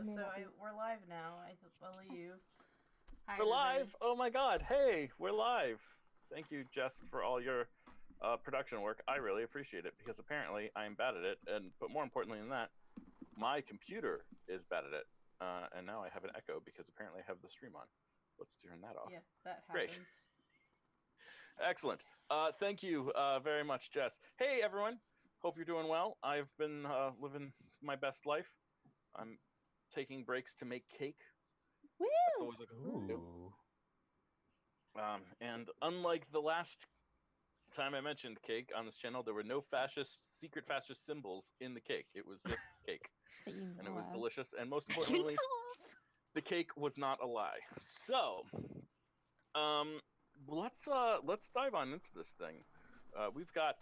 We're live now, I believe. Hi, We're everybody. live! Oh my god, hey, we're live! Thank you, Jess, for all your production work. I really appreciate it, because apparently I'm bad at it, but more importantly than that, my computer is bad at it. And now I have an echo, because apparently I have the stream on. Let's turn that off. Yeah, that Great. happens. Excellent. Thank you very much, Jess. Hey, everyone. Hope you're doing well. I've been living my best life. I'm taking breaks to make cake. Woo! That's always like, ooh. And unlike the last time I mentioned cake on this channel, there were no secret fascist symbols in the cake. It was just cake. And it was delicious. And most importantly, the cake was not a lie. So, let's dive on into this thing. We've got,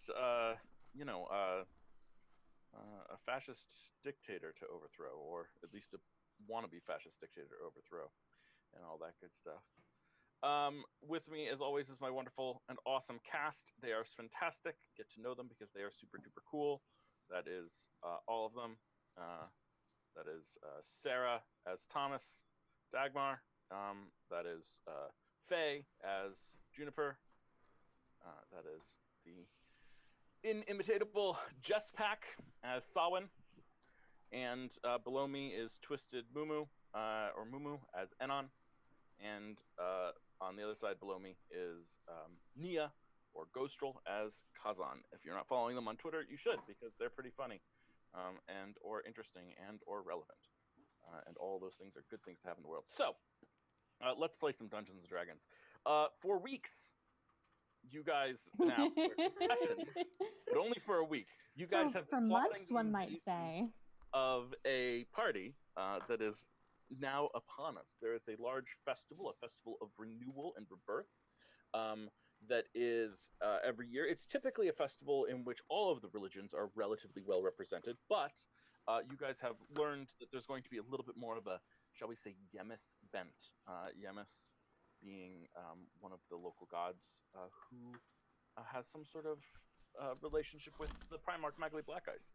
a fascist dictator to overthrow, or at least a wannabe fascist dictator to overthrow, and all that good stuff. With me, as always, is my wonderful and awesome cast. They are fantastic. Get to know them because they are super duper cool. That is all of them. That is Sarah as Thomas Dagmar. That is Faye as Juniper. That is the inimitable Jess Pack as Sawin. And below me is Twisted Mumu, or Mumu as Enon. And on the other side below me is Nia, or Ghostrel, as Kazan. If you're not following them on Twitter, you should, because they're pretty funny, and or interesting, and or relevant. And all those things are good things to have in the world. So, let's play some Dungeons & Dragons. For weeks, you guys now, sessions, but only for a week. You guys have for months, one might say, of a party that is now upon us. There is a large festival, a festival of renewal and rebirth, that is every year. It's typically a festival in which all of the religions are relatively well represented, but you guys have learned that there's going to be a little bit more of a, shall we say, Yemis bent. Yemis being one of the local gods who has some sort of relationship with the Primarch Magli Blackice.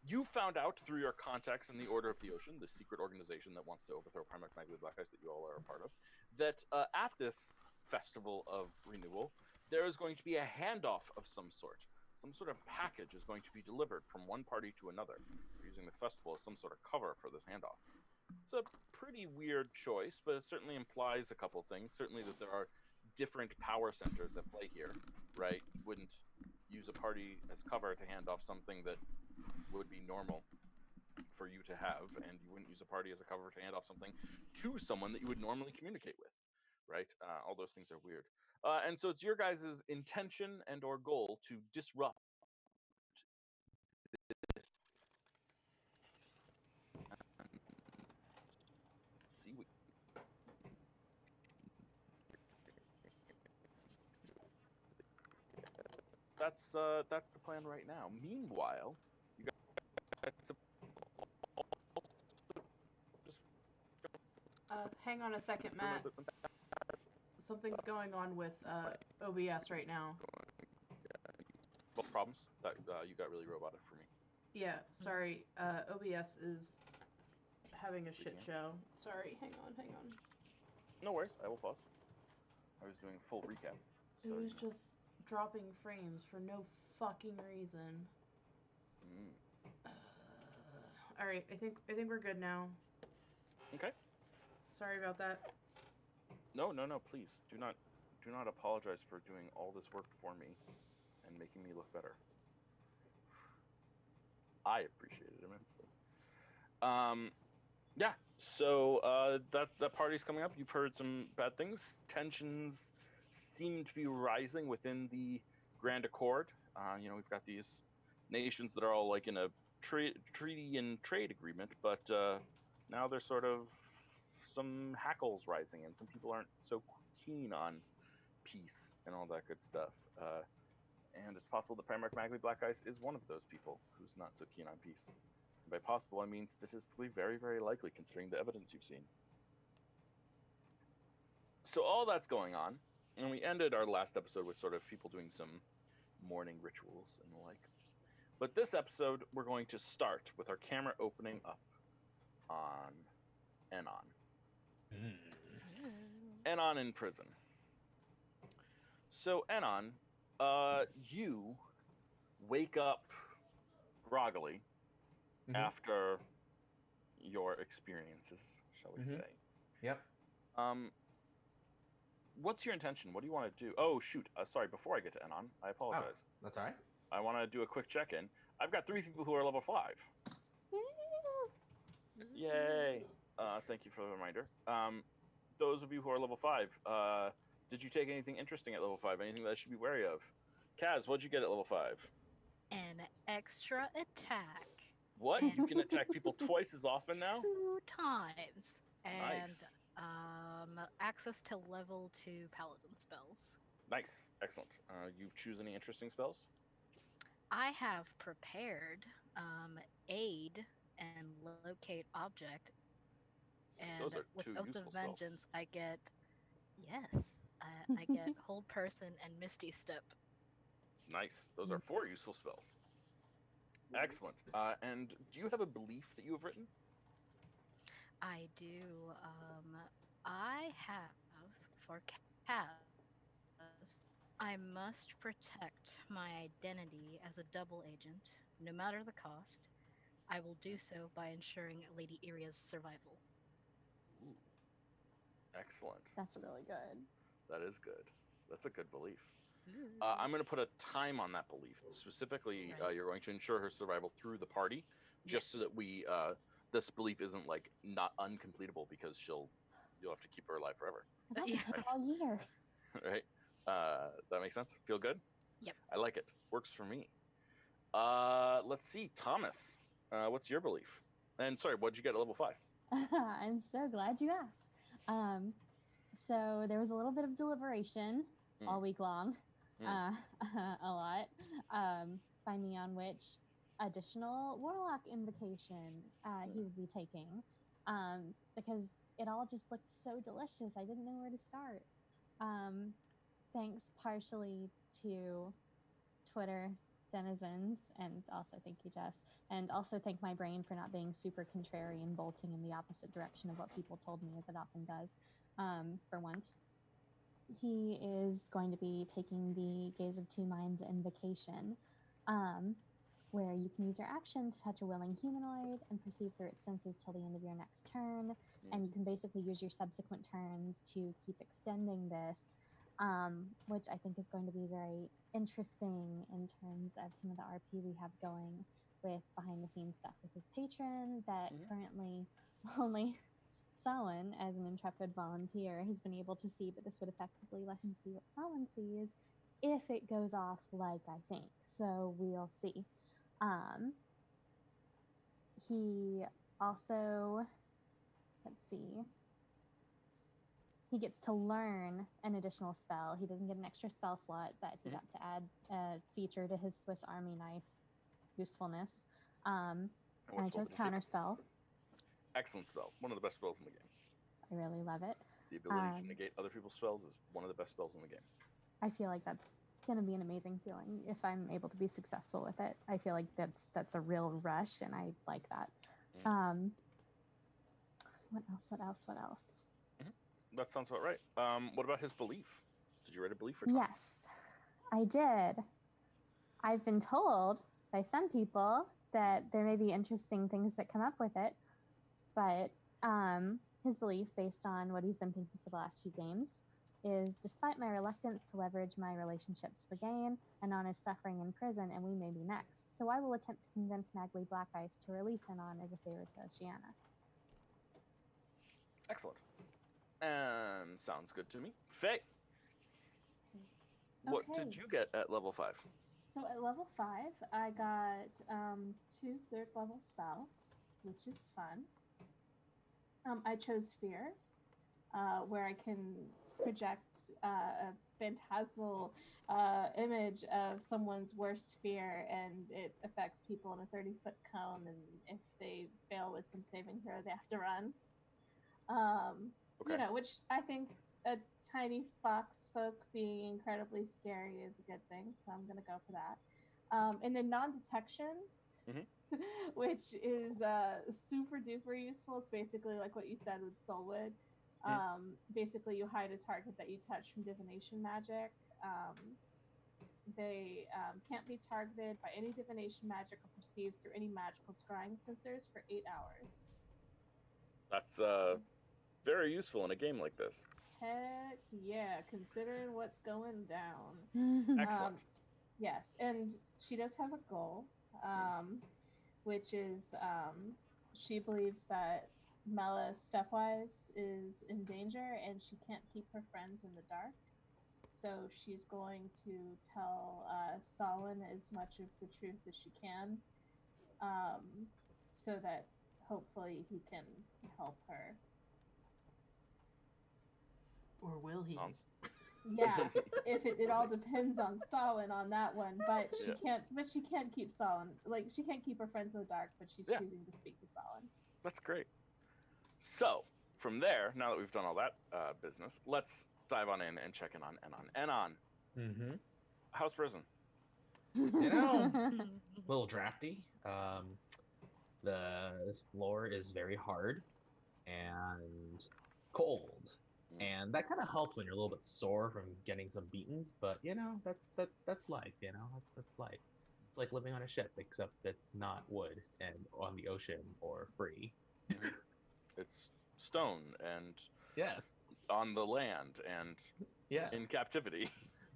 You found out through your contacts in the Order of the Ocean, the secret organization that wants to overthrow Primarch Magli Blackice that you all are a part of, that at this festival of renewal, there is going to be a handoff of some sort. Some sort of package is going to be delivered from one party to another. We're using the festival as some sort of cover for this handoff. It's a pretty weird choice, but it certainly implies a couple things. Certainly that there are different power centers at play here, right? You wouldn't use a party as cover to hand off something that would be normal for you to have, and you wouldn't use a party as a cover to hand off something to someone that you would normally communicate with, right? All those things are weird. And so it's your guys' intention and or goal to disrupt this. See, that's the plan right now. Meanwhile, you guys Hang on a second, Matt. Something's going on with OBS right now. Problems? That you got really robotic for me. Yeah, sorry. OBS is having a shit show. Sorry, hang on. No worries, I will pause. I was doing a full recap. So, it was just dropping frames for no fucking reason. Alright, I think we're good now. Okay. Sorry about that. No, please. Do not apologize for doing all this work for me and making me look better. I appreciate it immensely. Yeah, so that party's coming up. You've heard some bad things. Tensions seem to be rising within the Grand Accord. We've got these nations that are all like in a treaty and trade agreement, but now there's sort of some hackles rising, and some people aren't so keen on peace and all that good stuff. And it's possible that Primarch Magli Blackice is one of those people who's not so keen on peace. And by possible, I mean statistically very, very likely, considering the evidence you've seen. So all that's going on, and we ended our last episode with sort of people doing some morning rituals and the like. But this episode, we're going to start with our camera opening up on Enon. Enon in prison. So Enon, you wake up groggily after your experiences, shall we say. Yep. What's your intention? What do you want to do? Oh, shoot. Sorry, before I get to Enon, I apologize. Oh, that's all right. I want to do a quick check-in. I've got 3 people who are level 5. Yay. Thank you for the reminder. Those of you who are level 5, did you take anything interesting at level 5? Anything that I should be wary of? Kaz, what'd you get at level 5? An extra attack. What? You can attack people twice as often now? 2 times. And Nice. Access to level 2 paladin spells. Nice. Excellent. You choose any interesting spells? I have prepared aid and locate object. And Those are with 2 Oath useful of spells. Vengeance, I get I get Hold Person and Misty Step. Nice. Those are 4 useful spells. Excellent. And do you have a belief that you have written? I do. I have for Kaz. I must protect my identity as a double agent, no matter the cost. I will do so by ensuring Lady Iria's survival. Ooh. Excellent. That's really good. That is good. That's a good belief. I'm going to put a time on that belief. Specifically, Right. you're going to ensure her survival through the party, just so that we this belief isn't like not uncompletable because you'll have to keep her alive forever. That Yeah. would take all year. Right? That makes sense. Feel good? Yep. I like it. Works for me. Let's see, Thomas. What's your belief? And sorry, what'd you get at level 5? I'm so glad you asked. So there was a little bit of deliberation all week long, a lot, by me on which additional Warlock invocation he would be taking, because it all just looked so delicious. I didn't know where to start. Thanks partially to Twitter denizens, and also thank you, Jess, and also thank my brain for not being super contrarian, bolting in the opposite direction of what people told me, as it often does, for once. He is going to be taking the Gaze of Two Minds invocation, where you can use your action to touch a willing humanoid and perceive through its senses till the end of your next turn, and you can basically use your subsequent turns to keep extending this, which I think is going to be very interesting in terms of some of the RP we have going with behind-the-scenes stuff with his patron that currently only Samhain, as an intrepid volunteer, has been able to see, but this would effectively let him see what Samhain sees if it goes off like I think. So we'll see. He also, let's see, he gets to learn an additional spell. He doesn't get an extra spell slot, but he got to add a feature to his Swiss Army knife usefulness. And I chose Counterspell. Excellent spell. One of the best spells in the game. I really love it. The ability to negate other people's spells is one of the best spells in the game. I feel like that's going to be an amazing feeling if I'm able to be successful with it. I feel like that's a real rush, and I like that. What else? That sounds about right. What about his belief? Did you write a belief for Tom? Yes, I did. I've been told by some people that there may be interesting things that come up with it, but his belief, based on what he's been thinking for the last few games, is despite my reluctance to leverage my relationships for gain, Anon is suffering in prison and we may be next. So I will attempt to convince Magli Blackice to release Anon as a favor to Oceana. Excellent. Sounds good to me. Faye, what did you get at level 5? So at level 5, I got 2 third-level spells, which is fun. I chose Fear, where I can project a phantasmal image of someone's worst fear, and it affects people in a 30-foot cone, and if they fail Wisdom saving throw, they have to run. Okay. You know, which I think a tiny fox folk being incredibly scary is a good thing, so I'm going to go for that. And then non-detection, which is super duper useful. It's basically like what you said with Soulwood. Basically, you hide a target that you touch from divination magic. They can't be targeted by any divination magic or perceived through any magical scrying sensors for 8 hours. That's very useful in a game like this. Heck yeah, considering what's going down. Excellent. Yes, and she does have a goal, which is she believes that Mela stepwise is in danger and she can't keep her friends in the dark. So she's going to tell Solon as much of the truth as she can, so that hopefully he can help her. Or will he? Yeah, if it all depends on Solon on that one, but she can't. But she can't keep Solon. Like she can't keep her friends in the dark, but she's choosing to speak to Solon. That's great. So from there, now that we've done all that business, let's dive on in and check in on Enon. Mm-hmm. How's prison? You know, a little drafty. This floor is very hard and cold, and that kind of helps when you're a little bit sore from getting some beatings. But you know, that's life. You know, that's life. It's like living on a ship, except it's not wood and on the ocean or free. It's stone and yes, on the land and in captivity.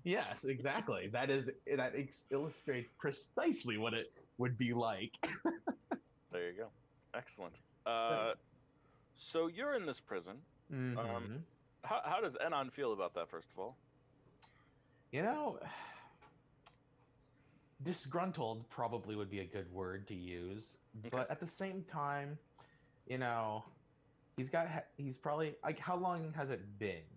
Yes, exactly. That illustrates precisely what it would be like. There you go. Excellent. So you're in this prison. Mm-hmm. How does Enon feel about that, first of all? You know, disgruntled probably would be a good word to use. Okay. But at the same time, you know, he's probably, like, how long has it been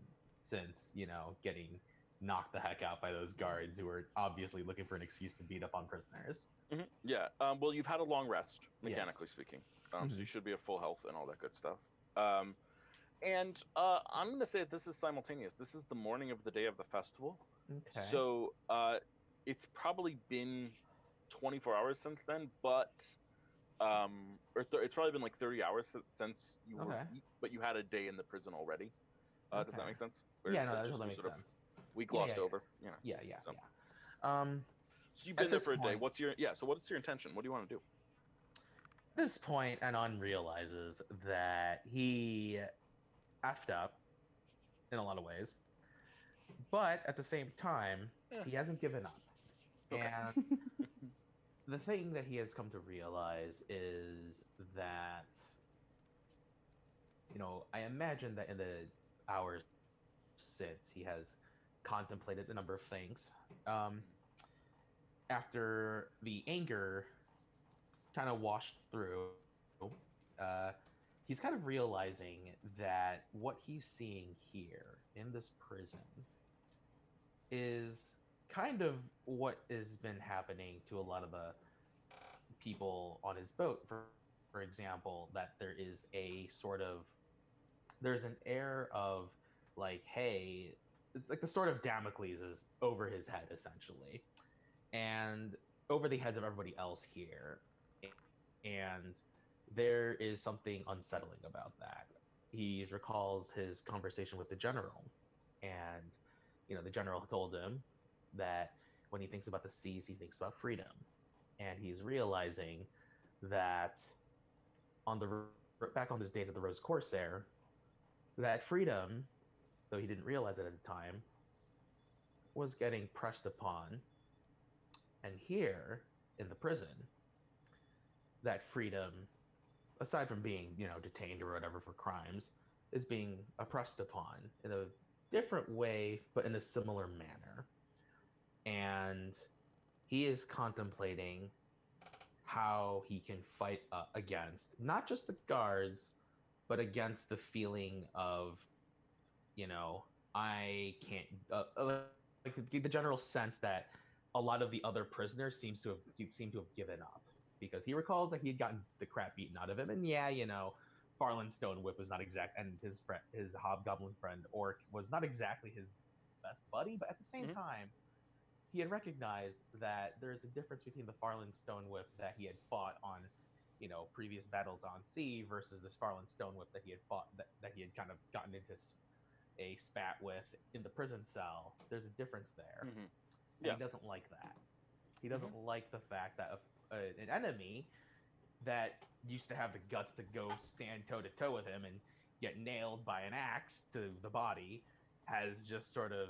since, you know, getting knocked the heck out by those guards who are obviously looking for an excuse to beat up on prisoners? Mm-hmm. Yeah. Well, you've had a long rest, mechanically speaking. So you should be at full health and all that good stuff. And I'm going to say that this is simultaneous. This is the morning of the day of the festival. Okay. So it's probably been 24 hours since then, but it's probably been like 30 hours since you were, but you had a day in the prison already. Does that make sense? Yeah, no, that totally makes sense. We glossed over. You know. Yeah. So you've been there for a day. Point, what's your intention? What do you want to do? At this point, Anon realizes that he effed up in a lot of ways, but at the same time, he hasn't given up. Okay. And the thing that he has come to realize is that, you know, I imagine that in the hours since, he has contemplated a number of things. After the anger kind of washed through, he's kind of realizing that what he's seeing here in this prison is kind of what has been happening to a lot of the people on his boat. For example, that there's an air of like, hey, it's like the sword of Damocles is over his head essentially, and over the heads of everybody else here. And there is something unsettling about that. He recalls his conversation with the general, and you know, the general told him that when he thinks about the seas, he thinks about freedom, and he's realizing that back on his days at the Rose Corsair, that freedom, though he didn't realize it at the time, was getting pressed upon. And here in the prison, that freedom, aside from being, you know, detained or whatever for crimes, is being oppressed upon in a different way, but in a similar manner. And he is contemplating how he can fight against not just the guards, but against the feeling of, you know, I can't, like the general sense that a lot of the other prisoners seem to have given up, because he recalls that he had gotten the crap beaten out of him, and yeah, you know, Farland Stonewhip was not and his hobgoblin friend Orc was not exactly his best buddy, but at the same time, he had recognized that there's a difference between the Farland Stone Whip that he had fought on, previous battles on sea versus this Farland Stone Whip that he had fought that he had kind of gotten into a spat with in the prison cell. There's a difference there. Mm-hmm. And Yeah. he doesn't like that. He doesn't like the fact that an enemy that used to have the guts to go stand toe to toe with him and get nailed by an axe to the body has just sort of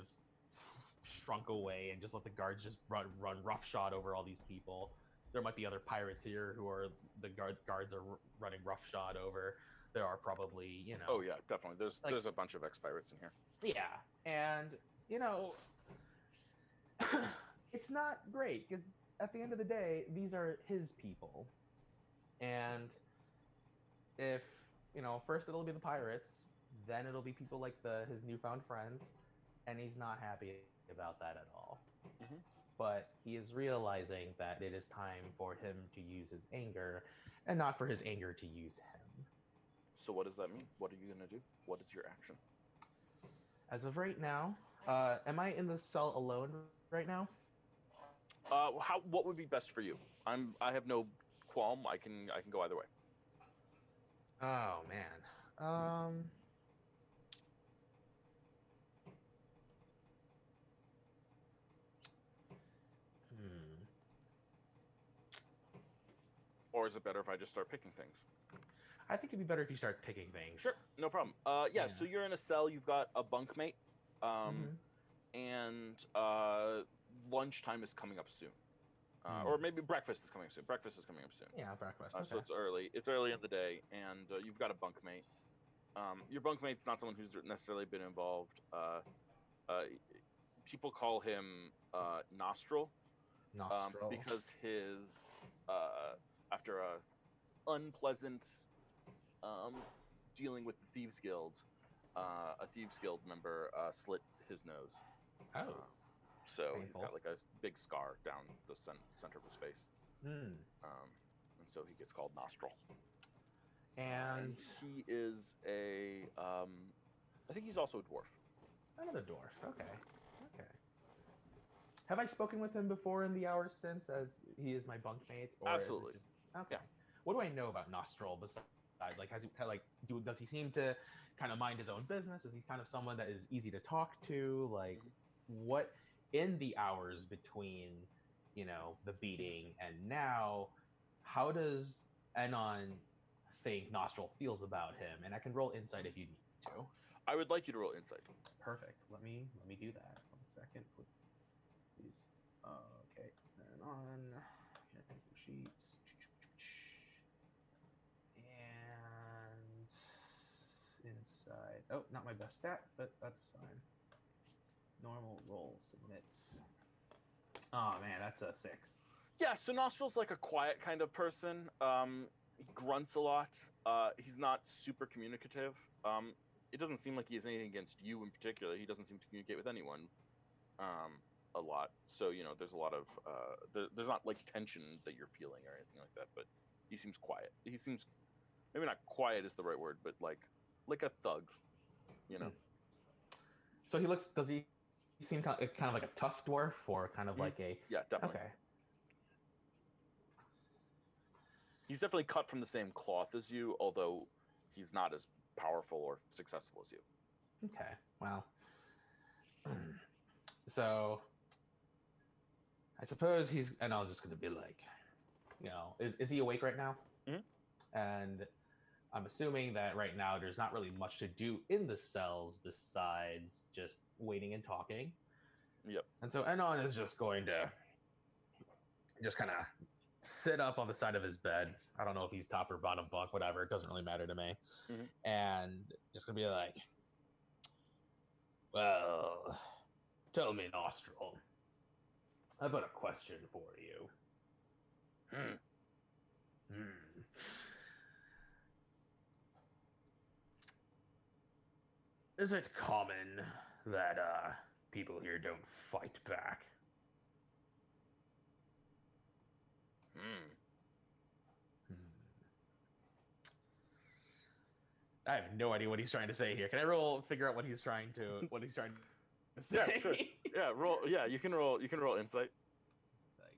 shrunk away and just let the guards just run roughshod over all these people. There might be other pirates here who are the guards are running roughshod over. There are probably, Oh yeah, definitely. There's a bunch of ex-pirates in here. Yeah, and it's not great because at the end of the day, these are his people, and if first it'll be the pirates, then it'll be people like his newfound friends, and he's not happy about that at all. Mm-hmm. But he is realizing that it is time for him to use his anger, and not for his anger to use him. So what does that mean? What are you gonna do? What is your action? As of right now, am I in the cell alone right now? What would be best for you? I have no qualm. I can go either way. Oh man. Hmm. Or is it better if I just start picking things? I think it'd be better if you start picking things. Sure, no problem. Yeah. So you're in a cell. You've got a bunkmate, and lunchtime is coming up soon. Or maybe breakfast is coming up soon. Breakfast is coming up soon. Yeah, breakfast. So it's early. It's early in the day, and you've got a bunkmate. Your bunkmate's not someone who's necessarily been involved. People call him Nostril, because his after a unpleasant dealing with the Thieves Guild, a Thieves Guild member slit his nose. Oh. So Painful. He's got like a big scar down the center of his face. And so he gets called Nostril. And he is I think he's also a dwarf. Another dwarf. Okay. Have I spoken with him before in the hours since, as he is my bunkmate? Or Absolutely. Okay. Yeah. What do I know about Nostril besides, does he seem to kind of mind his own business? Is he kind of someone that is easy to talk to? Like, what in the hours between, the beating and now, how does Enon think Nostril feels about him? And I can roll insight if you need to. I would like you to roll insight. Perfect. Let me do that. 1 second, please. Okay. And on character sheets. And inside. Oh, not my best stat, but that's fine. Normal roll submits. Oh man, that's a 6. Yeah, so Nostril's like a quiet kind of person. He grunts a lot. He's not super communicative. It doesn't seem like he has anything against you in particular. He doesn't seem to communicate with anyone a lot. So, there's a lot of there's not like tension that you're feeling or anything like that, but he seems quiet. He seems, maybe not quiet is the right word, but like a thug, So does he seem kind of like a tough dwarf, or kind of like a... Yeah, definitely. Okay. He's definitely cut from the same cloth as you, although he's not as powerful or successful as you. Okay, wow. So I suppose and I was just going to be like, is he awake right now? And I'm assuming that right now there's not really much to do in the cells besides just waiting and talking. Yep. And so Enon is just going to just kind of sit up on the side of his bed. I don't know if he's top or bottom bunk, whatever. It doesn't really matter to me. And just going to be like, well, tell me, Nostril, I've got a question for you. Is it common that people here don't fight back? I have no idea what he's trying to say here. Can I figure out what he's trying to Yeah, sure. Yeah, roll. Yeah, you can roll. You can roll insight. It's like,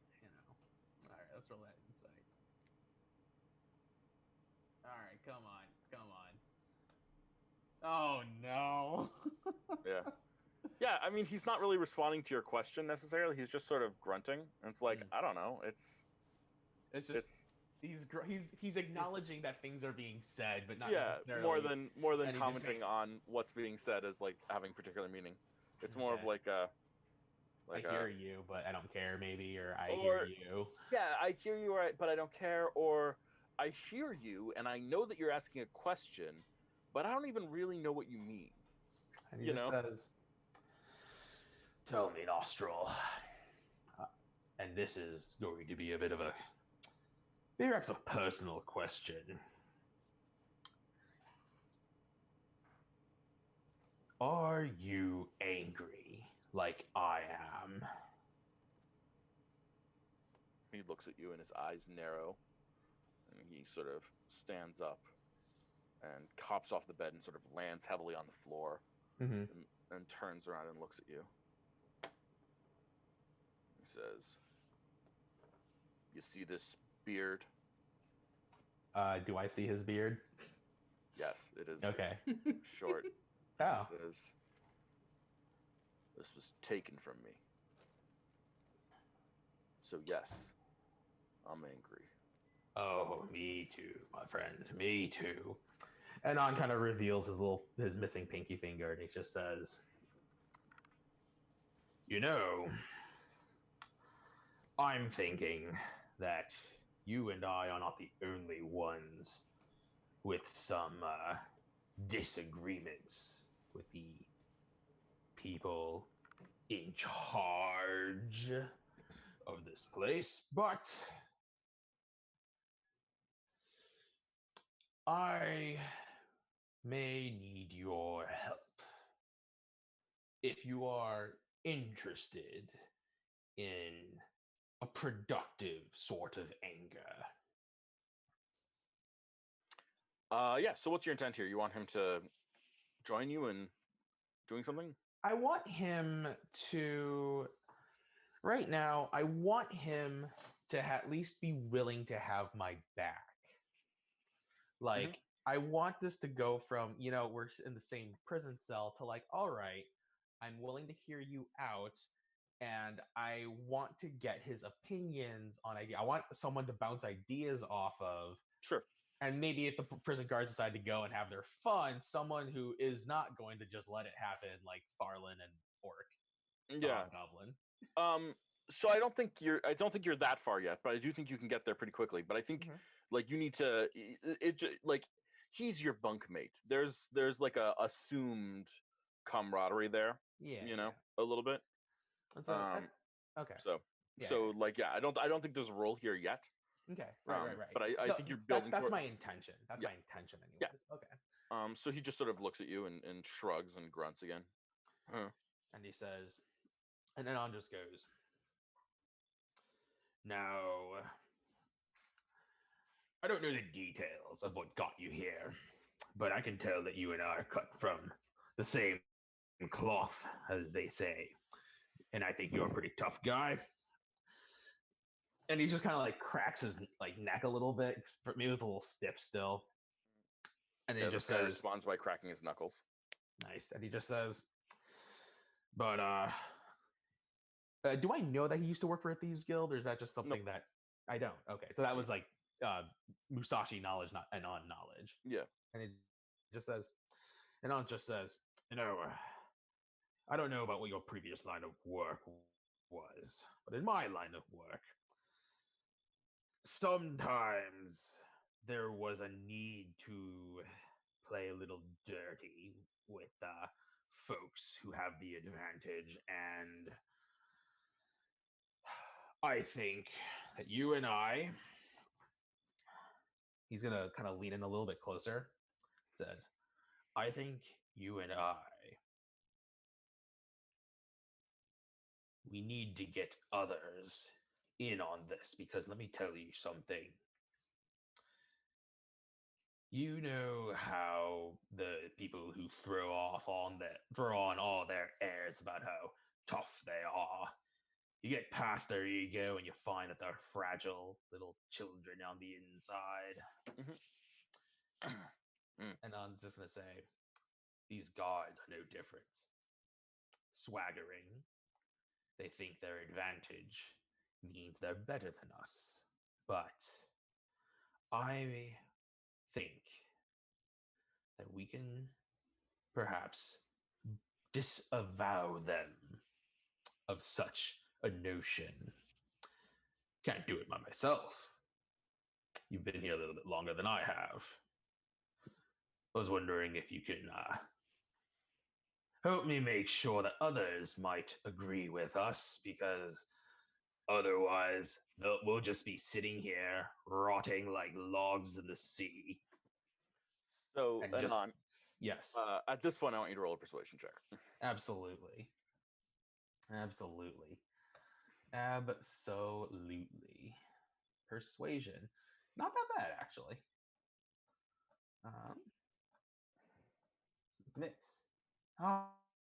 All right, let's roll that insight. All right, come on. Oh no. Yeah. Yeah, I mean, he's not really responding to your question necessarily. He's just sort of grunting, and it's like, I don't know. It's just he's acknowledging that things are being said, but not necessarily more than and he just commenting on what's being said as like having particular meaning. It's more of like a I hear you, but I don't care, maybe, or I or- hear you. yeah, I hear you, right, but I don't care, or I hear you and I know that you're asking a question, but I don't even really know what you mean. And he just says, "Tell me, Nostril." And this is going to be a bit of a, perhaps a personal question. Are you angry like I am? He looks at you and his eyes narrow, and he sort of stands up and hops off the bed and sort of lands heavily on the floor, Mm-hmm. and turns around and looks at you. He says, "You see this beard?" Do I see his beard? Yes, it is Okay. short. Oh. He says, "This was taken from me. So yes, I'm angry." Oh, me too, my friend. Me too. And On kind of reveals his missing pinky finger, and he just says, I'm thinking that you and I are not the only ones with some disagreements with the people in charge of this place, but I may need your help if you are interested in a productive sort of anger. Yeah, so what's your intent here? You want him to join you in doing something? I want him to, right now, I want him to at least be willing to have my back. Like, I want this to go from, we're in the same prison cell to like, all right, I'm willing to hear you out. And I want to get his opinions on idea. I want someone to bounce ideas off of. Sure. And maybe if the prison guards decide to go and have their fun, someone who is not going to just let it happen, like Farlin and Orc. Yeah. Goblin. So I don't think you're that far yet, but I do think you can get there pretty quickly. But I think like you need to like he's your bunkmate. There's like a assumed camaraderie there. Yeah. A little bit. Okay. So like I don't think there's a role here yet. Okay. Right. But I think you're building. That's my intention. That's my intention, anyways. Yeah. Okay. So he just sort of looks at you and shrugs and grunts again. And he says, and then on just goes, now, I don't know the details of what got you here, but I can tell that you and I are cut from the same cloth, as they say. And I think you're a pretty tough guy. And he just kind of like cracks his like neck a little bit. Maybe it was a little stiff still. And then just says, responds by cracking his knuckles. Nice. And he just says, but do I know that he used to work for a thieves guild, or is that just something that I don't? Okay, so that was like Musashi knowledge, not On knowledge. Yeah. And it just says, and On just says, I don't know about what your previous line of work was, but in my line of work, sometimes there was a need to play a little dirty with folks who have the advantage, and I think that you and I, he's gonna kind of lean in a little bit closer, says, I think you and I, we need to get others in on this, because let me tell you something. You know how the people who throw on all their airs about how tough they are. You get past their ego and you find that they're fragile little children on the inside. And I was just gonna say, these guards are no different. Swaggering. They think their advantage means they're better than us. But I think that we can perhaps disavow them of such a notion. Can't do it by myself. You've been here a little bit longer than I have. I was wondering if you can help me make sure that others might agree with us, because otherwise we'll just be sitting here rotting like logs in the sea. So, Anon, yes. At this point, I want you to roll a persuasion check. Absolutely. Persuasion. Not that bad, actually. Mix. Oh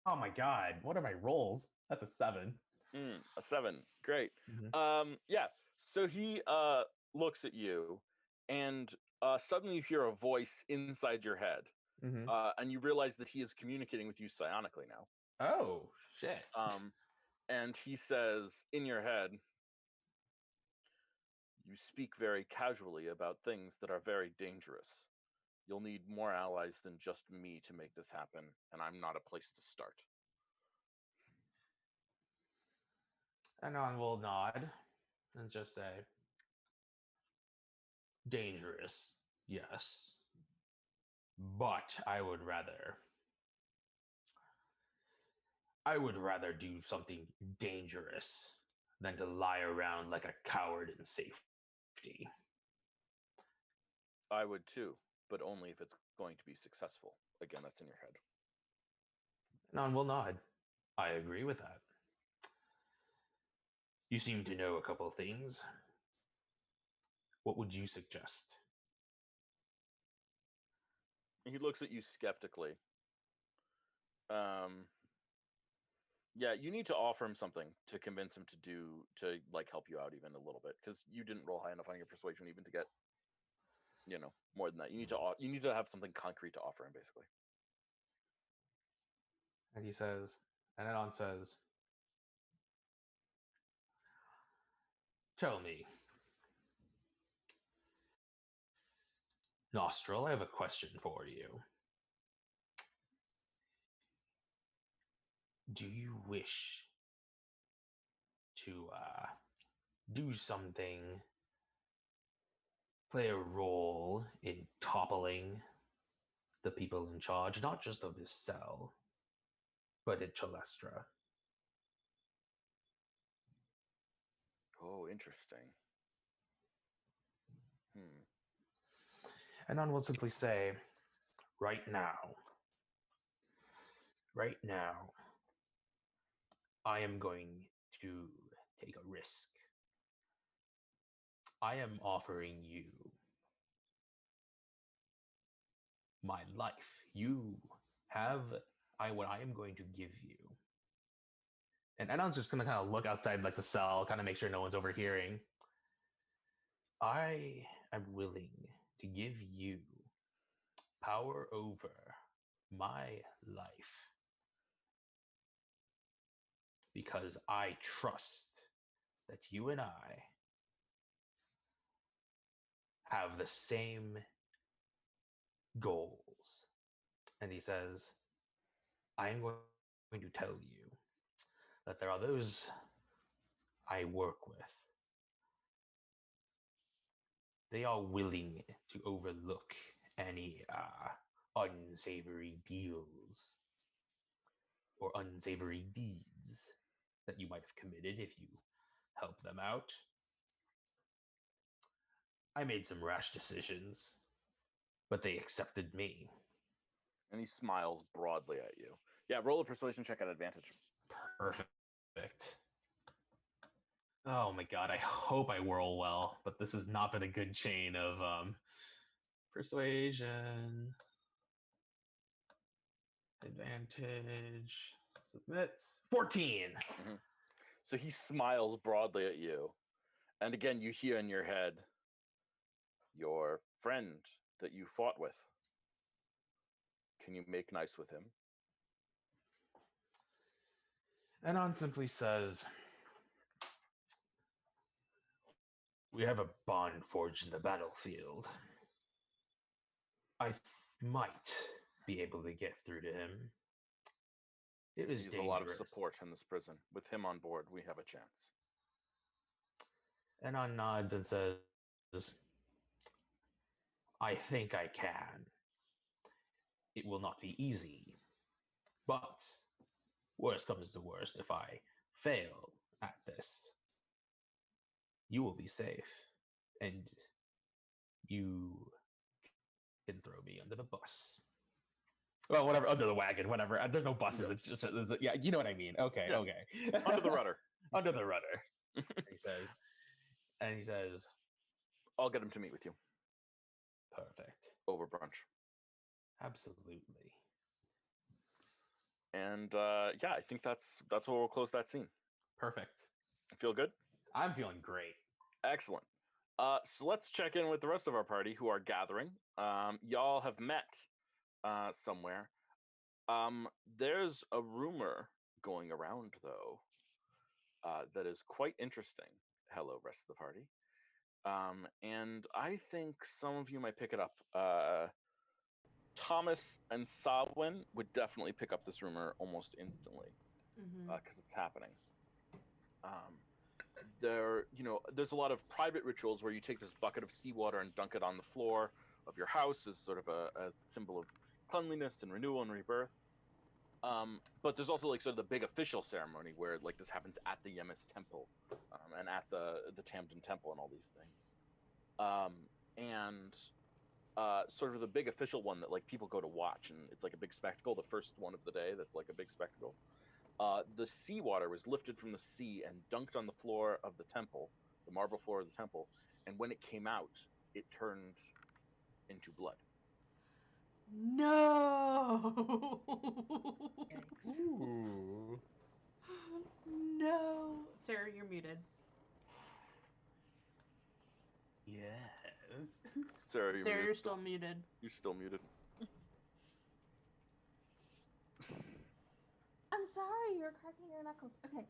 my god, what are my rolls? That's a 7. A 7. Great. Yeah. So he looks at you, and suddenly you hear a voice inside your head, and you realize that he is communicating with you psionically now. Oh, shit. And he says in your head, "You speak very casually about things that are very dangerous. You'll need more allies than just me to make this happen, and I'm not a place to start." Anon will nod and just say, dangerous, yes. But I would rather do something dangerous than to lie around like a coward in safety. I would too, but only if it's going to be successful. Again, that's in your head. Anon will nod. I agree with that. You seem to know a couple of things. What would you suggest? He looks at you skeptically. Yeah, you need to offer him something to convince him to like help you out even a little bit, because you didn't roll high enough on your persuasion even to get, more than that. You need to have something concrete to offer him, basically. And he says, and Anon says, tell me, Nostril, I have a question for you. Do you wish to do something, play a role in toppling the people in charge, not just of this cell, but in Chalestra? Oh, interesting. Anon will simply say, right now, I am going to take a risk. I am offering you my life. You have what I am going to give you. And Anon's just gonna kind of look outside like the cell, kind of make sure no one's overhearing. I am willing to give you power over my life because I trust that you and I have the same goals. And he says, I am going to tell you that there are those I work with. They are willing to overlook any unsavory deals or unsavory deeds that you might have committed if you help them out. I made some rash decisions, but they accepted me. And he smiles broadly at you. Yeah, roll a persuasion check at advantage. Perfect. Oh my god, I hope I whirl well, but this has not been a good chain of persuasion. Advantage. Submits. 14. Mm-hmm. So he smiles broadly at you. And again, you hear in your head, your friend that you fought with. Can you make nice with him? Anon simply says, we have a bond forged in the battlefield. I might be able to get through to him. It is dangerous. A lot of support in this prison. With him on board, we have a chance. Anon nods and says, I think I can. It will not be easy. But worst comes to worst, if I fail at this, you will be safe. And you can throw me under the bus. Well, whatever, under the wagon, whatever. There's no buses. Yeah. It's just, yeah, you know what I mean. Okay, yeah. Okay. Under the rudder. Under the rudder. He says, I'll get him to meet with you. Perfect. Over brunch. Absolutely. And yeah, I think that's where we'll close that scene. Perfect. Feel good? I'm feeling great. Excellent. So let's check in with the rest of our party who are gathering. Y'all have met somewhere. There's a rumor going around, though, that is quite interesting. Hello, rest of the party. And I think some of you might pick it up. Thomas and Sawin would definitely pick up this rumor almost instantly because it's happening. There's a lot of private rituals where you take this bucket of seawater and dunk it on the floor of your house as sort of a symbol of cleanliness and renewal and rebirth. But there's also like sort of the big official ceremony where like this happens at the Yemis temple and at the Tamden temple and all these things. Sort of the big official one that like people go to watch and it's like a big spectacle, the first one of the day that's like a big spectacle. The seawater was lifted from the sea and dunked on the floor of the temple, the marble floor of the temple, and when it came out, it turned into blood. No. Yikes. Ooh. No. Sarah, you're muted. Yes. Sarah, You're still muted. You're still muted. I'm sorry, you're cracking your knuckles. Okay.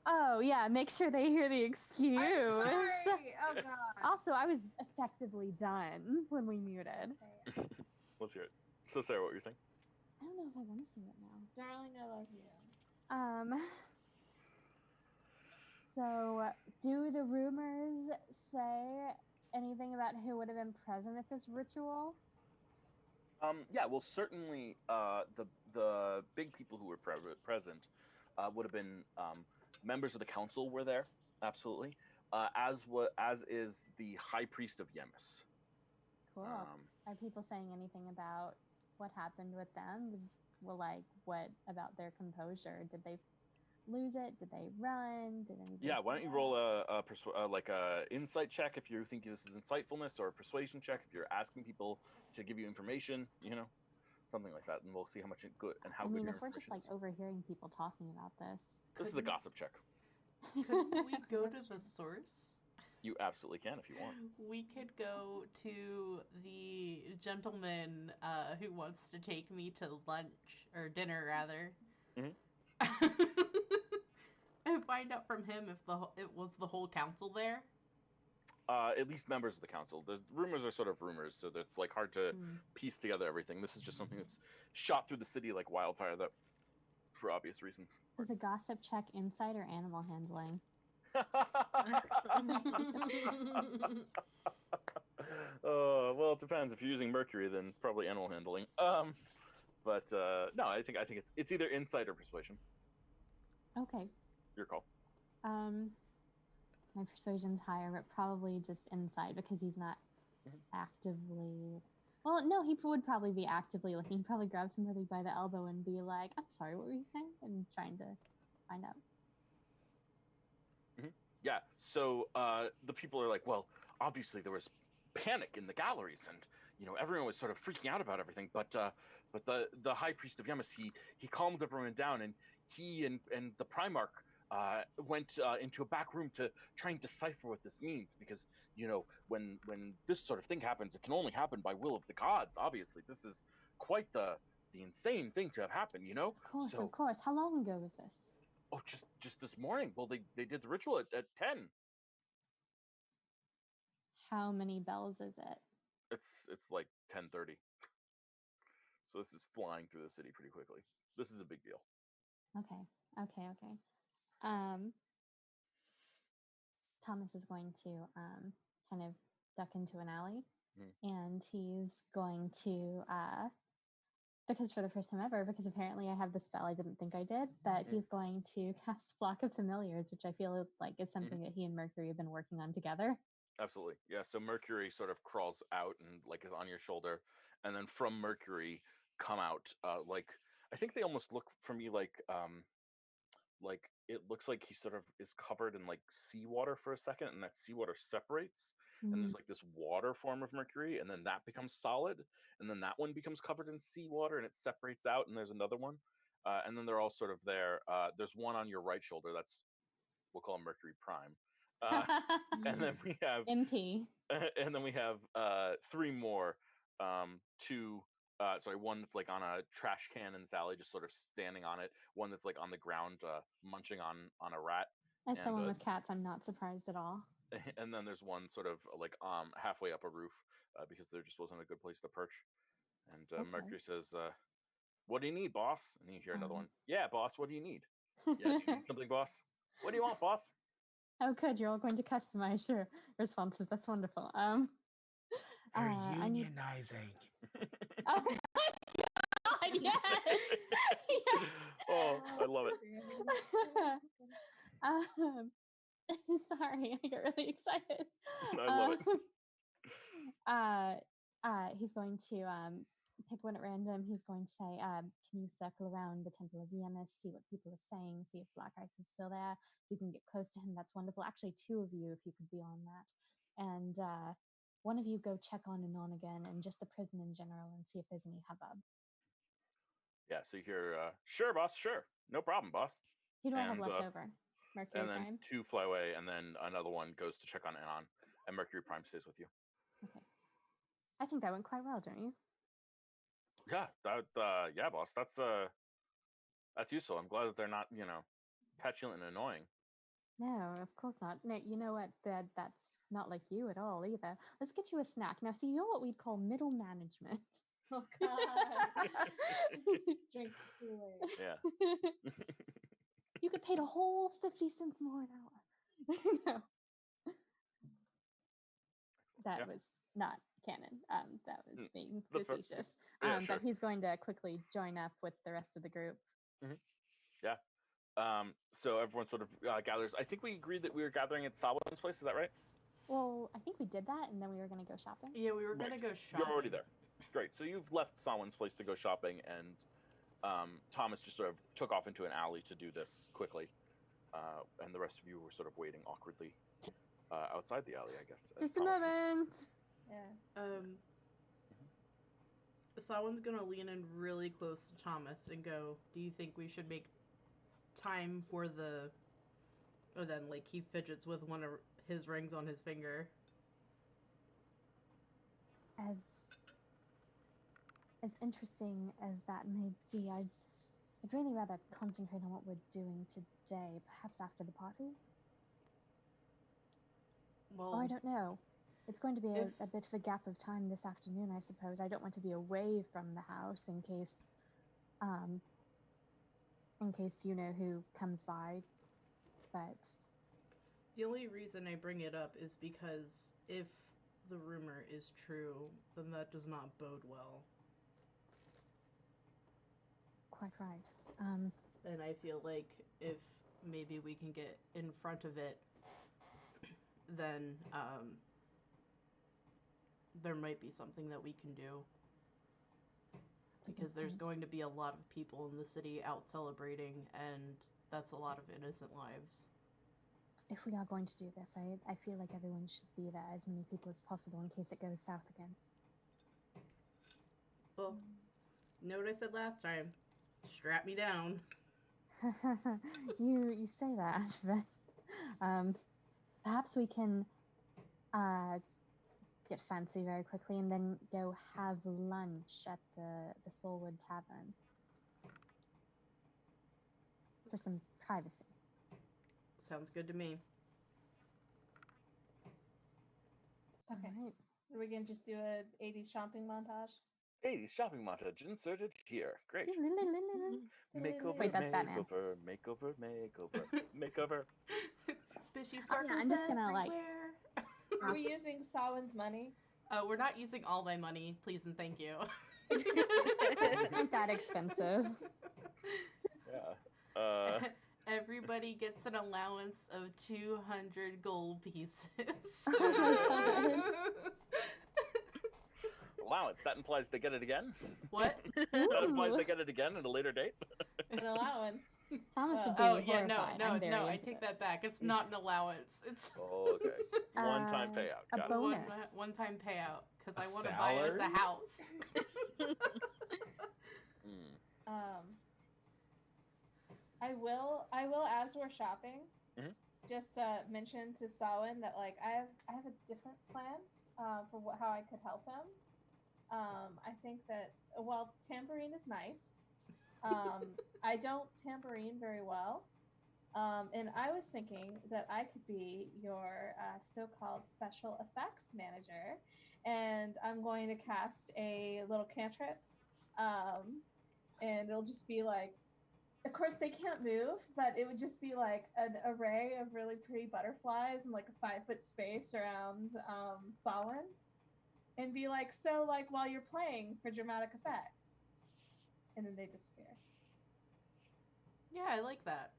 Oh, yeah, make sure they hear the excuse. I'm sorry. Oh, God. Also, I was effectively done when we muted. Let's hear it. So, Sarah, what were you saying? I don't know if I want to sing it now. Darling, I love you. So, do the rumors say anything about who would have been present at this ritual? Yeah, well, certainly the big people who were present would have been members of the council were there, absolutely, as is the high priest of Yemis. Cool. Are people saying anything about what happened with them? Well, like, what about their composure? Did they lose it? Did they run? Did anybody? Yeah, why don't you roll a insight check if you think this is insightfulness, or a persuasion check if you're asking people to give you information, something like that, and we'll see how much good and how good. I mean, if we're just like overhearing people talking about this is a gossip check. Couldn't we go to the source? You absolutely can if you want. We could go to the gentleman who wants to take me to lunch or dinner, rather. Mm-hmm. And find out from him if it was the whole council there. At least members of the council. The rumors are sort of rumors, so it's like hard to piece together everything. This is just something that's shot through the city like wildfire, that for obvious reasons. Is a gossip check insight or animal handling? Well, it depends. If you're using Mercury, then probably animal handling. But no, I think it's either insight or persuasion. Okay. Your call. My persuasion's higher, but probably just insight because he's not actively. Well, no, he would probably be actively looking. He'd probably grab somebody by the elbow and be like, "I'm sorry, what were you saying?" and trying to find out. Yeah. So the people are like, well, obviously there was panic in the galleries, and everyone was sort of freaking out about everything. But But the high priest of Yemis, he calmed everyone down, and he and the Primarch went into a back room to try and decipher what this means. Because when this sort of thing happens, it can only happen by will of the gods. Obviously, this is quite the insane thing to have happened. Of course. How long ago was this? Oh, just this morning. Well, they did the ritual at 10. How many bells is it? It's like 10:30. So this is flying through the city pretty quickly. This is a big deal. Okay. Thomas is going to kind of duck into an alley, and he's going to because for the first time ever, because apparently I have the spell I didn't think I did, but he's going to cast Flock of Familiars, which I feel like is something that he and Mercury have been working on together. Absolutely. Yeah, so Mercury sort of crawls out and like is on your shoulder, and then from Mercury come out like, I think they almost look for me like it looks like he sort of is covered in like seawater for a second, and that seawater separates, and there's like this water form of Mercury, and then that becomes solid, and then that one becomes covered in seawater, and it separates out, and there's another one, and then they're all sort of there. There's one on your right shoulder, we'll call him Mercury Prime. And then we have MP. And then we have 3 more. One that's like on a trash can in Sally, just sort of standing on it. One that's like on the ground, munching on a rat. As someone with cats, I'm not surprised at all. And then there's one sort of like halfway up a roof because there just wasn't a good place to perch. And Mercury says, "What do you need, boss?" And you hear another one. "Yeah, boss. What do you need?" "Yeah, do you need something, boss?" "What do you want, boss?" Oh, good. You're all going to customize your responses. That's wonderful. They're unionizing. Oh my God! Yes. Yes. Oh, I love it. Sorry, I get really excited. I love it. He's going to pick one at random. He's going to say, "Can you circle around the Temple of Yemis, see what people are saying, see if Blackice is still there? You can get close to him. That's wonderful. Actually, 2 of you, if you could be on that. And one of you go check on and on again, and just the prison in general, and see if there's any hubbub." Yeah, so you hear, "Sure, boss, sure. No problem, boss." Who do I have left over? Mercury And then Prime? 2 fly away, and then another one goes to check on Anon, and Mercury Prime stays with you. Okay. I think that went quite well, don't you? Yeah, yeah, boss. That's useful. I'm glad that they're not, petulant and annoying. No, of course not. No, you know what? That's not like you at all either. Let's get you a snack. Now, see, you're what we'd call middle management. Oh God. Drink Kool-Aid. Yeah. You get paid a whole 50 cents more an hour. No. That was not canon. That was being facetious. Yeah, But he's going to quickly join up with the rest of the group. Yeah. So everyone sort of gathers. I think we agreed that we were gathering at Sawan's place. Is that right? Well, I think we did that, and then we were going to go shopping. Yeah, we were going to go shopping. You're already there. Great. So you've left Sawan's place to go shopping, and Thomas just sort of took off into an alley to do this quickly. And the rest of you were sort of waiting awkwardly outside the alley, I guess. Just a moment. Yeah. Someone's gonna lean in really close to Thomas and go, "Do you think we should make time for the..." Oh, then, like, he fidgets with one of his rings on his finger. As interesting as that may be, I'd really rather concentrate on what we're doing today, perhaps after the party. Well, I don't know. It's going to be a bit of a gap of time this afternoon, I suppose. I don't want to be away from the house in case you know who comes by. But the only reason I bring it up is because if the rumor is true, then that does not bode well. quite right. And I feel like if maybe we can get in front of it, then there might be something that we can do. Because there's going to be a lot of people in the city out celebrating, and that's a lot of innocent lives. If we are going to do this, I feel like everyone should be there, as many people as possible, in case it goes south again. Well, Know what I said last time? Strap me down. You say that, but perhaps we can get fancy very quickly and then go have lunch at the Soulwood Tavern for some privacy. Sounds good to me. Okay. Right. Are we gonna just do a 80s shopping montage? 80s shopping montage inserted here. Great. Makeover, Wait, that's Batman. makeover, makeover. Fishy Oh, sparkles yeah, I'm just gonna, like- everywhere. Are we using Samhain's money? We're not using all my money, please and thank you. Not that expensive. Yeah. Everybody gets an allowance of 200 gold pieces. Allowance. That implies they get it again? What? That implies they get it again at a later date? An allowance. Thomas would be Oh yeah, no, horrified. no, I'm very no. I into take this. that back. It's not an allowance. It's Oh, okay. One-time payout. a Got it. bonus. one-time payout because I A want to buy us a salary? house. I will as we're shopping, just mention to Samhain that like I have a different plan for how I could help him. I think that while tambourine is nice, I don't tambourine very well. And I was thinking that I could be your so-called special effects manager, and I'm going to cast a little cantrip, and it'll just be like, of course they can't move, but it would just be like an array of really pretty butterflies and like a 5-foot space around Samhain, and be like, so like while you're playing for dramatic effect, and then they disappear. Yeah, I like that.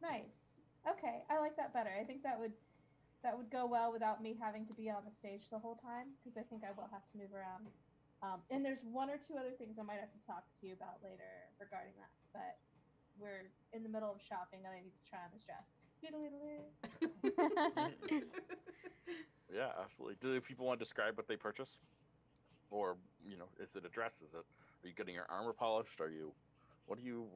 Nice. Okay, I like that better. I think that would go well without me having to be on the stage the whole time, because I think I will have to move around. And there's one or two other things I might have to talk to you about later regarding that, but we're in the middle of shopping and I need to try on this dress. Yeah, absolutely. Do people want to describe what they purchase? Or, is it a dress? Are you getting your armor polished? What are you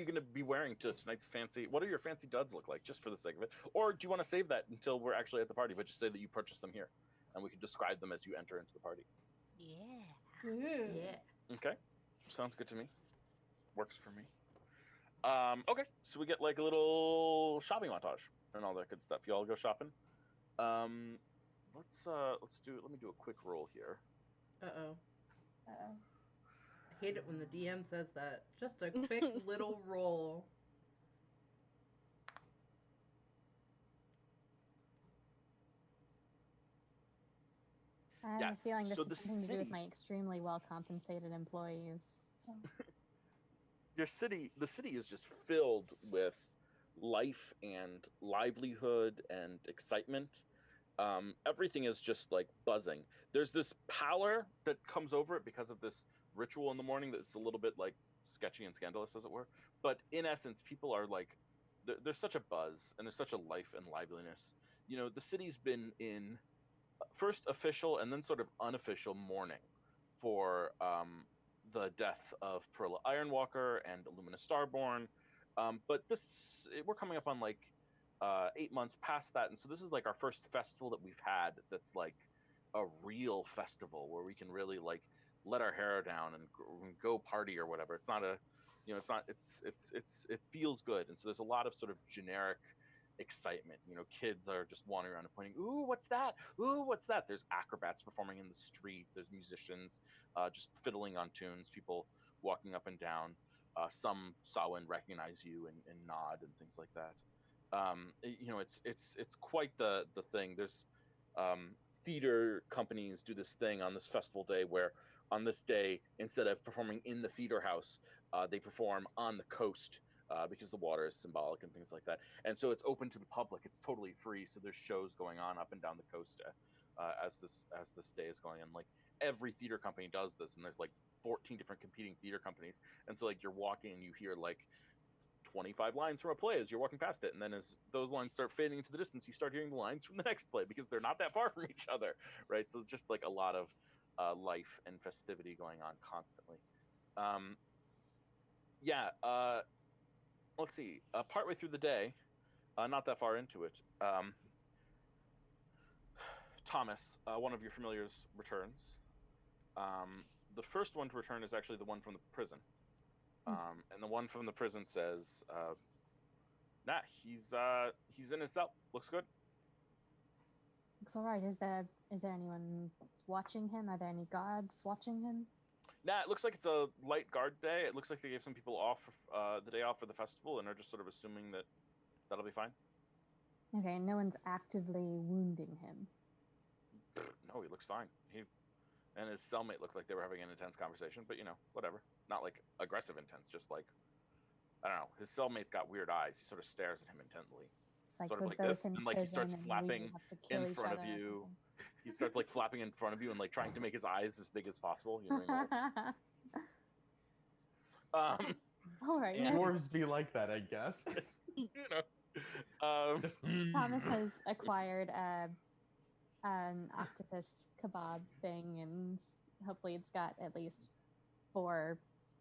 going to be wearing to tonight's fancy? What do your fancy duds look like, just for the sake of it? Or do you want to save that until we're actually at the party, but just say that you purchased them here, and we can describe them as you enter into the party? Yeah. Ooh. Yeah. Okay, sounds good to me. Works for me. Okay, so we get like a little shopping montage and all that good stuff. You all go shopping. Let's do. Let me do a quick roll here. Uh-oh. Uh-oh. I hate it when the DM says that. Just a quick little roll. I have a feeling this so is the something to do with city- my extremely well-compensated employees. The city is just filled with life and livelihood and excitement. Everything is just like buzzing. There's this pallor that comes over it because of this ritual in the morning that's a little bit like sketchy and scandalous, as it were. But in essence, people are like, there's such a buzz and there's such a life and liveliness. The city's been in first official and then sort of unofficial mourning for the death of Perla Ironwalker and Illumina Starborn. But we're coming up on like 8 months past that, and so this is like our first festival that we've had that's like a real festival where we can really like let our hair down and go party or whatever. It's not it feels good, and so there's a lot of sort of generic excitement. Kids are just wandering around and pointing, ooh, what's that? Ooh, what's that? There's acrobats performing in the street. There's musicians just fiddling on tunes, people walking up and down. Some Samhain recognize you and nod and things like that. It's quite the thing. There's theater companies do this thing on this festival day where on this day, instead of performing in the theater house, they perform on the coast because the water is symbolic and things like that. And so it's open to the public. It's totally free. So there's shows going on up and down the coast as this day is going on. Like every theater company does this, and there's like 14 different competing theater companies. And so like you're walking and you hear like 25 lines from a play as you're walking past it, and then as those lines start fading into the distance, you start hearing the lines from the next play because they're not that far from each other, right? So it's just like a lot of life and festivity going on constantly. Um, yeah. Let's see. Partway through the day, not that far into it, Thomas, one of your familiars, returns. The first one to return is actually the one from the prison. And the one from the prison says, "Nah, he's in his cell. Looks good." Looks all right. Is there anyone watching him? Are there any guards watching him? Nah, it looks like it's a light guard day. It looks like they gave some people off the day off for the festival, and are just sort of assuming that that'll be fine. Okay, no one's actively wounding him. No, he looks fine. He and his cellmate looked like they were having an intense conversation, but whatever. Not like aggressive intense, just like, I don't know. His cellmate's got weird eyes. He sort of stares at him intently. It's like sort of like this, and like he starts flapping in front of you. He starts like flapping in front of you and like trying to make his eyes as big as possible. All right. Dwarves be like that, I guess. Thomas has acquired an octopus kebab thing, and hopefully it's got at least 4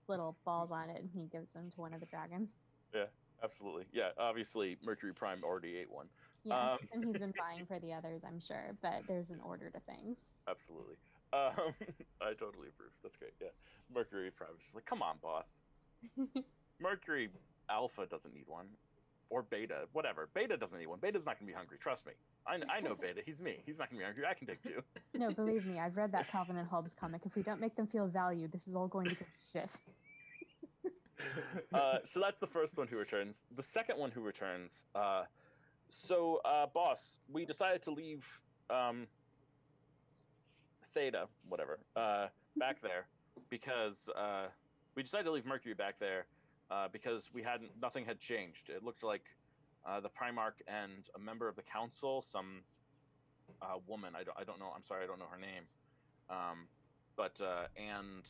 little balls on it, and he gives them to one of the dragons. Yeah, absolutely. Yeah, obviously Mercury Prime already ate one. Yes, and he's been buying for the others, I'm sure, but there's an order to things. Absolutely. I totally approve. That's great. Yeah, Mercury Prime is just like, come on, boss. Mercury Alpha doesn't need one. Or Beta, whatever. Beta doesn't need one. Beta's not going to be hungry. Trust me. I know Beta. He's me. He's not going to be hungry. I can take 2. No, believe me. I've read that Calvin and Hobbes comic. If we don't make them feel valued, this is all going to go shit. So that's the first one who returns. The second one who returns. Boss, we decided to leave Theta, whatever, back there because we decided to leave Mercury back there. Because nothing had changed. It looked like the Primarch and a member of the council, some woman. I don't know. I'm sorry, I don't know her name. And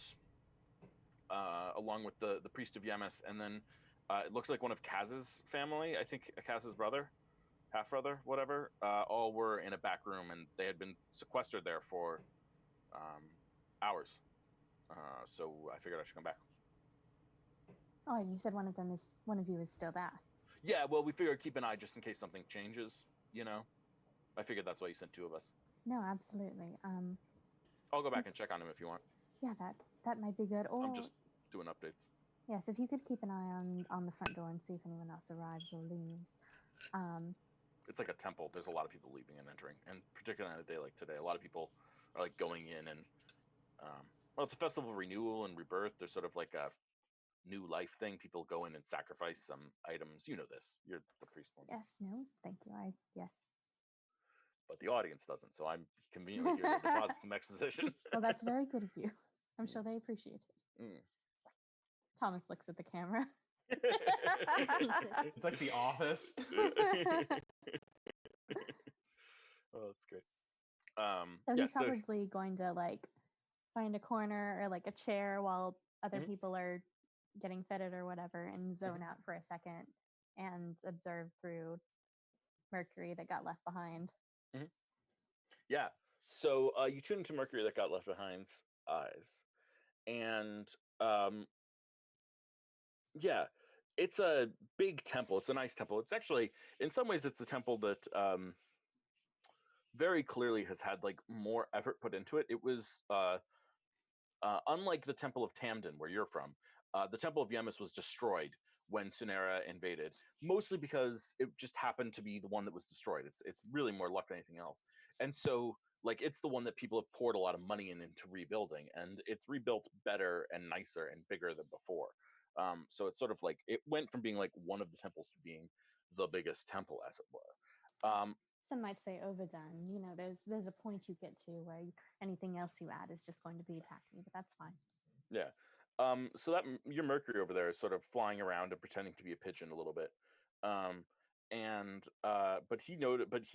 along with the priest of Yemis, and then it looked like one of Kaz's family. I think Kaz's brother, half brother, whatever. All were in a back room, and they had been sequestered there for hours. So I figured I should come back. Oh, and you said one of you is still there. Yeah, well, we figured keep an eye just in case something changes, I figured that's why you sent 2 of us. No, absolutely. I'll go back and check on him if you want. Yeah, that might be good. Or I'm just doing updates. Yes, if you could keep an eye on the front door and see if anyone else arrives or leaves. It's like a temple. There's a lot of people leaving and entering, and particularly on a day like today, a lot of people are like going in and it's a festival of renewal and rebirth. There's sort of like a new life thing. People go in and sacrifice some items. You know this. You're the priest one. Yes. No. Thank you. Yes. But the audience doesn't, so I'm conveniently here to deposit some exposition. Well, that's very good of you. I'm sure they appreciate it. Thomas looks at the camera. It's like The Office. Oh, that's great. So he's probably going to like find a corner or like a chair while other people are getting fitted or whatever, and zone out for a second and observe through Mercury that got left behind. Yeah. So you tune into Mercury that got left behind's eyes, and yeah, it's a big temple. It's a nice temple. It's actually, in some ways, it's a temple that very clearly has had like more effort put into it. It was unlike the Temple of Tamden, where you're from. The Temple of Yemis was destroyed when Sunera invaded, mostly because it just happened to be the one that was destroyed. It's really more luck than anything else. And so, like, it's the one that people have poured a lot of money into rebuilding, and it's rebuilt better and nicer and bigger than before. So it's sort of like, it went from being like one of the temples to being the biggest temple, as it were. Some might say overdone. There's a point you get to where anything else you add is just going to be tacky, but that's fine. Yeah. So that your Mercury over there is sort of flying around and pretending to be a pigeon a little bit. But he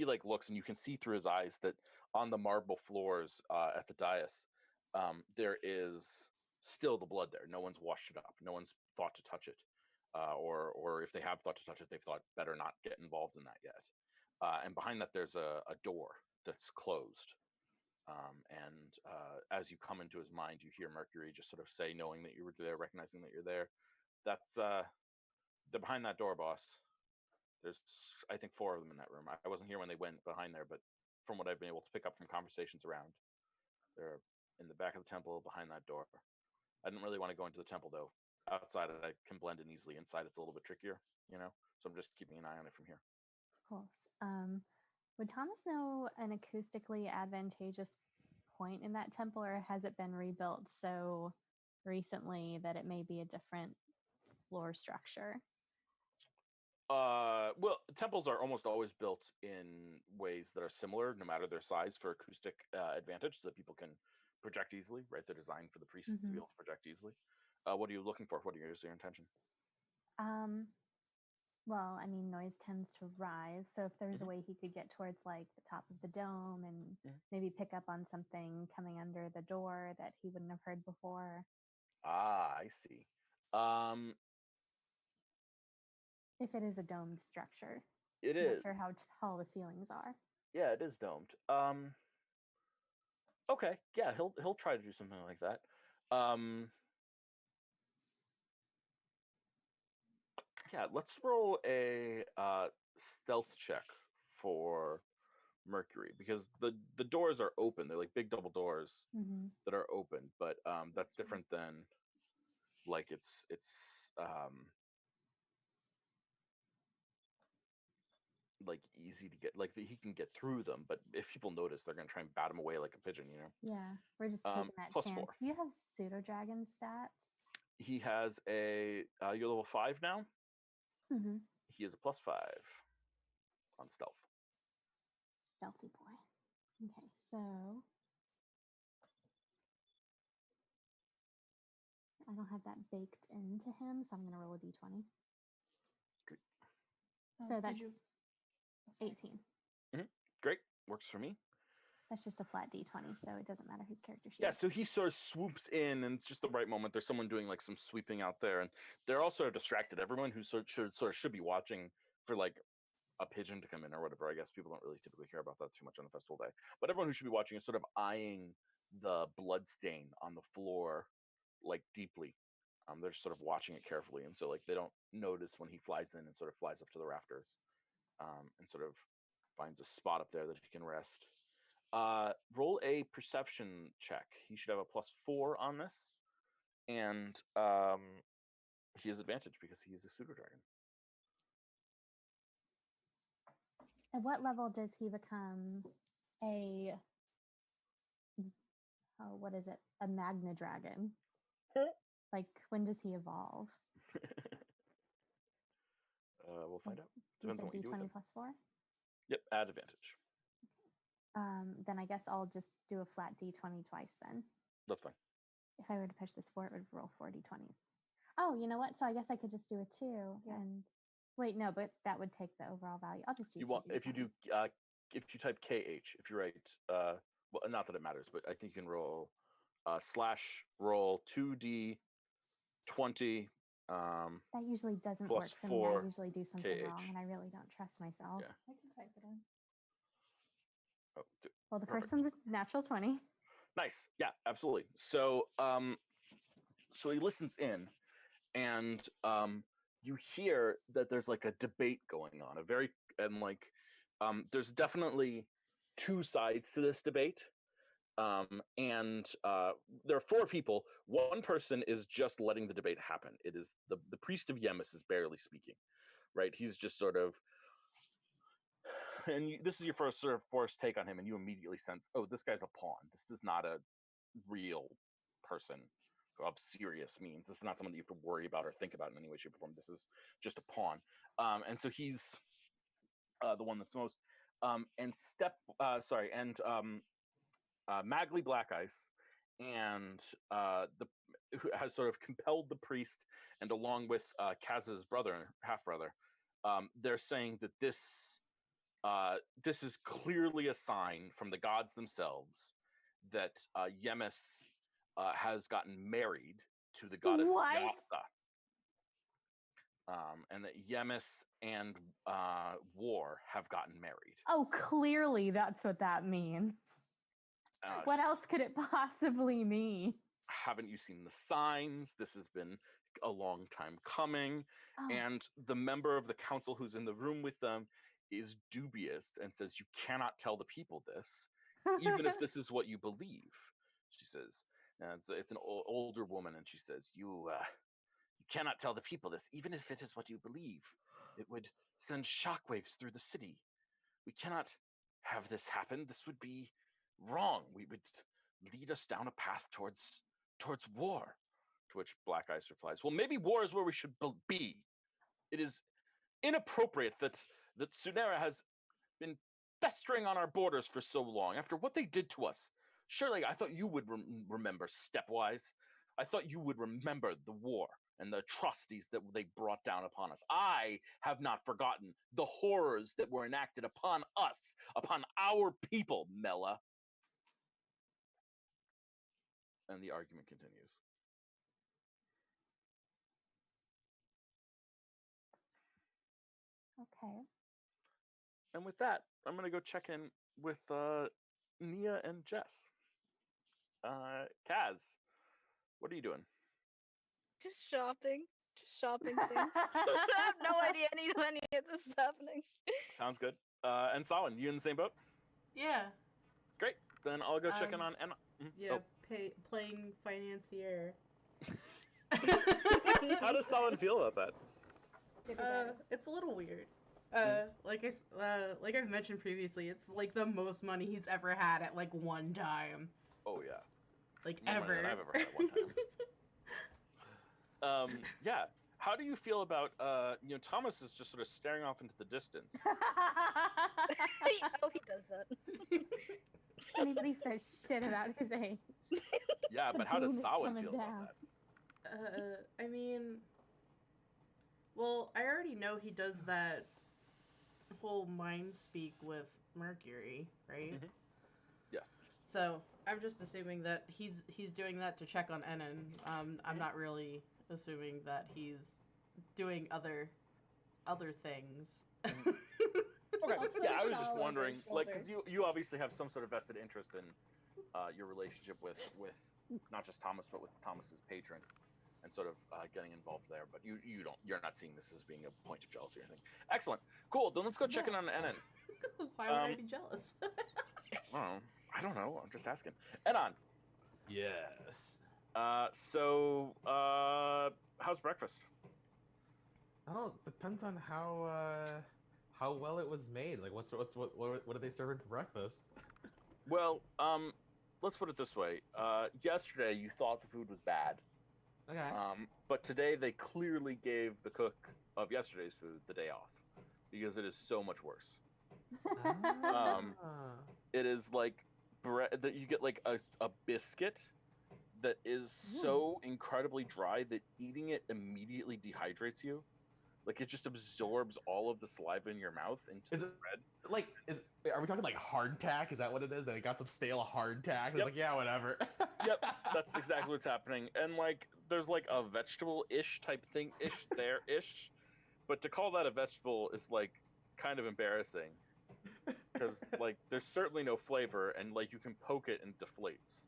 like looks, and you can see through his eyes that on the marble floors at the dais, there is still the blood there. No one's washed it up. No one's thought to touch it. Or if they have thought to touch it, they've thought better not get involved in that yet. And behind that, there's a door that's closed. And as you come into his mind, you hear Mercury just sort of say, knowing that you were there, recognizing that you're there, "That's they're behind that door, boss. There's, I think, 4 of them in that room. I wasn't here when they went behind there, but from what I've been able to pick up from conversations around, they're in the back of the temple behind that door. I didn't really want to go into the temple, though. Outside, I can blend in easily. Inside, it's a little bit trickier, you know? So I'm just keeping an eye on it from here." Of course. Would Thomas know an acoustically advantageous point in that temple, or has it been rebuilt so recently that it may be a different floor structure? Well, temples are almost always built in ways that are similar, no matter their size, for acoustic advantage, so that people can project easily. Right, they're designed for the priests to be able to project easily. What are you looking for? What is your intention? Well, I mean, noise tends to rise, so if there's a way he could get towards like the top of the dome and maybe pick up on something coming under the door that he wouldn't have heard before. Ah, I see. If it is a domed structure. It I'm is. not sure how tall the ceilings are. Yeah, it is domed. Okay, yeah, he'll try to do something like that. Yeah, let's roll a stealth check for Mercury, because the doors are open. They're like big double doors that are open, but that's different than like it's like easy to get, like he can get through them, but if people notice, they're gonna try and bat him away like a pigeon, you know. Yeah, we're just taking that +4. chance. Do you have pseudo dragon stats? He has a you're level 5 now. He has a +5 on stealth. Stealthy boy. Okay, so I don't have that baked into him, so I'm going to roll a d20. Good. So that's 18. Great, works for me. That's just a flat d20, so it doesn't matter whose character she Yeah, is. so he sort of swoops in, and it's just the right moment. There's someone doing like some sweeping out there, and they're all sort of distracted. Everyone who should be watching for like a pigeon to come in or whatever. I guess people don't really typically care about that too much on a festival day. But everyone who should be watching is sort of eyeing the blood stain on the floor like deeply. They're just sort of watching it carefully, and so like they don't notice when he flies in and sort of flies up to the rafters, and sort of finds a spot up there that he can rest. Roll a perception check. He should have a +4 on this, and he has advantage because he is a pseudo dragon. At what level does he become a what is it? A Magna Dragon? Like, when does he evolve? We'll find out. You Depends on said what you do with d20 him. +4? Yep, add advantage. Then I guess I'll just do a flat d20 twice then. That's fine. If I were to push this 4, it would roll 4 d20s. Oh, you know what? So I guess I could just do a 2 and wait, no, but that would take the overall value. I'll just do You want d20s. if you type KH, if you write well, not that it matters, but I think you can roll /roll 2d20. That usually doesn't plus work for me. I 4 usually do something KH. wrong, and I really don't trust myself. Yeah. I can type it in. Oh, Well, the perfect. first one's a natural 20. Nice. Yeah, absolutely. So so he listens in, and you hear that there's like a debate going on, there's definitely 2 sides to this debate. And there are 4 people. One person is just letting the debate happen. It is the priest of Yemis is barely speaking, right? He's just sort of, and this is your first take on him, and you immediately sense, oh, this guy's a pawn. This is not a real person of serious means. This is not someone that you have to worry about or think about in any way, shape, or form. This is just a pawn. And so he's the one that's most. Magli Blackice and who has sort of compelled the priest, and along with Kaz's brother, half brother, they're saying that this is clearly a sign from the gods themselves that Yemis has gotten married to the goddess Yasa. And that Yemis and War have gotten married. Oh, clearly that's what that means. What else could it possibly mean? Haven't you seen the signs? This has been a long time coming. Oh. And the member of the council who's in the room with them is dubious and says, you cannot tell the people this, even if this is what you believe. She says, and it's an older woman, and she says, you cannot tell the people this, even if it is what you believe. It would send shockwaves through the city. We cannot have this happen. This would be wrong. We would lead us down a path towards war. To which Blackice replies, well, maybe war is where we should be. It is inappropriate that Sunera has been festering on our borders for so long after what they did to us. Surely I thought you would remember, Stepwise. I thought you would remember the war and the atrocities that they brought down upon us. I have not forgotten the horrors that were enacted upon us, upon our people, Mela. And the argument continues. Okay. And with that, I'm going to go check in with Nia and Jess. Kaz, what are you doing? Just shopping things. I have no idea any of this is happening. Sounds good. And Solin, you in the same boat? Yeah. Great. Then I'll go check in on Anna. Yeah, playing financier. How does Solin feel about that? It's a little weird. Like I've mentioned previously, it's like the most money he's ever had at like one time. Oh yeah. Like More money ever. than I've ever had at one time. Yeah. How do you feel about Thomas is just sort of staring off into the distance? Oh, he does that. Anybody says shit about his age. Yeah, but how does Samhain feel about that? I mean, well, I already know he does that whole mind speak with Mercury, right? Mm-hmm. Yes. So I'm just assuming that he's doing that to check on Enon. I'm not really assuming that he's doing other things. Okay. I'll put Yeah, a I was just shawl over wondering, his like, because shoulders. you obviously have some sort of vested interest in your relationship with not just Thomas, but with Thomas's patron, and sort of getting involved there. But you're not seeing this as being a point of jealousy or anything. Excellent, cool. Then let's go check in on Enon. Why would I be jealous? I don't know. I'm just asking. Enon. Yes. So how's breakfast? Oh, depends on how well it was made. Like, what did they serve for breakfast? Well, let's put it this way. Yesterday you thought the food was bad. Okay. But today they clearly gave the cook of yesterday's food the day off because it is so much worse. It is like bread that you get like a biscuit that is so incredibly dry that eating it immediately dehydrates you. Like it just absorbs all of the saliva in your mouth into the bread. Like, are we talking like hardtack? Is that what it is? They got some stale hardtack. It's Yep. like, yeah, whatever. Yep, that's exactly what's happening. And like, there's like a vegetable-ish type thing-ish there-ish, but to call that a vegetable is like kind of embarrassing because like there's certainly no flavor, and like you can poke it and it deflates.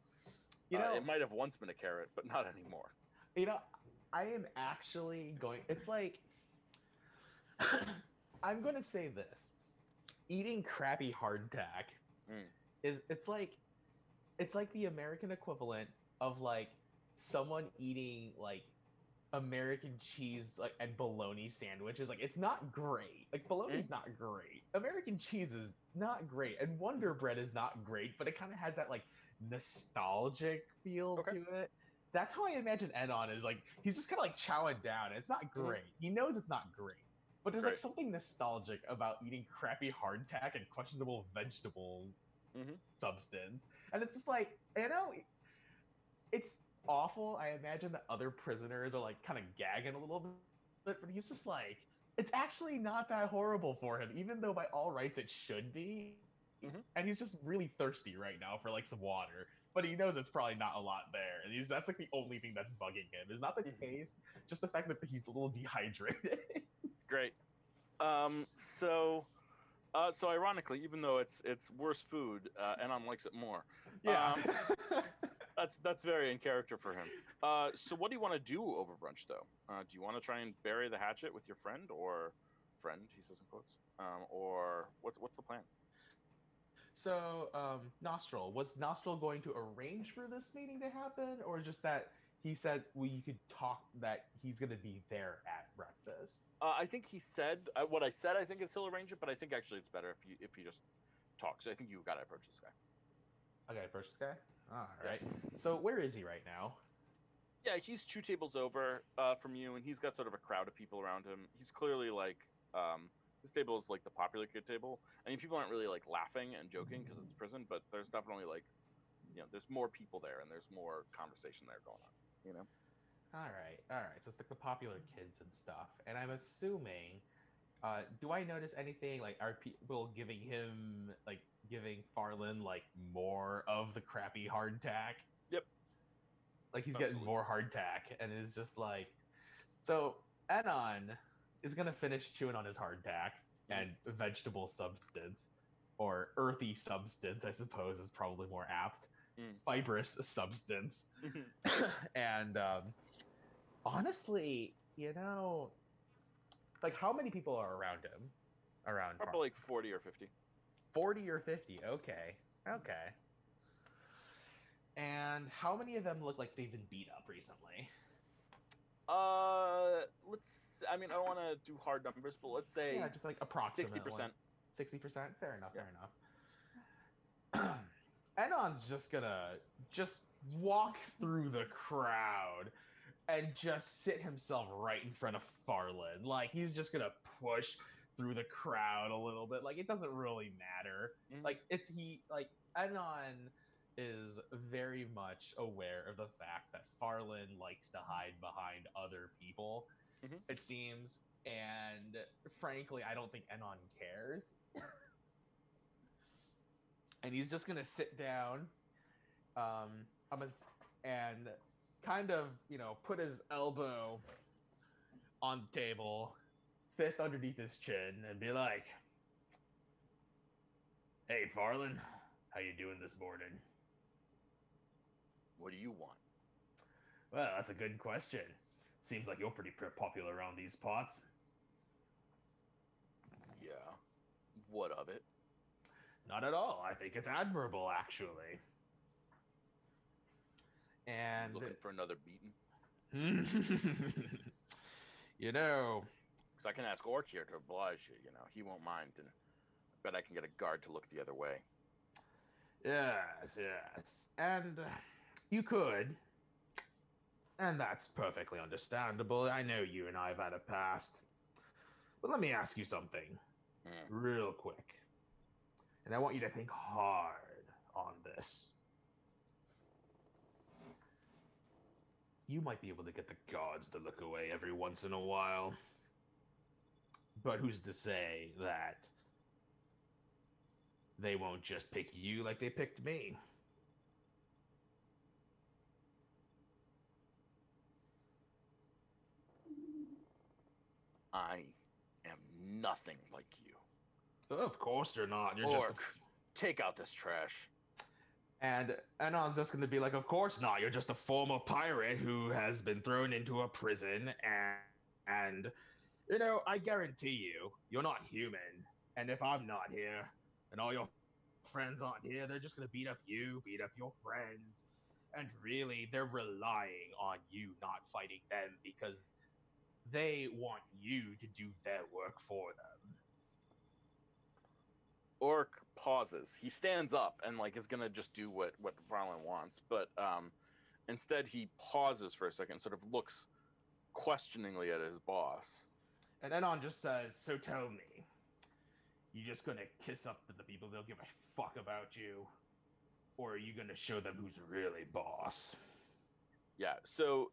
You know, it might have once been a carrot, but not anymore. You know, I am actually going. It's like I'm going to say this: eating crappy hardtack it's like the American equivalent of like someone eating like American cheese like and bologna sandwiches. Like, it's not great. Like, bologna's not great. American cheese is not great, and Wonder Bread is not great. But it kind of has that like nostalgic feel to it. That's how I imagine Enon is. Like, he's just kind of like chowing down. It's not great. He knows it's not great. But there's like something nostalgic about eating crappy hardtack and questionable vegetable substance. And it's just like, it's awful. I imagine that other prisoners are like kind of gagging a little bit, but he's just like, it's actually not that horrible for him, even though by all rights it should be. And he's just really thirsty right now for like some water, but he knows it's probably not a lot there. And that's like the only thing that's bugging him. Is not the taste, just the fact that he's a little dehydrated. Great. So So ironically, even though it's worse food, Enon likes it more. Yeah. That's very in character for him. So what do you want to do over brunch, though? Do you want to try and bury the hatchet with your friend, or friend, he says in quotes, or what's the plan? So, Nostril, was Nostril going to arrange for this meeting to happen, or just that he said we could talk that he's going to be there at breakfast? I think he said what I said. I think is he'll arrange it, but I think actually it's better if you just talk. So I think you got to approach this guy. Okay, approach this guy. All right. So where is he right now? Yeah, he's 2 tables over from you, and he's got sort of a crowd of people around him. He's clearly like this table is like the popular kid table. I mean, people aren't really like laughing and joking because it's prison, but there's definitely like, there's more people there and there's more conversation there going on. All right. So it's like the popular kids and stuff. And I'm assuming, do I notice anything like are people giving Farland like more of the crappy hardtack? Yep. Like he's Absolutely. getting more hardtack, and it's just like, so Enon is gonna finish chewing on his hardtack and vegetable substance, or earthy substance, I suppose, is probably more apt. Fibrous substance. And honestly, like how many people are around him? Probably like 40 or 50. 40 or 50. Okay. And how many of them look like they've been beat up recently? I mean, I don't want to do hard numbers, but let's say just like approximately 60%. 60%? Fair enough. Enon's just gonna walk through the crowd and just sit himself right in front of Farland. Like he's just gonna push through the crowd a little bit. Like it doesn't really matter. Like Enon is very much aware of the fact that Farland likes to hide behind other people, it seems. And frankly, I don't think Enon cares. And he's just gonna sit down, and kind of, put his elbow on the table, fist underneath his chin, and be like, "Hey, Farland, how you doing this morning?" What do you want? Well, that's a good question. Seems like you're pretty popular around these parts. Yeah. What of it? Not at all. I think it's admirable, actually. And looking for another beating? Because I can ask Orc here to oblige you. He won't mind, and I bet I can get a guard to look the other way. Yes. And you could. And that's perfectly understandable. I know you and I have had a past. But let me ask you something real quick. And I want you to think hard on this. You might be able to get the gods to look away every once in a while. But who's to say that they won't just pick you like they picked me? I am nothing like you. Of course you're not. You're Orc, take out this trash. And Enon's just going to be like, of course not. You're just a former pirate who has been thrown into a prison. And I guarantee you're not human. And if I'm not here, and all your friends aren't here, they're just going to beat up you, beat up your friends. And really, they're relying on you not fighting them because they want you to do their work for them. Orc pauses. He stands up and is gonna just do what Farland wants, but instead he pauses for a second, sort of looks questioningly at his boss. And Enon just says, "So tell me, you just gonna kiss up to the people they'll give a fuck about you, or are you gonna show them who's really boss?" Yeah. So,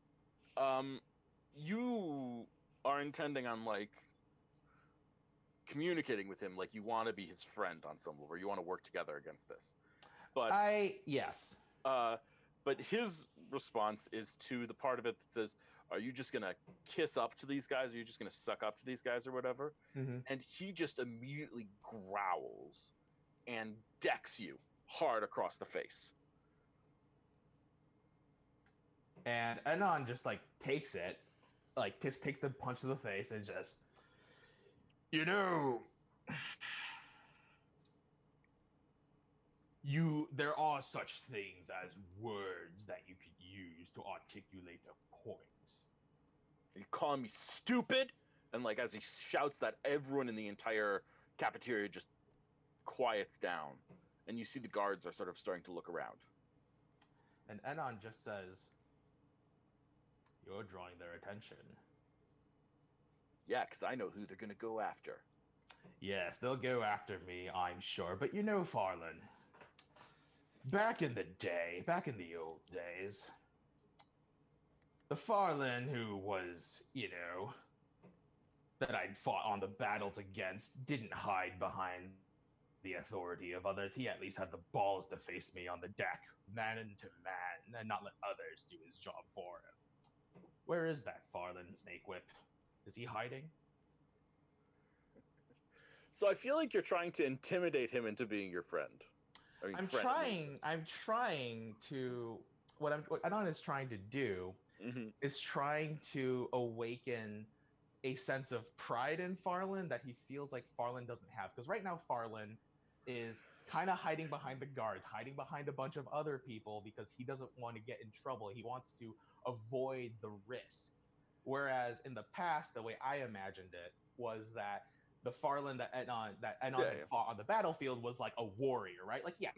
you are intending on communicating with him, you want to be his friend on some level, or you want to work together against this. But yes. But his response is to the part of it that says, Are you just gonna kiss up to these guys? Are you just gonna suck up to these guys or whatever? Mm-hmm. And he just immediately growls and decks you hard across the face. And Anon just like takes it, like just takes the punch to the face and just, you know, there are such things as words that you could use to articulate a point. Are you calling me stupid? And like as he shouts that, everyone in the entire cafeteria just quiets down, and you see the guards are sort of starting to look around. And Anon just says, "You're drawing their attention." Yeah, because I know who they're gonna go after. Yes, they'll go after me, I'm sure. But you know, Farland, back in the old days, the Farland who was, you know, that I'd fought on the battles against didn't hide behind the authority of others. He at least had the balls to face me on the deck, man to man, and not let others do his job for him. Where is that Farland Snake Whip? Is he hiding? So I feel like you're trying to intimidate him into being your friend. I'm trying to. What Anon is trying to do is trying to awaken a sense of pride in Farland that he feels like Farland doesn't have. Because right now Farland is kind of hiding behind the guards, hiding behind a bunch of other people because he doesn't want to get in trouble. He wants to avoid the risk. Whereas in the past, the way I imagined it was that the Farland that Anon fought on the battlefield was like a warrior, right? Like, yeah,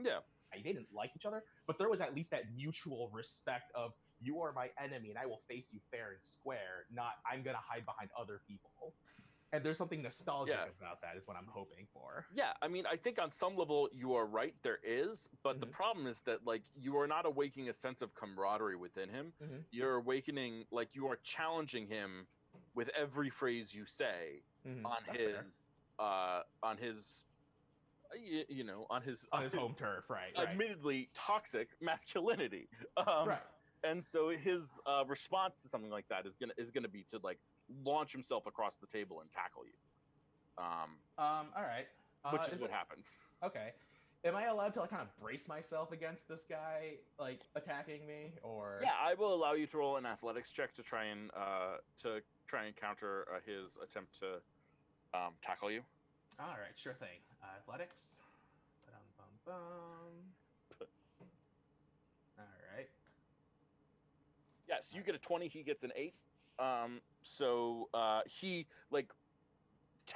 they didn't like each other, but there was at least that mutual respect of, you are my enemy and I will face you fair and square, not I'm going to hide behind other people. And there's something nostalgic about that is what I'm hoping for. Yeah, I mean, I think on some level you are right, there is, but the problem is that, like, you are not awakening a sense of camaraderie within him. You're awakening, like, you are challenging him with every phrase you say on his home turf, right? Admittedly toxic masculinity. Right. And so his response to something like that is gonna be to like launch himself across the table and tackle you. All right. Which is what happens. Okay. Am I allowed to like kind of brace myself against this guy like attacking me, or? Yeah, I will allow you to roll an athletics check to try and counter his attempt to tackle you. All right, sure thing. Athletics. All right. Yeah, so you get a 20, he gets an 8. So he like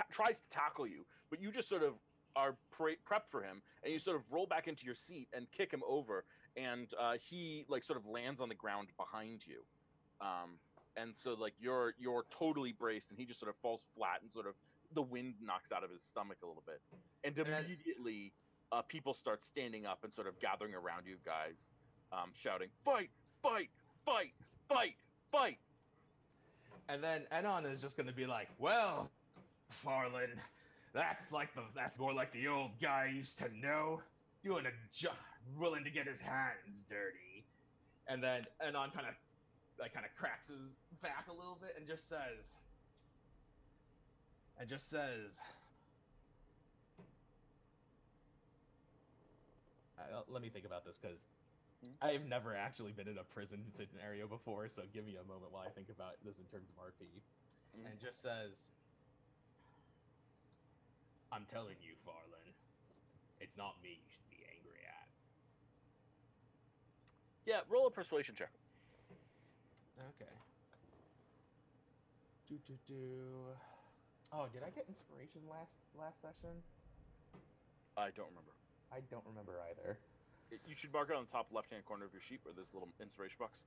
tries to tackle you, but you just sort of are prepped for him, and you sort of roll back into your seat and kick him over, and he like sort of lands on the ground behind you. And so like you're totally braced, and he just sort of falls flat, and sort of the wind knocks out of his stomach a little bit, and immediately people start standing up and sort of gathering around you guys, shouting, "Fight! Fight! Fight! Fight! Fight!" And then Anon is just going to be like, "Well, Farland, that's more like the old guy I used to know, doing willing to get his hands dirty." And then Anon kind of cracks his back a little bit and just says, let me think about this, because I've never actually been in a prison scenario before, so give me a moment while I think about this in terms of RP. And just says, "I'm telling you, Farland, it's not me you should be angry at." Yeah, roll a persuasion check. Okay. Oh, did I get inspiration last session? I don't remember. I don't remember either. You should mark it on the top left-hand corner of your sheet where there's a little inspiration box.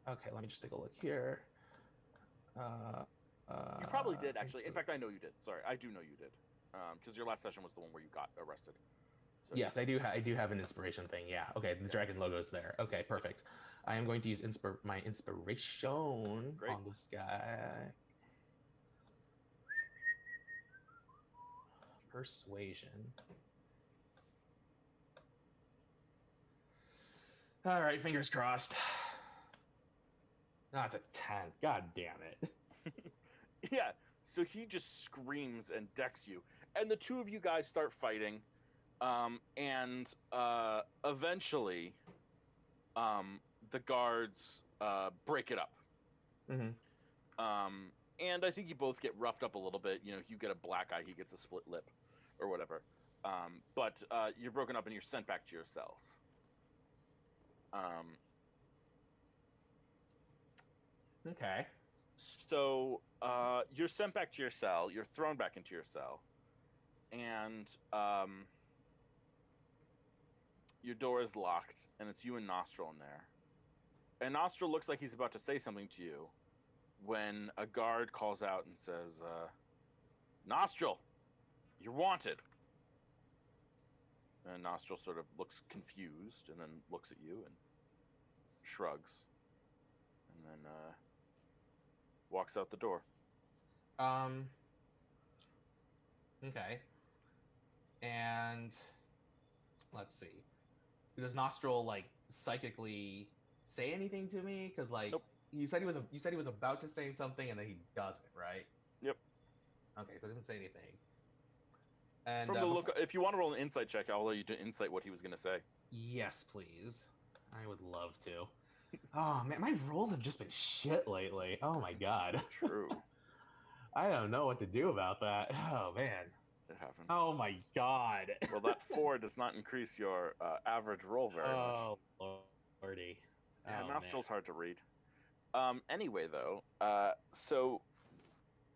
Okay, let me just take a look here. You probably did, actually. In fact, I know you did. Sorry, I do know you did. Because your last session was the one where you got arrested. So yes, I do have an inspiration thing. Yeah. Okay, the dragon logo is there. Okay, perfect. I am going to use my inspiration on this guy. Persuasion. All right, fingers crossed. That's a 10. God damn it. Yeah, so he just screams and decks you, and the two of you guys start fighting, and eventually, the guards break it up. Mm-hmm. And I think you both get roughed up a little bit. You know, you get a black eye, he gets a split lip, or whatever. But you're broken up and you're sent back to your cells. Okay. So you're sent back to your cell. You're thrown back into your cell, and your door is locked, and it's you and Nostril in there. And Nostril looks like he's about to say something to you, when a guard calls out and says, "Nostril, you're wanted." And Nostril sort of looks confused, and then looks at you and shrugs, and then walks out the door. Okay. And let's see. Does Nostril like psychically say anything to me? Because like Nope. you said he was about to say something and then he doesn't, right? Yep. Okay, so he doesn't say anything. And From the look, if you want to roll an insight check, I'll let you to insight what he was going to say. Yes, please. I would love to. Oh man, my rolls have just been shit lately. Oh my god. True. I don't know what to do about that. Oh man. It happens. Oh my god. Well, that 4 does not increase your average roll very much. Oh lordy. Yeah, Oh, Nostril's man. hard to read. Anyway, though, so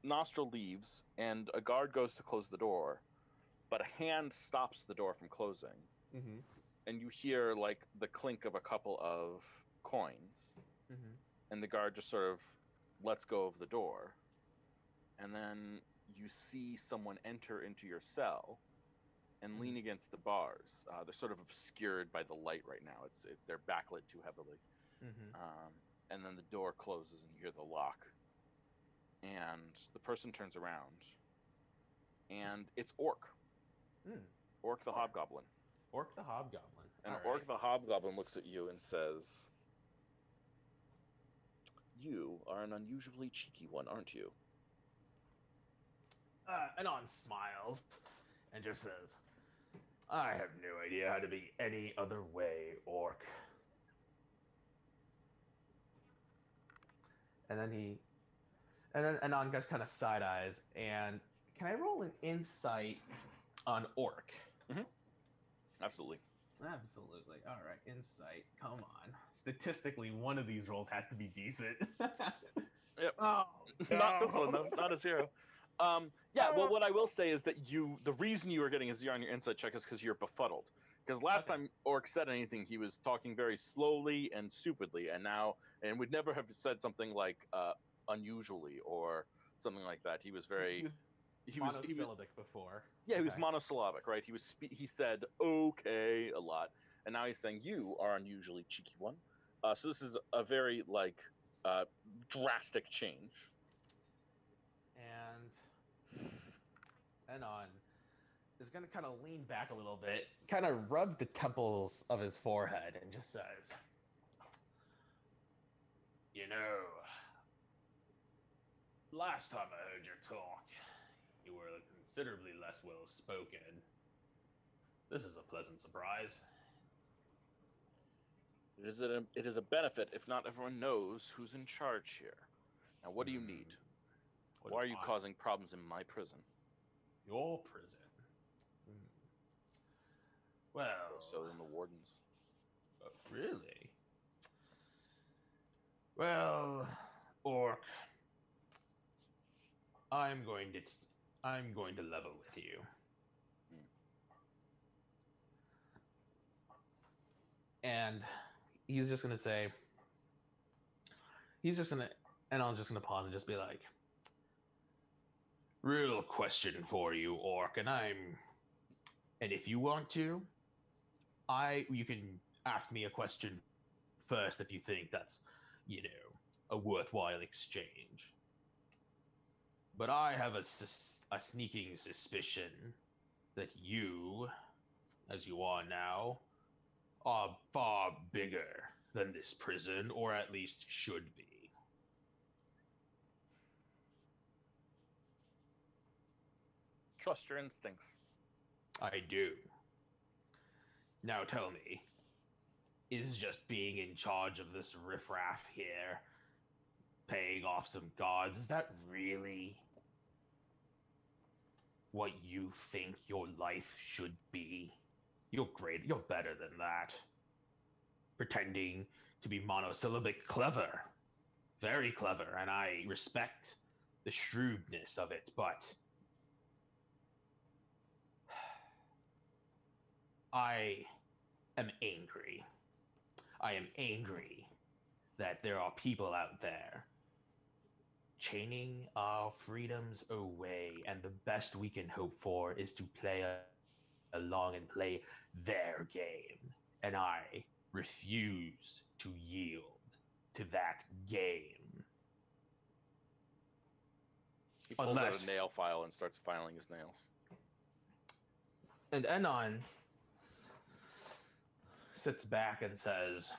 Nostril leaves, and a guard goes to close the door, but a hand stops the door from closing. Mm-hmm. And you hear, like, the clink of a couple of coins, Mm-hmm. and the guard just sort of lets go of the door. And then you see someone enter into your cell and lean against the bars. They're sort of obscured by the light right now. They're backlit too heavily. Mm-hmm. And then the door closes and you hear the lock. And the person turns around, and it's Orc. Orc the Hobgoblin. Orc the Hobgoblin. And All Orc right. the Hobgoblin looks at you and says, "You are an unusually cheeky one, aren't you?" Anon smiles and just says, "I have no idea how to be any other way, Orc." And then Anon just kind of side eyes. And can I roll an insight on Orc? Absolutely. Absolutely. All right, insight. Come on. Statistically, one of these rolls has to be decent. Yep. Oh, Not this one, no. though. Not a 0. Yeah, well, what I will say is that the reason you were getting a 0 on your insight check is because you're befuddled. Because last time Orc said anything, he was talking very slowly and stupidly, and would never have said something like unusually or something like that. He was very... He was monosyllabic before. Yeah, he was monosyllabic, right? He said okay a lot, and now he's saying you are unusually cheeky one. So this is a very drastic change. And Anon is gonna kind of lean back a little bit, kind of rub the temples of his forehead, and just says, "You know, last time I heard your talk, you were considerably less well spoken. This is a pleasant surprise." It is a benefit if not everyone knows who's in charge here. Now, what do you need? Why are you causing problems in my prison? Your prison? Well, so than the warden's. Really? Well, Orc, I'm going to level with you. And he's just gonna say, and I was just gonna pause and just be like, "Real question for you, Orc, and if you want to, you can ask me a question first if you think that's, a worthwhile exchange. But I have a sneaking suspicion that you, as you are now, are far bigger than this prison, or at least should be. trust your instincts. I do. Now tell me, is just being in charge of this riffraff here, paying off some gods, is that really what you think your life should be? You're great. You're better than that. Pretending to be monosyllabic clever. Very clever, and I respect the shrewdness of it, but I am angry. I am angry that there are people out there chaining our freedoms away, and the best we can hope for is to play along and play their game. And I refuse to yield to that game. He pulls out a nail file and starts filing his nails. And Enon sits back and says,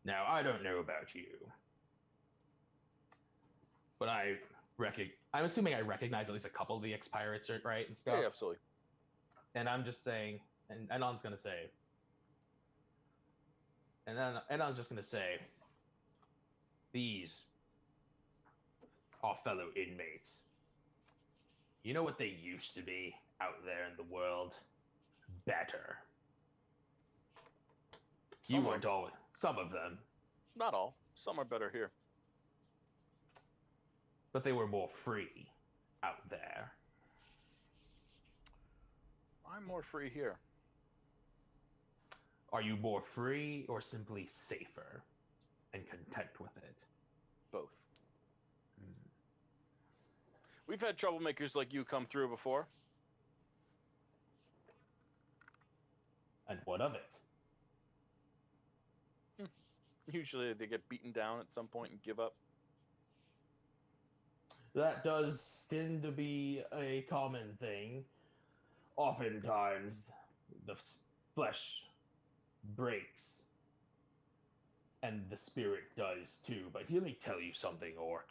now, I don't know about you, but I'm assuming I recognize at least a couple of the ex-pirates, right, and stuff? Yeah, absolutely. And I'm just saying, and Enon's going to say, and then Enon's just going to say, these are fellow inmates. You know what they used to be out there in the world? Better. You weren't always. Some of them. Not all. Some are better here. But they were more free out there. I'm more free here. Are you more free or simply safer and content with it? Both. We've had troublemakers like you come through before. And what of it? Usually they get beaten down at some point and give up. That does tend to be a common thing. Oftentimes, the flesh breaks, and the spirit does too. But let me tell you something, Orc.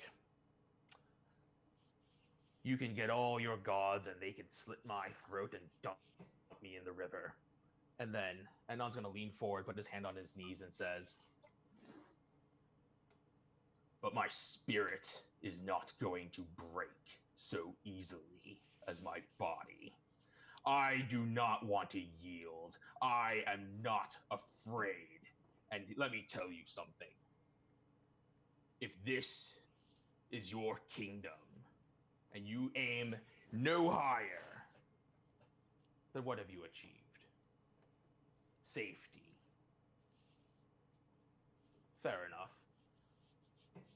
You can get all your gods, and they can slit my throat and dump me in the river. And then Enon's going to lean forward, put his hand on his knees, and says, but my spirit is not going to break so easily as my body. I do not want to yield. I am not afraid. And let me tell you something. If this is your kingdom, and you aim no higher, then what have you achieved? Safety. Fair enough.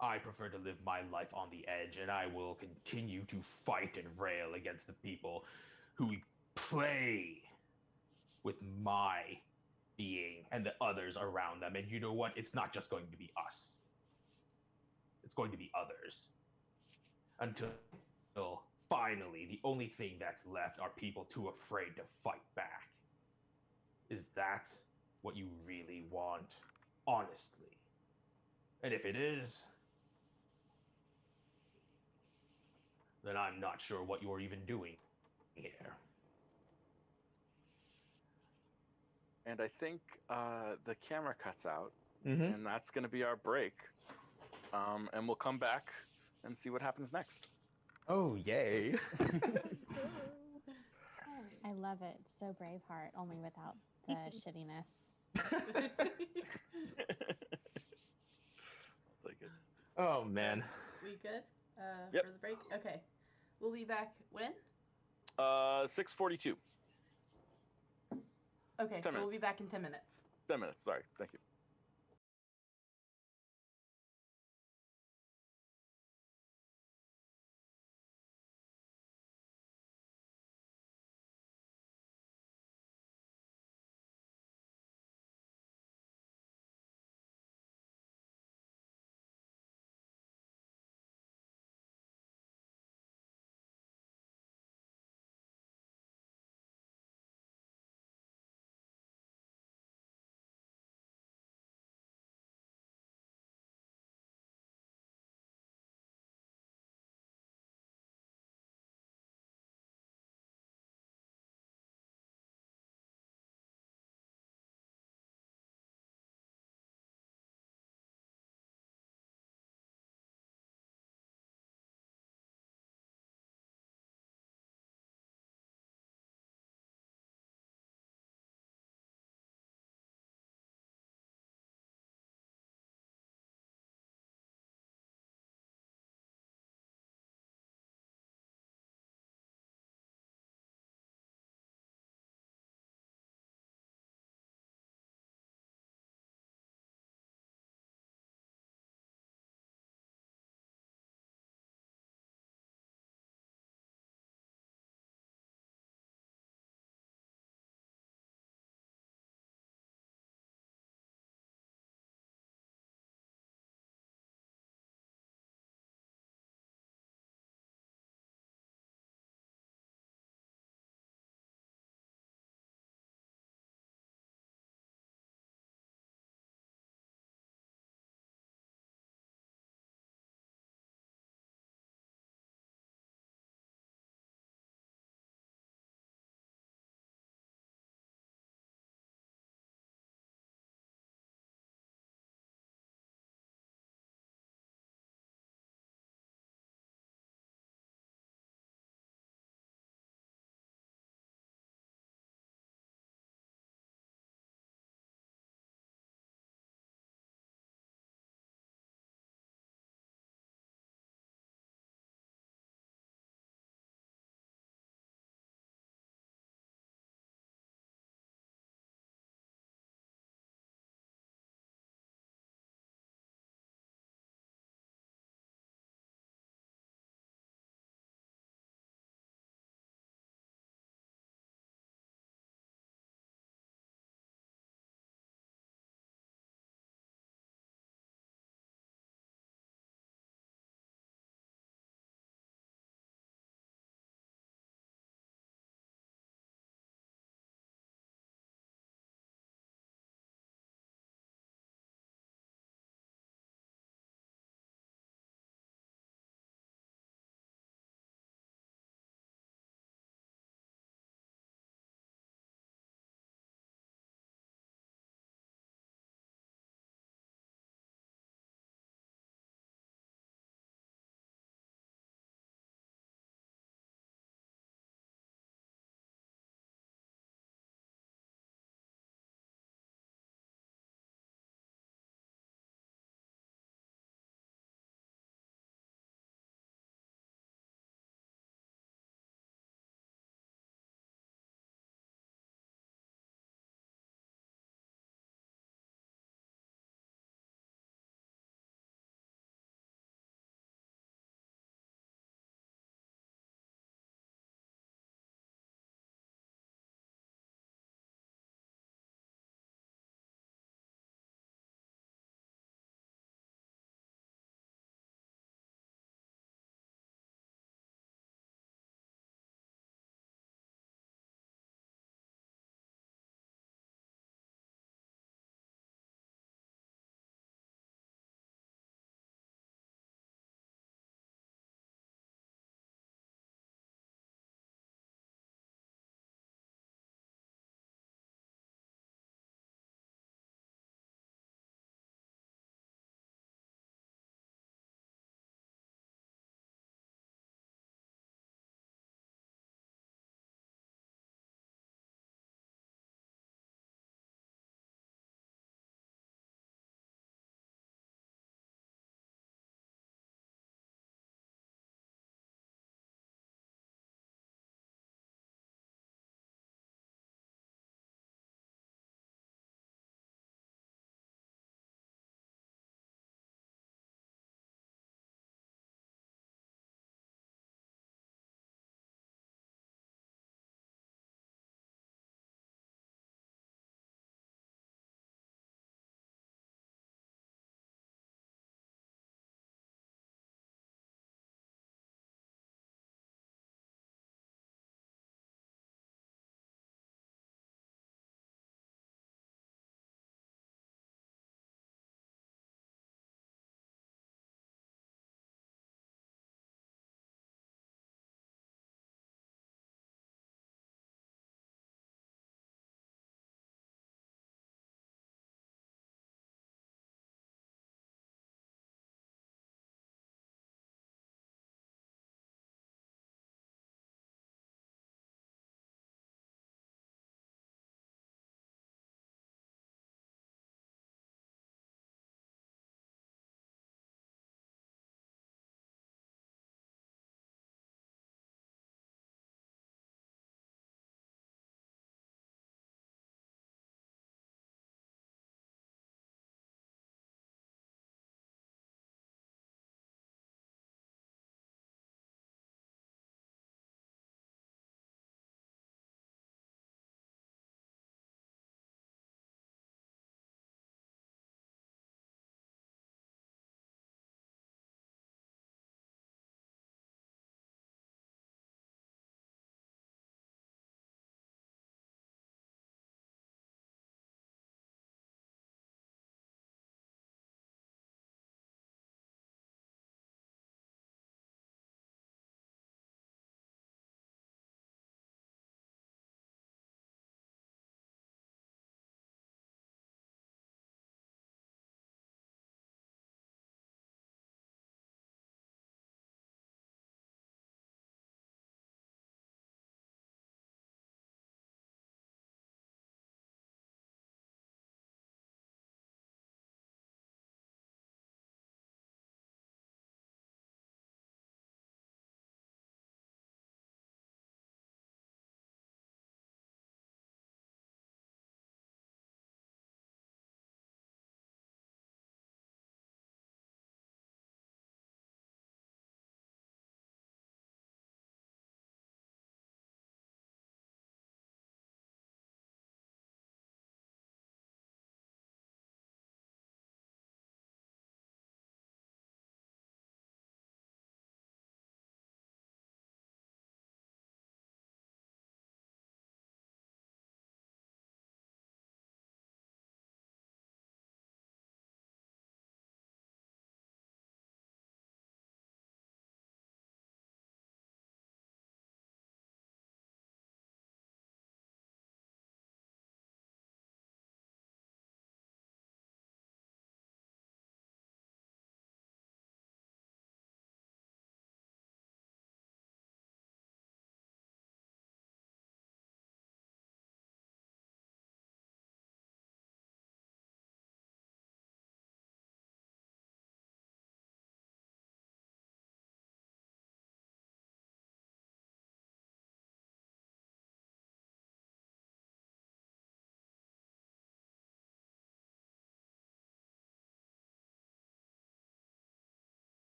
I prefer to live my life on the edge, and I will continue to fight and rail against the people who play with my being and the others around them. And you know what? It's not just going to be us. It's going to be others. Until finally, the only thing that's left are people too afraid to fight back. Is that what you really want? Honestly. And if it is, then I'm not sure what you're even doing here. And I think the camera cuts out, Mm-hmm. and that's going to be our break. And we'll come back and see what happens next. Oh, yay. I love it. So Braveheart, only without the shittiness. I'll take it. Oh, man. We good Yep. for the break? Okay. We'll be back when? 6:42. Okay, 10 so we'll minutes. be back in 10 minutes. 10 minutes. Sorry. Thank you.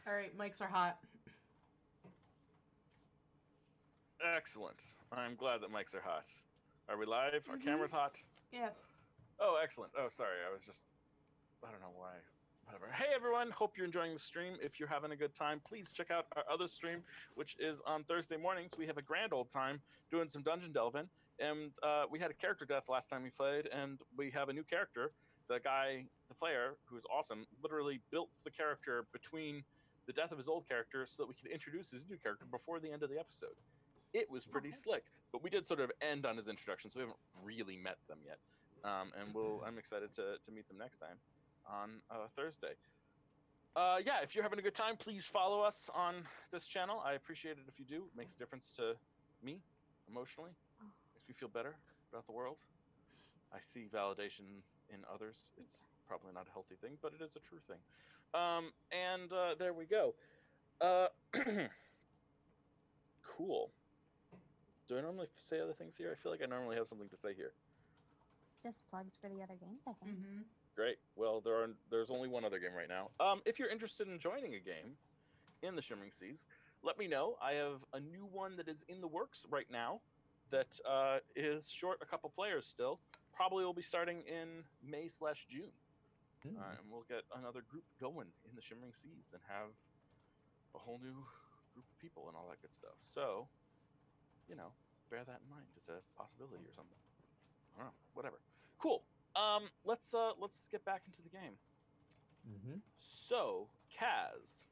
All right, mics are hot. Excellent. I'm glad that mics are hot. Are we live? Our Mhm. camera's hot? Yeah. Oh, excellent. Oh, sorry. I don't know why. Whatever. Hey, everyone. Hope you're enjoying the stream. If you're having a good time, please check out our other stream, which is on Thursday mornings. We have a grand old time doing some dungeon delving. And we had a character death last time we played, and we have a new character. The player, who's awesome, literally built the character between the death of his old character so that we could introduce his new character before the end of the episode. It was pretty slick, but we did sort of end on his introduction, so we haven't really met them yet. And I'm excited to meet them next time on Thursday. Yeah, if you're having a good time, please follow us on this channel. I appreciate it if you do. It makes a difference to me emotionally. Makes me feel better about the world. I see validation in others. It's probably not a healthy thing, but it is a true thing. And there we go. Cool. Do I normally say other things here? I feel like I normally have something to say here. Just plugs for the other games, I think. Mm-hmm. Great. Well, there's only one other game right now. If you're interested in joining a game in the Shimmering Seas, let me know. I have a new one that is in the works right now that is short a couple players still. Probably will be starting in May/June. And we'll get another group going in the Shimmering Seas and have a whole new group of people and all that good stuff. So, bear that in mind as a possibility or something. I don't know, whatever. Cool. Let's get back into the game. Mm-hmm. So, Kaz,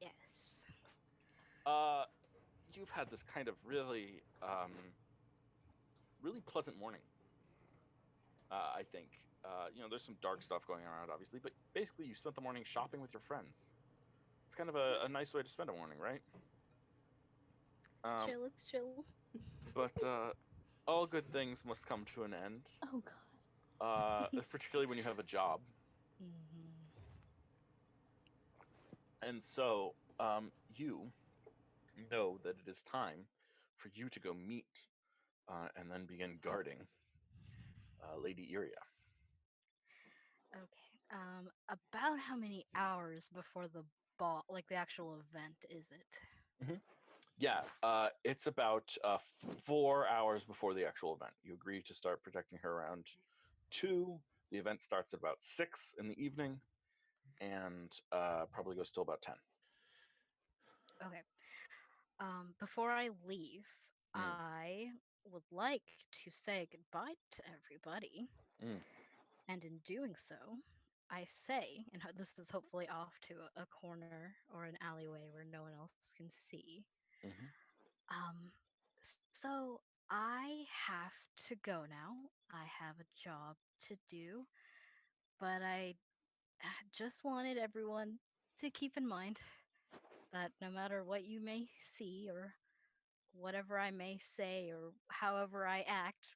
Yes. you've had this kind of really pleasant morning. I think there's some dark stuff going around, obviously, but basically you spent the morning shopping with your friends. It's kind of a nice way to spend a morning, right? It's chill. But all good things must come to an end. Oh God. Particularly when you have a job. Mm-hmm. And so you know that it is time for you to go meet and then begin guarding Lady Iria. Okay. About how many hours before the ball, like the actual event, is it? Mm-hmm. Yeah, it's about 4 hours before the actual event. You agree to start protecting her around 2. The event starts at about 6 in the evening and probably goes till about 10. Okay. Before I leave, I would like to say goodbye to everybody. And in doing so, I say, and this is hopefully off to a corner or an alleyway where no one else can see. So I have to go now. I have a job to do, but I just wanted everyone to keep in mind that no matter what you may see or whatever I may say or however I act,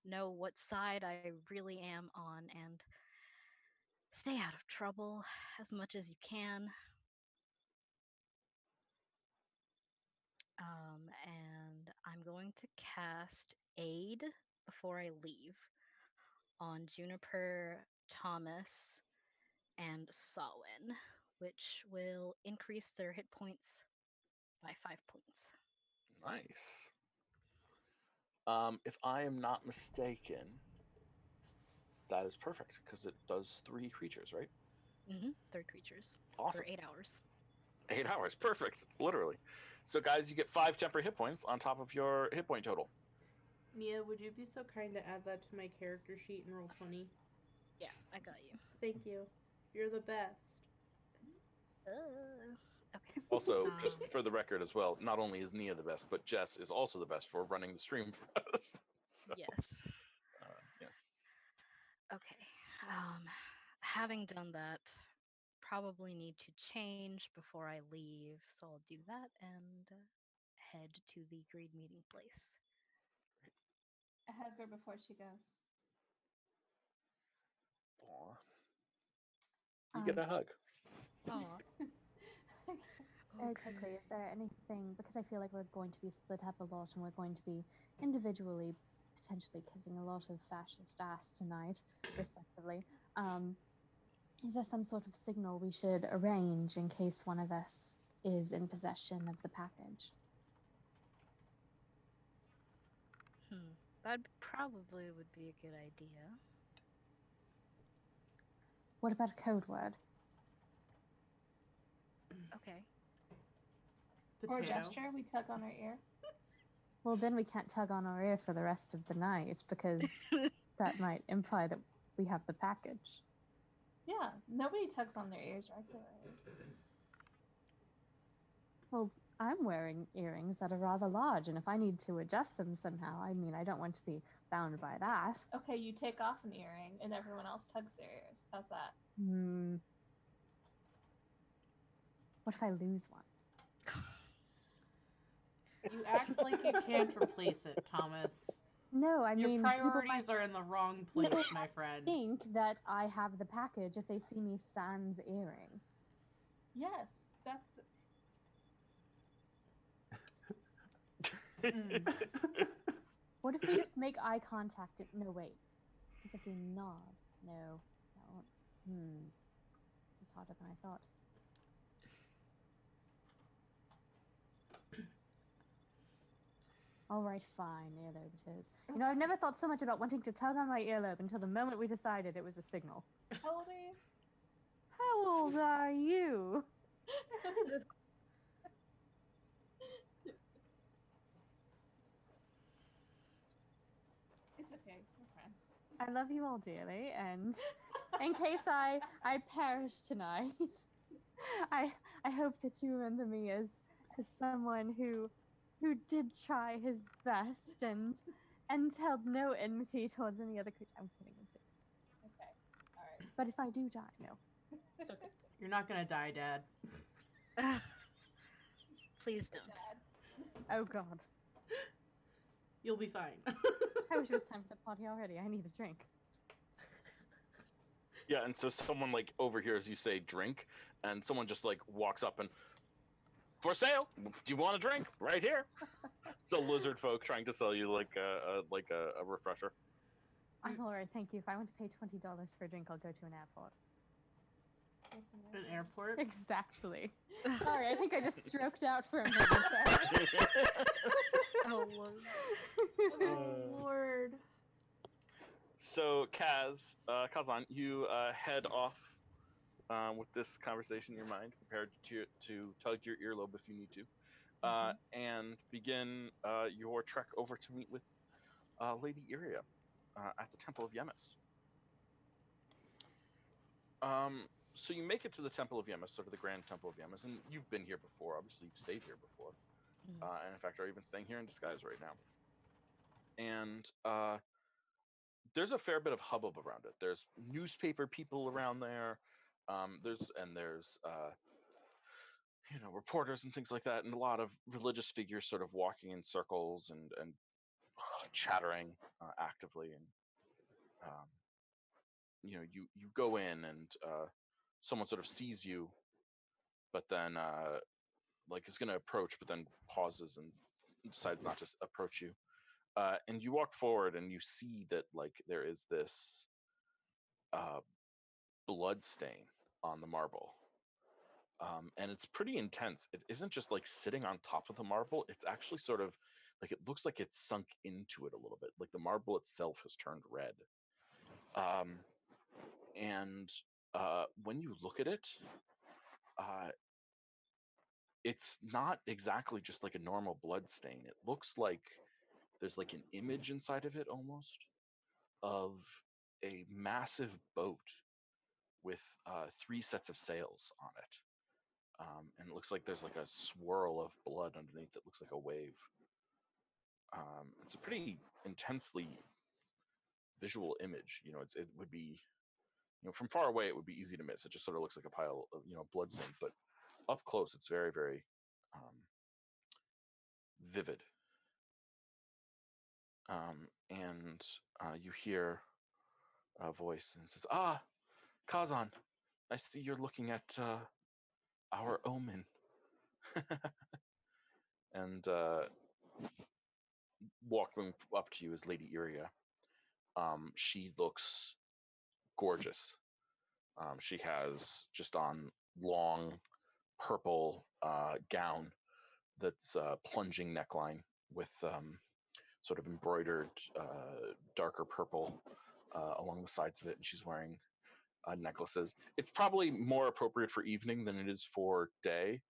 know what side I really am on and stay out of trouble as much as you can. And I'm going to cast Aid before I leave on Juniper, Thomas, and Sawin, which will increase their hit points by 5 points. Nice. If I am not mistaken, that is perfect because it does 3 creatures, right? 3 creatures. Awesome. For 8 hours. 8 hours, perfect, literally. So, guys, you get 5 temporary hit points on top of your hit point total. Nia, would you be so kind to add that to my character sheet in Roll20? Yeah, I got you. Thank you. You're the best. Okay. Also, just for the record as well, not only is Nia the best, but Jess is also the best for running the stream for us. So, yes. Yes. Okay. Having done that, probably need to change before I leave, so I'll do that and head to the agreed meeting place. I hug her before she goes. Aw. You get a hug. Aw. Very quickly, is there anything, because I feel like we're going to be split up a lot and we're going to be individually potentially kissing a lot of fascist ass tonight, respectively. Is there some sort of signal we should arrange in case one of us is in possession of the package? That probably would be a good idea. What about a code word? Okay. Or a Potato. gesture, we tug on our ear. Well, then we can't tug on our ear for the rest of the night because that might imply that we have the package. Yeah, nobody tugs on their ears regularly. Well, I'm wearing earrings that are rather large, and if I need to adjust them somehow, I mean, I don't want to be bound by that. Okay, you take off an earring and everyone else tugs their ears. How's that? What if I lose one? You act like you can't replace it, Thomas. No, I Your mean, priorities are in the wrong place, my friend. think that I have the package if they see me sans earring. Yes, that's... What if we just make eye contact? No, wait. Because if we nod, no. It's harder than I thought. All right, fine, earlobe it is. You know, I've never thought so much about wanting to tug on my earlobe until the moment we decided it was a signal. How old are you? How old are you? It's okay, we're friends. I love you all dearly, and in case I perish tonight, I hope that you remember me as someone who did try his best and held no enmity towards any other creature. I'm kidding. Okay, all right. But if I do die, no. It's okay. You're not gonna die, Dad. Please don't. Oh God. You'll be fine. I wish it was time for the party already. I need a drink. Yeah, and so someone like overhears you say drink, and someone just like walks up and, for sale. Do you want a drink? Right here. So lizard folk trying to sell you like a refresher. I'm all right, thank you. If I want to pay $20 for a drink, I'll go to an airport. An airport? Exactly. Sorry, I think I just stroked out for a minute. Oh, Lord. Oh, Lord. So Kazan, you head off with this conversation in your mind, prepared to tug your earlobe if you need to, and begin your trek over to meet with Lady Iria at the Temple of Yemis. So you make it to the Temple of Yemis, sort of the Grand Temple of Yemis, and you've been here before. Obviously, you've stayed here before, and in fact, are even staying here in disguise right now. And there's a fair bit of hubbub around it. There's newspaper people around there. There's reporters and things like that, and a lot of religious figures sort of walking in circles and chattering actively. And you go in, and someone sort of sees you, but then is going to approach, but then pauses and decides not to approach you. And you walk forward, and you see that there is this blood stain on the marble. And it's pretty intense. It isn't just sitting on top of the marble. It's actually sort of it looks like it's sunk into it a little bit. Like the marble itself has turned red. And when you look at it, it's not exactly just like a normal blood stain. It looks like there's an image inside of it almost of a massive boat with 3 sets of sails on it. And it looks like there's a swirl of blood underneath that looks like a wave. It's a pretty intensely visual image. It would be, from far away, it would be easy to miss. It just sort of looks like a pile of, blood stain, but up close, it's very, very vivid. And you hear a voice, and it says, Kazan, I see you're looking at our omen. And walking up to you is Lady Iria. She looks gorgeous. She has just on long purple gown that's plunging neckline with sort of embroidered darker purple along the sides of it, and she's wearing necklaces. It's probably more appropriate for evening than it is for day,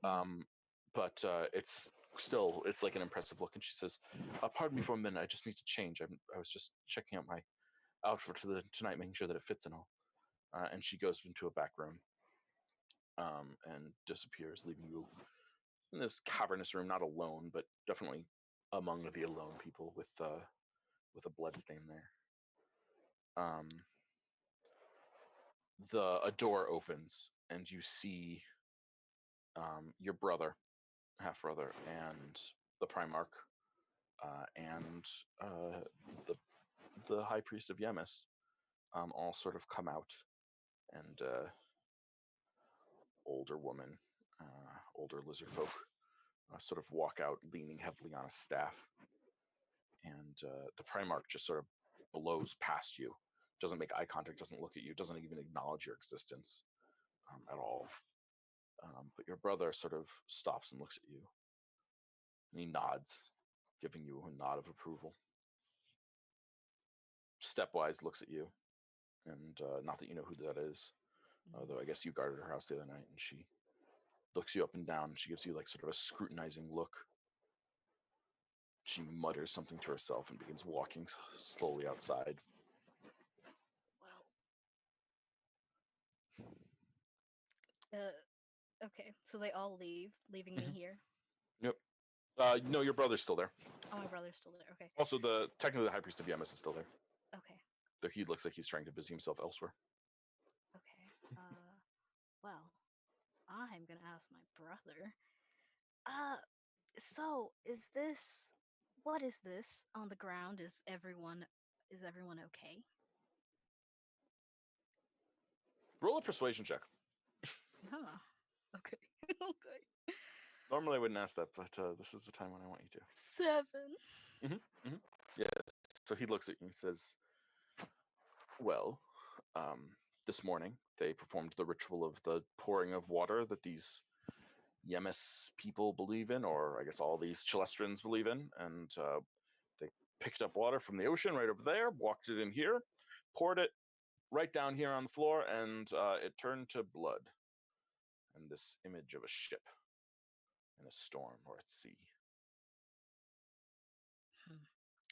but it's like an impressive look. And she says, "Pardon me for a minute. I just need to change. I was just checking out my outfit for tonight, making sure that it fits and all." And she goes into a back room and disappears, leaving you in this cavernous room, not alone, but definitely among the alone people with a blood stain there. A door opens and you see your brother, half brother, and the Primarch, and the High Priest of Yemis, all sort of come out, and older woman, older lizard folk, sort of walk out, leaning heavily on a staff, and the Primarch just sort of blows past you, doesn't make eye contact, doesn't look at you, doesn't even acknowledge your existence at all. But your brother sort of stops and looks at you, and he nods, giving you a nod of approval. Stepwise looks at you, and not that you know who that is, although I guess you guarded her house the other night, and she looks you up and down, and she gives you like sort of a scrutinizing look. She mutters something to herself and begins walking slowly outside. Well, okay, so they all leave, leaving me here. Yep. No, your brother's still there. Oh, my brother's still there. Okay. Also, technically the High Priest of Yemis is still there. Okay. Though he looks like he's trying to busy himself elsewhere. Okay. Well, I'm gonna ask my brother. So what is this on the ground? Is everyone okay? Roll a persuasion check. Huh. Okay. Okay. Normally I wouldn't ask that, but this is the time when I want you to. 7. Yeah. So he looks at you and says, "Well, this morning they performed the ritual of the pouring of water that these Yemis people believe in, or I guess all these Celestrians believe in, and they picked up water from the ocean right over there, walked it in here, poured it right down here on the floor, and it turned to blood. And this image of a ship in a storm or at sea."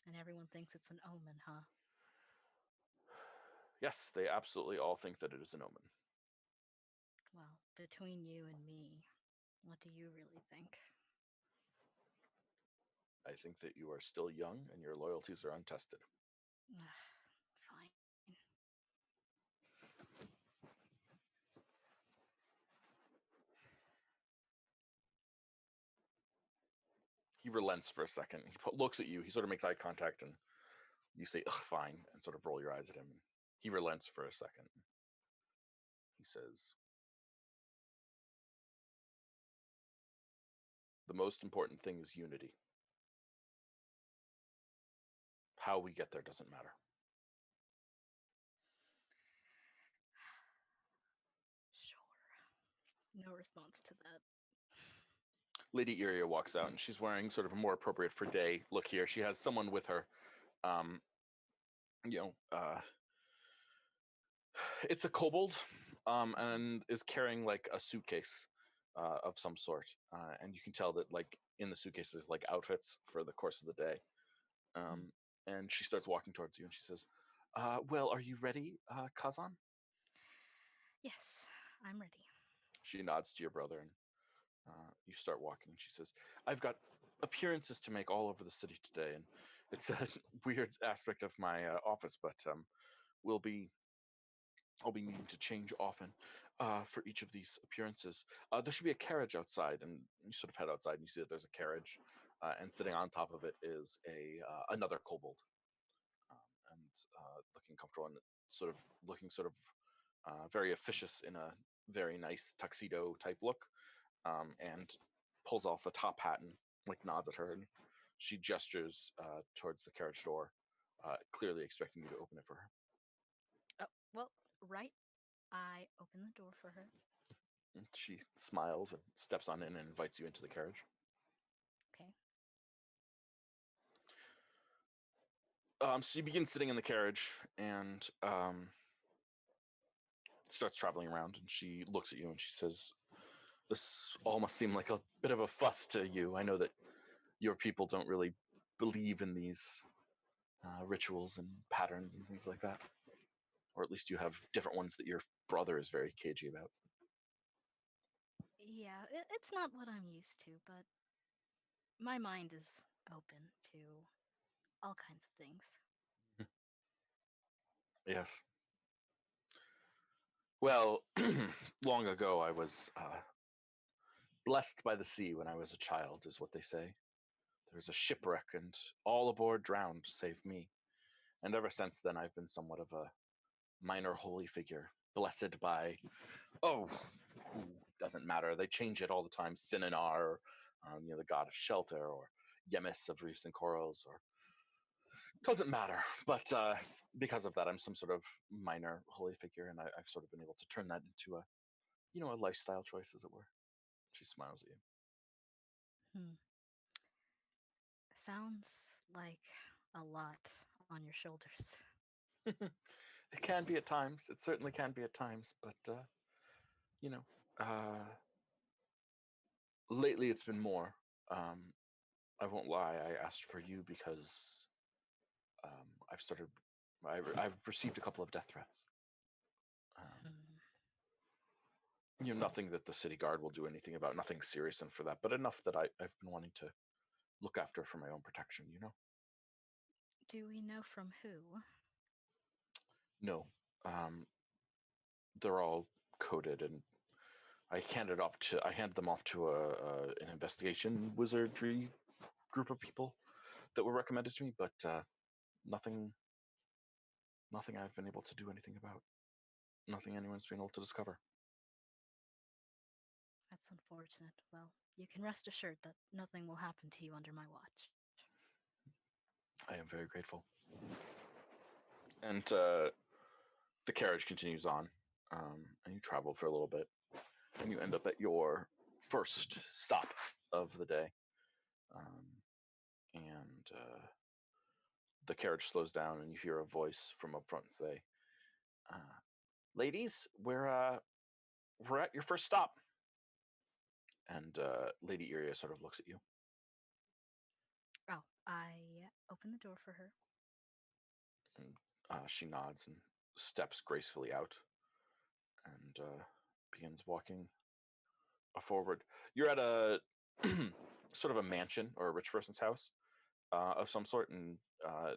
And everyone thinks it's an omen, huh? Yes, they absolutely all think that it is an omen. Well, between you and me, what do you really think? I think that you are still young and your loyalties are untested. Fine. He relents for a second. He looks at you. He sort of makes eye contact, and you say, "Ugh, fine," and sort of roll your eyes at him. He relents for a second. He says, "The most important thing is unity. How we get there doesn't matter." Sure. No response to that. Lady Iria walks out, and she's wearing sort of a more appropriate for day look here. She has someone with her. It's a kobold, and is carrying like a suitcase of some sort, and you can tell that like in the suitcase is like outfits for the course of the day. And she starts walking towards you, and she says, "Well, are you ready, Kazan?" Yes, I'm ready. She nods to your brother, and you start walking. And she says, "I've got appearances to make all over the city today, and it's a weird aspect of my office, but I'll be needing to change often for each of these appearances. There should be a carriage outside," and you sort of head outside, and you see that there's a carriage, and sitting on top of it is another kobold, and looking comfortable and looking very officious in a very nice tuxedo type look, and pulls off a top hat and like nods at her, and she gestures towards the carriage door, clearly expecting you to open it for her. Oh, well, right I open the door for her. And she smiles and steps on in and invites you into the carriage. Okay. So you begin sitting in the carriage and starts traveling around. And she looks at you and she says, "This all must seem like a bit of a fuss to you. I know that your people don't really believe in these rituals and patterns and things like that. Or at least you have different ones that your brother is very cagey about." Yeah, it's not what I'm used to, but my mind is open to all kinds of things. Yes. Well, long ago I was blessed by the sea when I was a child, is what they say. There was a shipwreck and all aboard drowned save me. And ever since then I've been somewhat of a minor holy figure, blessed by, oh, who doesn't matter. They change it all the time. Sinanar, the god of shelter, or Yemis of reefs and corals, or doesn't matter. But because of that, I'm some sort of minor holy figure, and I've sort of been able to turn that into a lifestyle choice, as it were. She smiles at you. Hmm. Sounds like a lot on your shoulders. It can be at times. It certainly can be at times, but you know, uh, lately it's been more. I won't lie. I asked for you because I've started. I've received a couple of death threats. Um, nothing that the city guard will do anything about. Nothing serious and for that, but enough that I've been wanting to look after for my own protection. Do we know from who? No, they're all coded, and I handed them off to an investigation wizardry group of people that were recommended to me, but nothing I've been able to do anything about. Nothing anyone's been able to discover. That's unfortunate. Well, you can rest assured that nothing will happen to you under my watch. I am very grateful. And the carriage continues on, and you travel for a little bit, and you end up at your first stop of the day. And the carriage slows down, and you hear a voice from up front say, "Ladies, we're at your first stop." And Lady Iria sort of looks at you. Oh, I open the door for her. And she nods and steps gracefully out and begins walking forward. You're at a sort of a mansion or a rich person's house of some sort, and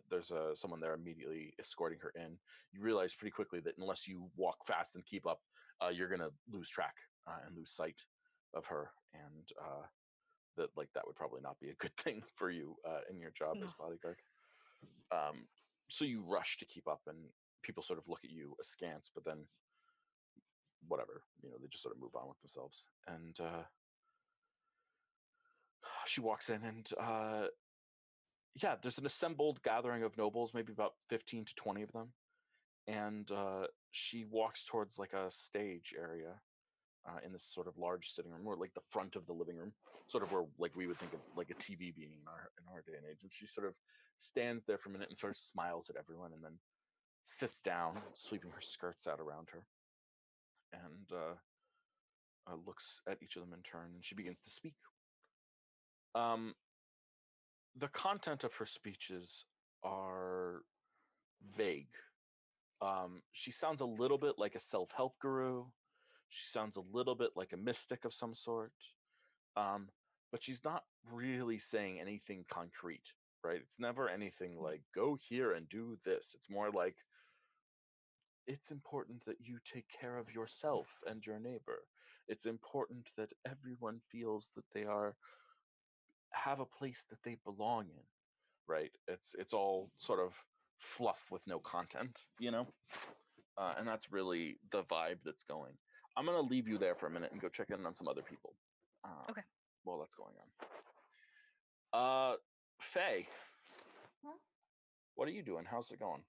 there's someone there immediately escorting her in. You realize pretty quickly that unless you walk fast and keep up, you're gonna lose track and lose sight of her, and that would probably not be a good thing for you in your job as bodyguard. So you rush to keep up, and people sort of look at you askance, but then whatever, they just sort of move on with themselves. And she walks in, and yeah, there's an assembled gathering of nobles, maybe about 15 to 20 of them. And she walks towards like a stage area in this sort of large sitting room, or like the front of the living room, sort of where like we would think of like a TV being in our day and age. And she sort of stands there for a minute and sort of smiles at everyone, and then sits down, sweeping her skirts out around her, and looks at each of them in turn, and she begins to speak. The content of her speeches are vague. She sounds a little bit like a self-help guru. She sounds a little bit like a mystic of some sort. But she's not really saying anything concrete, right? It's never anything like, go here and do this. It's more like, it's important that you take care of yourself and your neighbor. It's important that everyone feels that they have a place that they belong in, right? It's all sort of fluff with no content, and that's really the vibe that's going. I'm gonna leave you there for a minute and go check in on some other people. Okay. While that's going on. Faye. Huh? What are you doing? How's it going?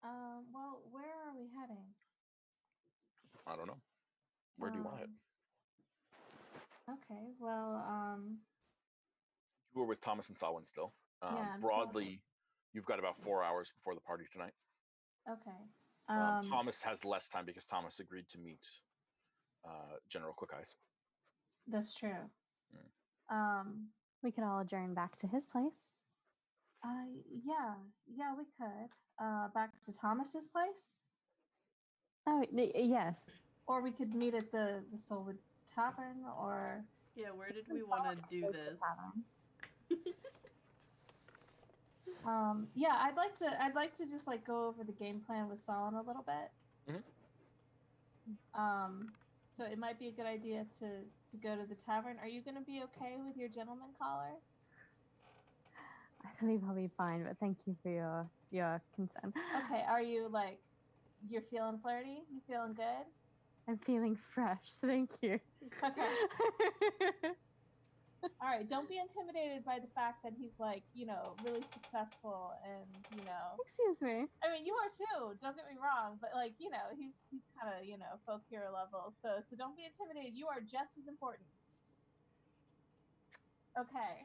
Well, where are we heading? I don't know. Where do you want it? Okay, well, You were with Thomas and Sawin still. Yeah, I'm broadly, you've got about 4 hours before the party tonight. okay. Thomas has less time because Thomas agreed to meet General Quick Eyes. That's true. We could all adjourn back to his place. Yeah, we could. Back to Thomas's place, Oh, yes. or we could meet at the Soulwood Tavern, or Yeah, where did we want to do Go to the this? tavern. yeah, I'd like to just like go over the game plan with Solon a little bit. So it might be a good idea to go to the tavern. Are you going to be okay with your gentleman collar? I believe I'll be fine, but thank you for your concern. Okay, are you like, you're feeling flirty? You feeling good? I'm feeling fresh, thank you. Okay. All right, don't be intimidated by the fact that he's like, really successful and, Excuse me. I mean, you are too, don't get me wrong, but like, he's kind of, folk hero level. So don't be intimidated. You are just as important. Okay.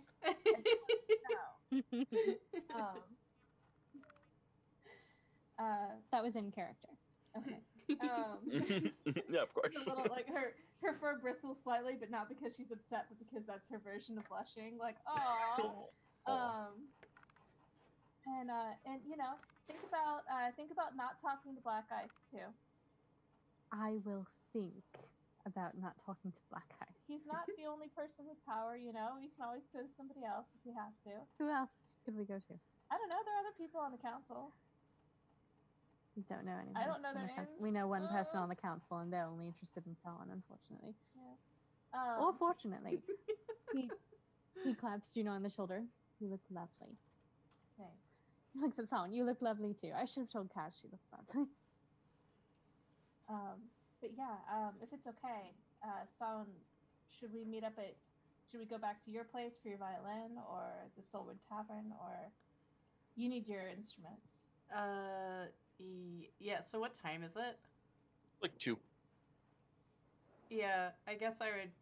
That was in character. Okay. Yeah, of course. A little, like her fur bristles slightly, but not because she's upset, but because that's her version of blushing. Like, oh. And think about not talking to Blackice too. I will think about not talking to Blackice. He's not the only person with power, We can always go to somebody else if we have to. Who else could we go to? I don't know. There are other people on the council. We don't know anyone. I don't know their names. We know one person on the council, and they're only interested in Solon, unfortunately. Yeah. Or fortunately. He claps Juno on the shoulder. You look lovely. Thanks. He looks at Solon. You look lovely too. I should have told Cash she looked lovely. But yeah, if it's okay, Solon, should we go back to your place for your violin, or the Soulwood Tavern, or you need your instruments? Yeah, so what time is it? Like 2. Yeah, I guess I would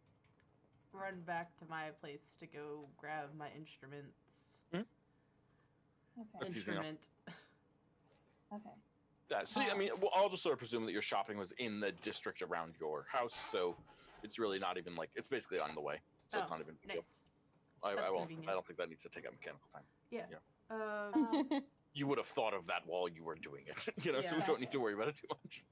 run back to my place to go grab my instruments. Okay. That's easy enough. Okay. Yeah, so I mean, well, I'll just sort of presume that your shopping was in the district around your house, so it's really not even like, it's basically on the way, so it's not even nice. I That's won't. convenient. I don't think that needs to take up mechanical time. Yeah. You would have thought of that while you were doing it, so we Gotcha. don't need to worry about it too much.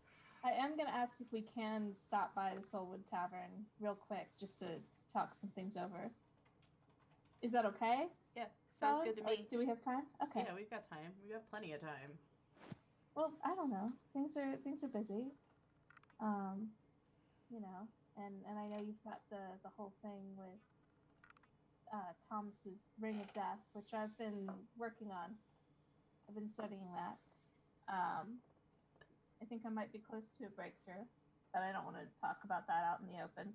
I am going to ask if we can stop by the Soulwood Tavern real quick just to talk some things over. Is that okay? Yeah, sounds Solid? good to me. Do we have time? Okay. Yeah, we've got time. We've got plenty of time. Well, I don't know. Things are busy. And I know you've got the whole thing with Thomas's Ring of Death, which I've been working on. I've been studying that. I think I might be close to a breakthrough, but I don't want to talk about that out in the open.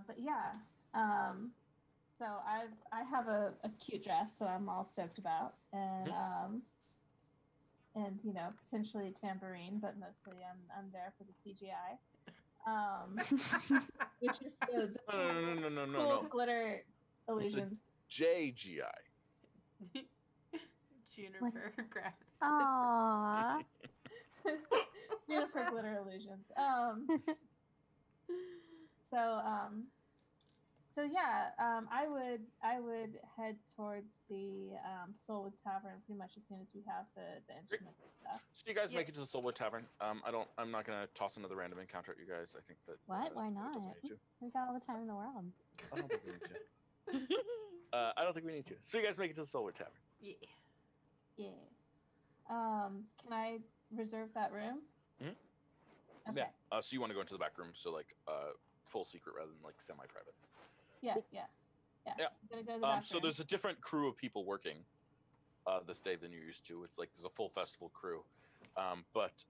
But yeah. So I have a cute dress that I'm all stoked about, and potentially a tambourine, but mostly I'm there for the CGI. Which is the cool glitter illusions. JGI. Juniper graphics. Aww. Juniper glitter illusions. So yeah, I would head towards the Soulwood Tavern pretty much as soon as we have the instrument stuff. So you guys make it to the Soulwood Tavern. I'm not gonna toss another random encounter at you guys. I think that What? Why it not? doesn't need to. We've got all the time in the world. I don't think we need to. I don't think we need to. So you guys make it to the Soulwood Tavern. Yeah. Yeah. Can I reserve that room? Mm-hmm. Okay. Yeah. So you want to go into the back room, so like full secret rather than like semi-private. Yeah, Cool. yeah. Yeah. I'm gonna go to the back So room. there's a different crew of people working this day than you're used to. It's like there's a full festival crew. But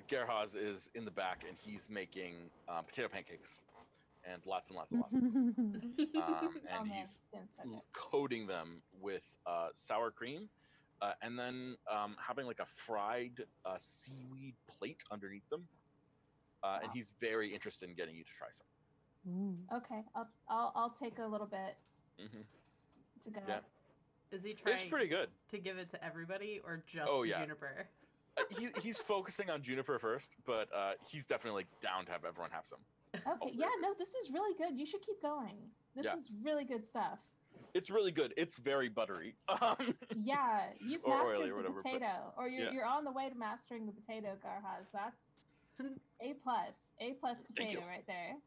Gerhaz is in the back and he's making potato pancakes and lots and lots and lots. And Oh, man, he's it's so good. coating them with sour cream and then having like a fried seaweed plate underneath them. And he's very interested in getting you to try some. Okay, I'll take a little bit to go. Yeah. Is he trying It's pretty good. to give it to everybody or just Juniper? He's focusing on Juniper first, but he's definitely down to have everyone have some. Okay, yeah, no, this is really good. You should keep going. This is really good stuff. It's really good. It's very buttery. Yeah, you've mastered the whatever, potato, or you're on the way to mastering the potato, Garhaz. That's A plus potato right there.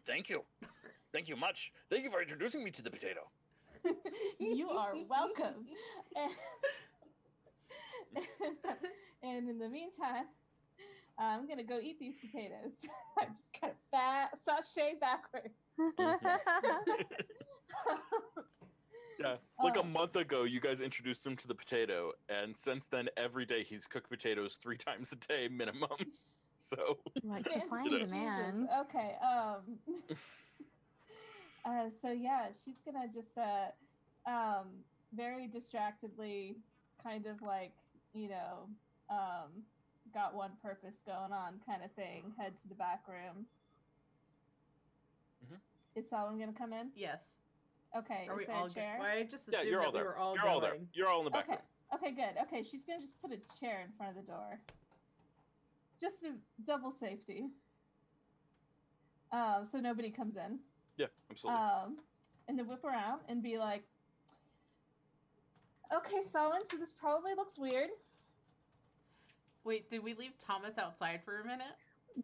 Thank you. Thank you much. Thank you for introducing me to the potato. You are welcome. And in the meantime, I'm gonna go eat these potatoes. I just kind of sashay backwards. Yeah, like a month ago, you guys introduced him to the potato, and since then, every day he's cooked potatoes 3 times a day minimum. So, like supply and demand. Jesus. Okay. So yeah, she's gonna just very distractedly, kind of like got one purpose going on kind of thing. Head to the back room. Is Solomon gonna come in? Yes. Okay. Are we there all a chair? Well, I just assumed you're all that there. we were all you're going. all there. You're all in the back room. Okay, good. Okay, she's gonna just put a chair in front of the door. Just a double safety. So nobody comes in. Yeah, absolutely. And then whip around and be like, okay, Solomon, so this probably looks weird. Wait, did we leave Thomas outside for a minute?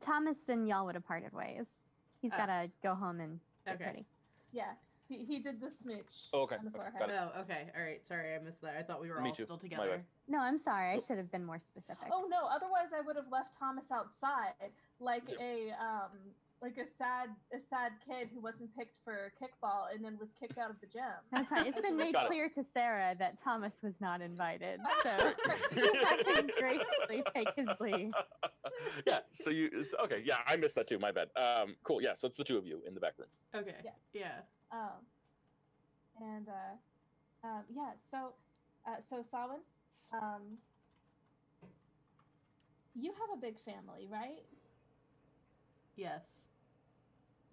Thomas and y'all would have parted ways. He's gotta go home and get ready. Yeah, he did the smooch on the forehead. Oh, okay. All right. Sorry, I missed that. I thought we were all still together. No, I'm sorry. I should have been more specific. Oh no! Otherwise, I would have left Thomas outside like a sad kid who wasn't picked for kickball and then was kicked out of the gym. That's right. It's been made clear to Sarah that Thomas was not invited, so she had him gracefully take his leave. Yeah. So okay. Yeah, I missed that too. My bad. Cool. Yeah. So it's the 2 of you in the back room. Okay. Yes. Yeah. Yeah. So Samhain, you have a big family, right? Yes.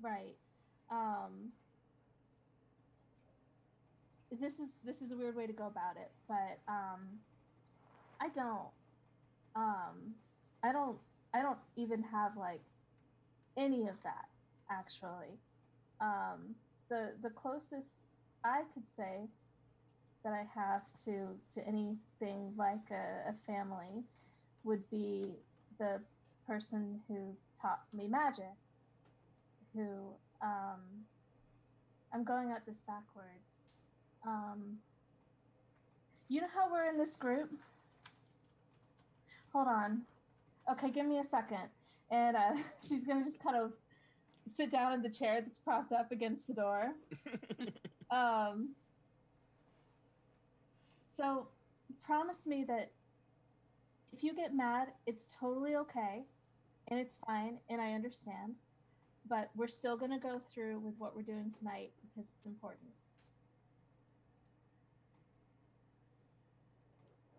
Right. This is a weird way to go about it, but I don't even have like any of that actually. The closest I could say that I have to anything like a family would be the person who taught me magic, who I'm going at this backwards. You know how we're in this group? Hold on. Okay, give me a second. And she's gonna just kind of sit down in the chair that's propped up against the door. So promise me that if you get mad, it's totally okay and it's fine and I understand, but we're still going to go through with what we're doing tonight because it's important.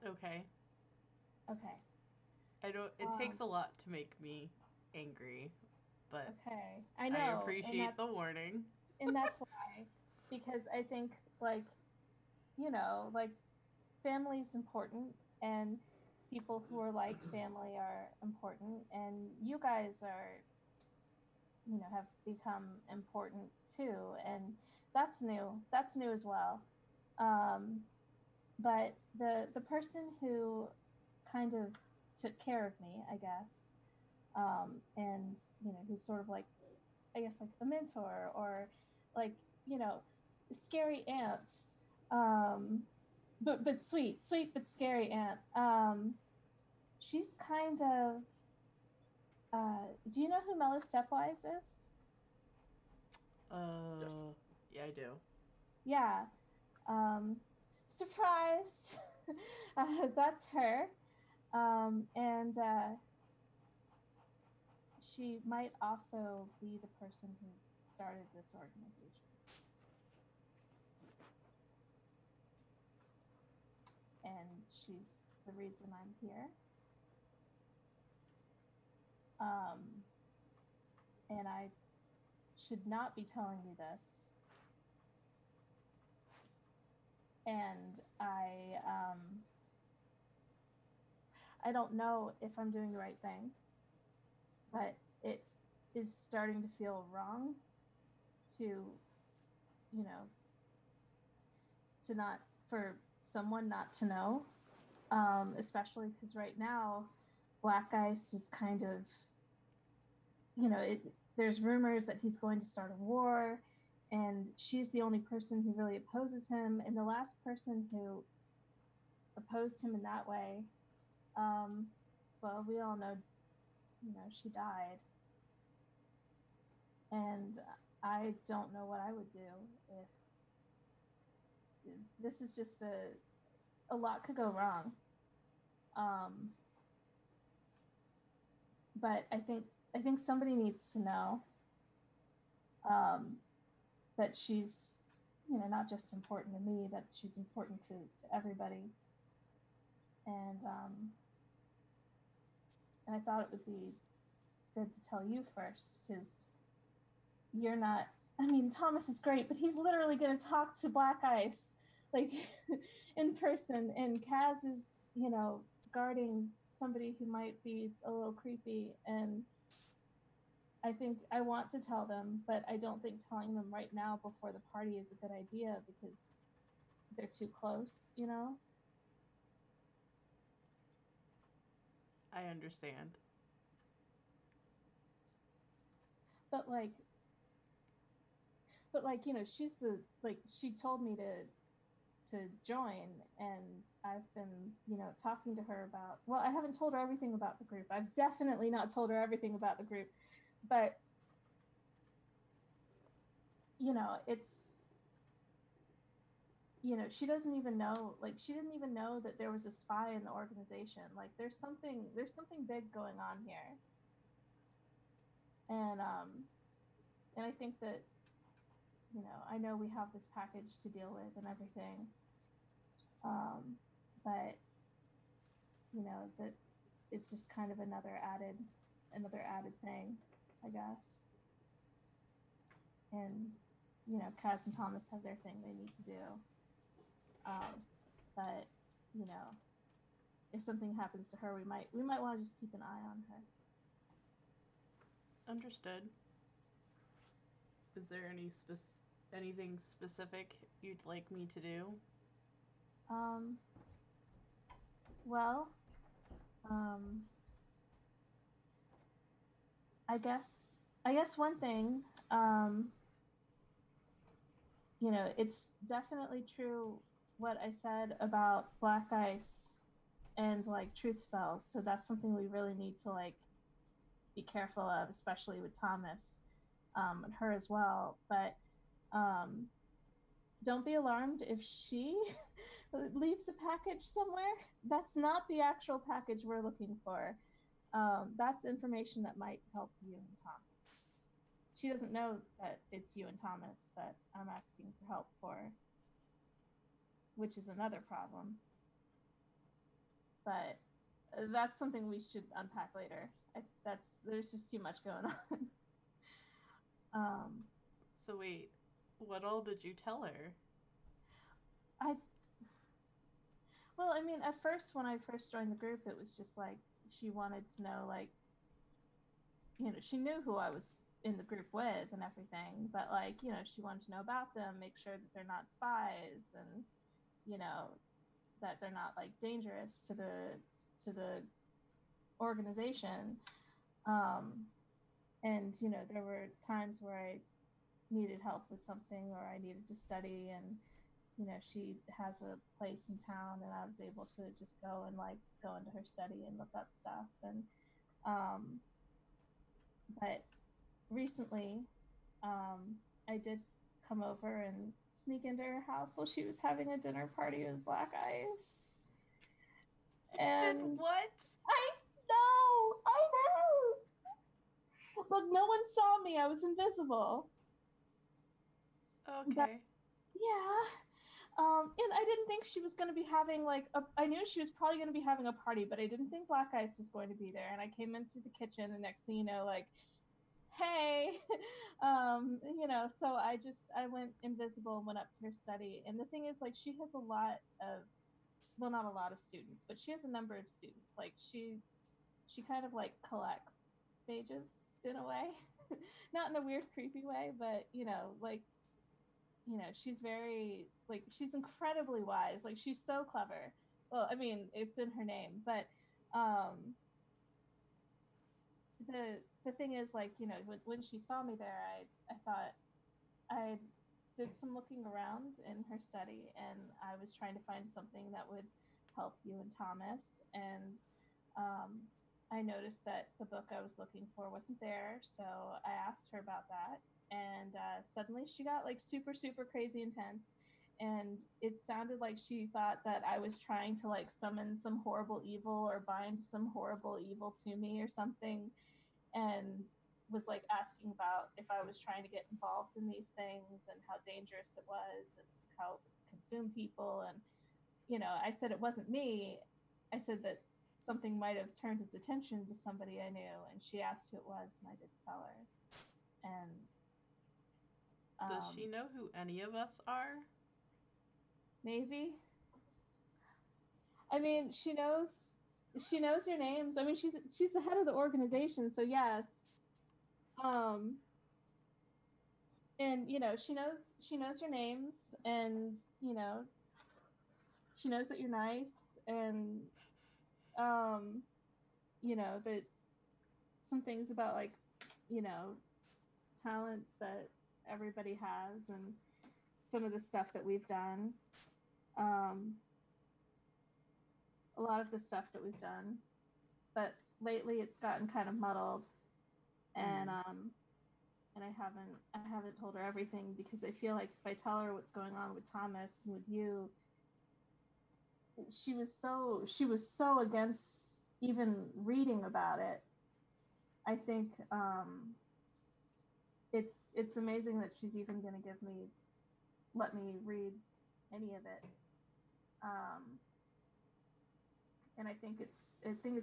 Okay. Okay. It takes a lot to make me angry, but okay. I know. I appreciate the warning. And that's why, because I think like family is important and people who are like family are important, and you guys are have become important too, and that's new as well. But the person who kind of took care of me, I guess, and who's sort of like, I guess, like a mentor or like a scary aunt, but sweet but scary aunt. She's kind of. Do you know who Mela Stepwise is? Yes. Yeah, I do. Yeah. Surprise! That's her. And she might also be the person who started this organization. and she's the reason I'm here. And I should not be telling you this. And I don't know if I'm doing the right thing, but it is starting to feel wrong to, for someone not to know, especially because right now, Blackice is kind of, there's rumors that he's going to start a war, and she's the only person who really opposes him. And the last person who opposed him in that way, well, we all know, she died. And I don't know what I would do if this is just a lot could go wrong. But I think somebody needs to know that she's, not just important to me, that she's important to everybody. And I thought it would be good to tell you first, because you're not, Thomas is great, but he's literally going to talk to Blackice, like, in person, and Kaz is, guarding somebody who might be a little creepy, and I think I want to tell them, but I don't think telling them right now before the party is a good idea, because they're too close, I understand. But she's she told me to join, and I've been, talking to her about, well, I haven't told her everything about the group. I've definitely not told her everything about the group, but it's, she doesn't even know, she didn't even know that there was a spy in the organization. There's something big going on here. And I think that, I know we have this package to deal with and everything. But, that it's just kind of another added thing, I guess. And, Kaz and Thomas have their thing they need to do. But, if something happens to her, we might want to just keep an eye on her. Understood. Is there anything specific you'd like me to do? Well, I guess one thing, it's definitely true what I said about Blackice and truth spells. So that's something we really need to be careful of, especially with Thomas, and her as well. But don't be alarmed if she leaves a package somewhere. That's not the actual package we're looking for. That's information that might help you and Thomas. She doesn't know that it's you and Thomas that I'm asking for help for, which is another problem. But that's something we should unpack later. There's just too much going on. So wait, what all did you tell her? At first, when I first joined the group, it was just she wanted to know, she knew who I was in the group with and everything, but she wanted to know about them, make sure that they're not spies, and that they're not dangerous to the organization. And there were times where I needed help with something, or I needed to study, and she has a place in town, and I was able to just go and go into her study and look up stuff. And but recently I did come over and sneak into her house while she was having a dinner party with Blackice. And Did what? I know. Look, no one saw me. I was invisible. Okay. But, yeah. And I didn't think she was going to be having like I knew she was probably going to be having a party, but I didn't think Blackice was going to be there. And I came in through the kitchen, and next thing you know, like, hey, so I went invisible and went up to her study. And the thing is, like, she has a lot of, well, not a lot of students, but she has a number of students. Like, she kind of like collects mages in a way, not in a weird, creepy way, but she's very, like, she's incredibly wise. Like, she's so clever. Well, I mean, it's in her name, but the thing is, like, when she saw me there, I thought, I did some looking around in her study, and I was trying to find something that would help you and Thomas, and I noticed that the book I was looking for wasn't there, so I asked her about that, and suddenly she got like super, super crazy intense, and it sounded like she thought that I was trying to like summon some horrible evil or bind some horrible evil to me or something, and was like asking about if I was trying to get involved in these things and how dangerous it was and how it would consume people. And I said it wasn't me. I said that something might have turned its attention to somebody I knew, and she asked who it was, and I didn't tell her. And does she know who any of us are? Maybe. I mean, she knows your names. I mean, she's the head of the organization, so yes. And she knows your names, and she knows that you're nice, and that some things about, like, talents that everybody has, and some of the stuff that we've done, a lot of the stuff that we've done, but lately it's gotten kind of muddled, and I haven't told her everything, because I feel like if I tell her what's going on with Thomas and with you, she was so against even reading about it. I think it's amazing that she's even going to let me read any of it. And I think it's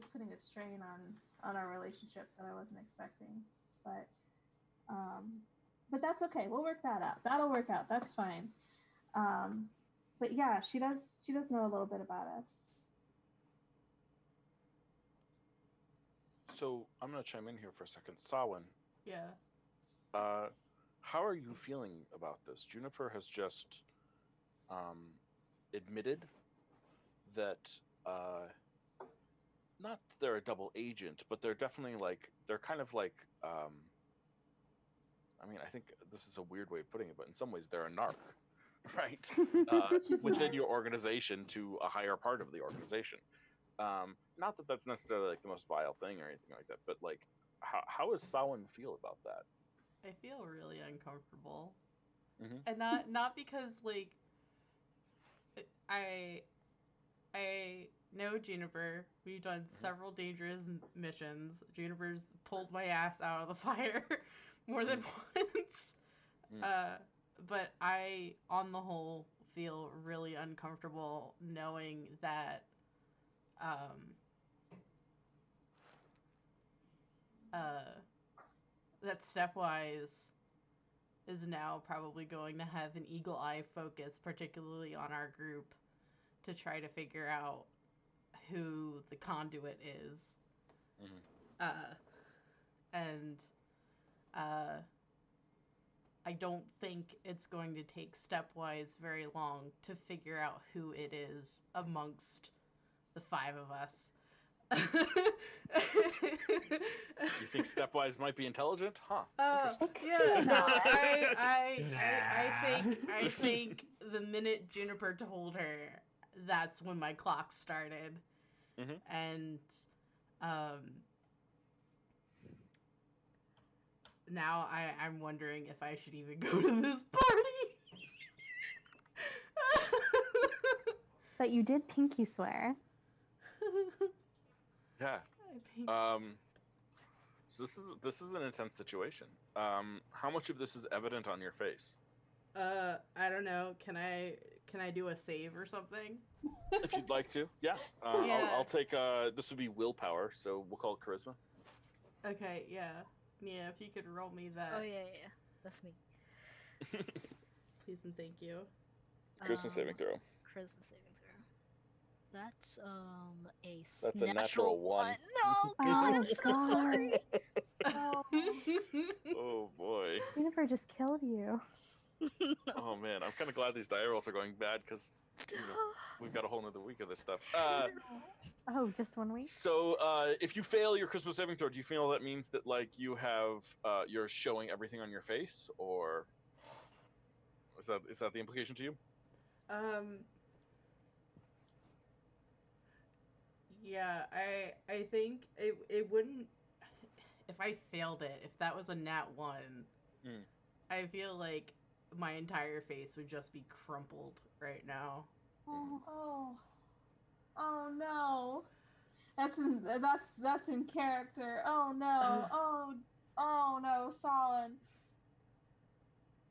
putting a strain on our relationship that I wasn't expecting. But that's okay. We'll work that out. That'll work out. That's fine. But yeah, she does know a little bit about us. So I'm going to chime in here for a second. Sawin. Yeah. How are you feeling about this? Juniper has just admitted that not that they're a double agent, but they're definitely they're kind of like, I mean, I think this is a weird way of putting it, but in some ways they're a narc, right? Within your organization to a higher part of the organization. Not that that's necessarily like the most vile thing or anything like that, but like, how does Samhain feel about that? I feel really uncomfortable, Mm-hmm. and not because like I know Juniper. We've done several dangerous missions. Juniper's pulled my ass out of the fire more than once. But I, on the whole, feel really uncomfortable knowing that that Stepwise is now probably going to have an eagle eye focus, particularly on our group, to try to figure out who the conduit is. And I don't think it's going to take Stepwise very long to figure out who it is amongst the five of us. You think Stepwise might be intelligent? Huh. Interesting. Yeah, no, I think the minute Juniper told her, that's when my clock started. Mm-hmm. And now I'm wondering if I should even go to this party. But you did pinky swear. Yeah. So this is an intense situation. How much of this is evident on your face? I don't know. Can I do a save or something? If you'd like to, yeah. Yeah. I'll take. This would be willpower, so we'll call it charisma. Okay, yeah. Yeah, if you could roll me that. Oh yeah. That's me. Please and thank you. Charisma saving throw. Charisma saving throw. That's That's a natural one. No, God, I'm so sorry. Oh, Oh boy. Jennifer just killed you. Oh man, I'm kind of glad these die rolls are going bad because we've got a whole nother week of this stuff. Oh, just 1 week? So if you fail your Christmas saving throw, do you feel that means that like you have you're showing everything on your face, or is that the implication to you? Yeah, I think it wouldn't if I failed it, if that was a nat 1. I feel like my entire face would just be crumpled right now. Oh no. That's in character. Oh no. Oh no, Solon.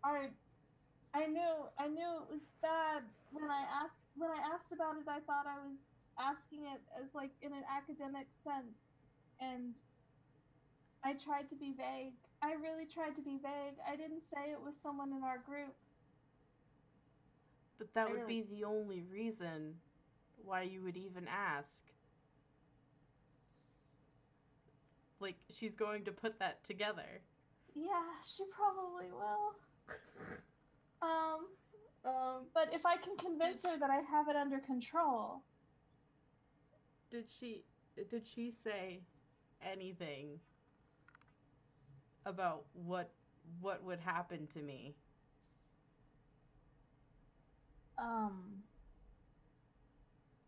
I knew it was bad when I asked about it. I thought I was asking it as like in an academic sense, and I tried to be vague. I really tried to be vague. I didn't say it was someone in our group. But that would be the only reason why you would even ask. Like, she's going to put that together. Yeah, she probably will. But if I can convince her that I have it under control. Did she say anything about what would happen to me?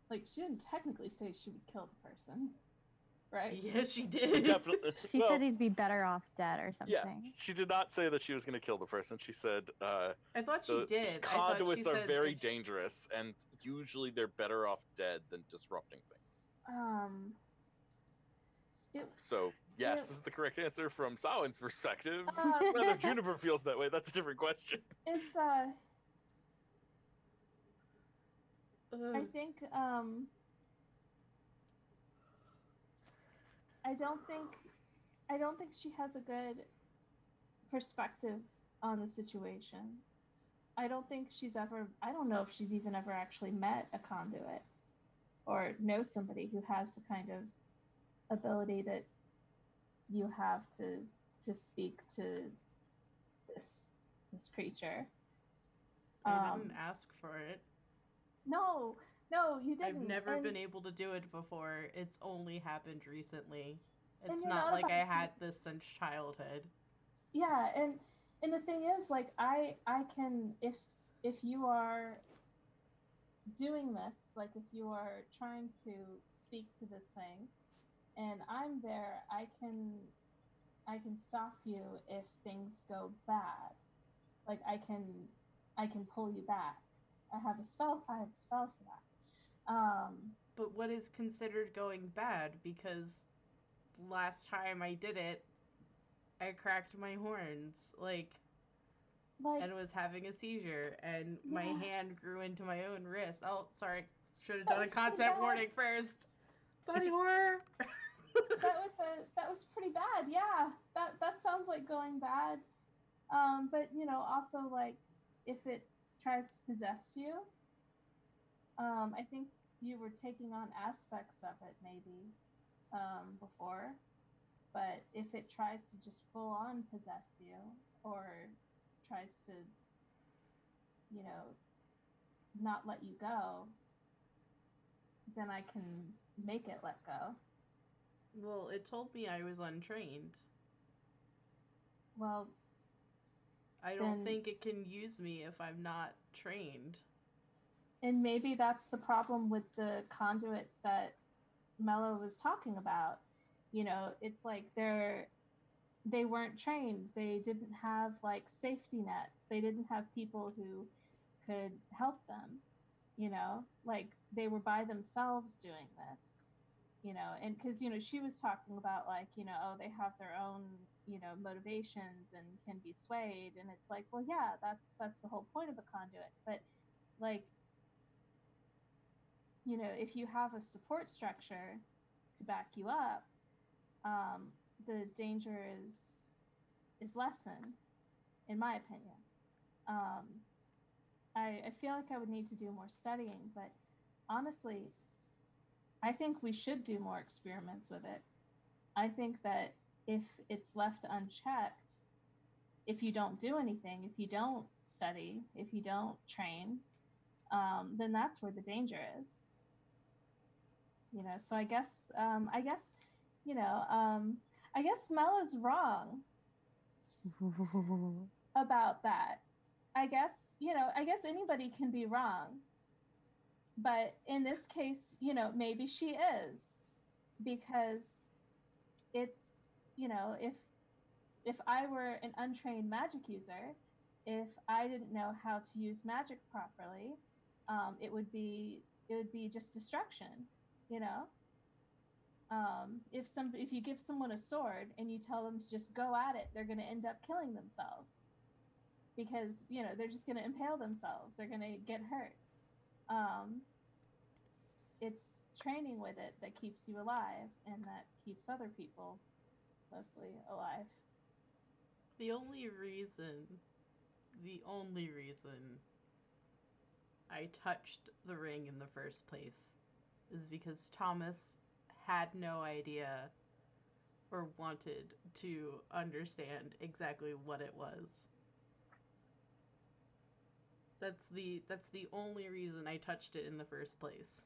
Like, she didn't technically say she would kill the person, right? Yes, she did. Definitely. She said he'd be better off dead or something. Yeah, she did not say that she was going to kill the person. She said I thought she did. Conduits are very dangerous, and usually they're better off dead than disrupting things. So, yes, this is the correct answer from Samhain's perspective. Whether Juniper feels that way, that's a different question. It's, I think, I don't think she has a good perspective on the situation. I don't know if she's even ever actually met a conduit or knows somebody who has the kind of ability that you have to speak to this creature. I didn't ask for it. No, you didn't. I've never been able to do it before. It's only happened recently. It's not like I had this since childhood. Yeah, and the thing is, like, I can, if you are doing this, like if you are trying to speak to this thing and I'm there, I can stop you if things go bad. Like I can pull you back. I have a spell for that. But what is considered going bad? Because last time I did it, I cracked my horns, and was having a seizure, and my hand grew into my own wrist. Oh, sorry. Should have done a concept warning first. Body horror. that was pretty bad. Yeah, that sounds like going bad. But also like if it tries to possess you, I think you were taking on aspects of it maybe before, but if it tries to just full on possess you or tries to not let you go, then I can make it let go. Well, it told me I was untrained. Well, I don't think it can use me if I'm not trained. And maybe that's the problem with the conduits that Mello was talking about. It's like they weren't trained. They didn't have like safety nets. They didn't have people who could help them, like they were by themselves doing this, and because, she was talking about like, oh, they have their own motivations and can be swayed. And it's like, well, yeah, that's the whole point of a conduit. But like, if you have a support structure to back you up, the danger is lessened, in my opinion. I feel like I would need to do more studying, but honestly, I think we should do more experiments with it. I think that if it's left unchecked, if you don't do anything, if you don't study, if you don't train, then that's where the danger is. So I guess Mel is wrong about that. I guess anybody can be wrong. But in this case, maybe she is, because it's, if I were an untrained magic user, if I didn't know how to use magic properly, it would be just destruction, if you give someone a sword and you tell them to just go at it, they're going to end up killing themselves, because they're just going to impale themselves, they're going to get hurt. It's training with it that keeps you alive, and that keeps other people mostly alive. The only reason I touched the ring in the first place is because Thomas had no idea or wanted to understand exactly what it was. That's the only reason I touched it in the first place.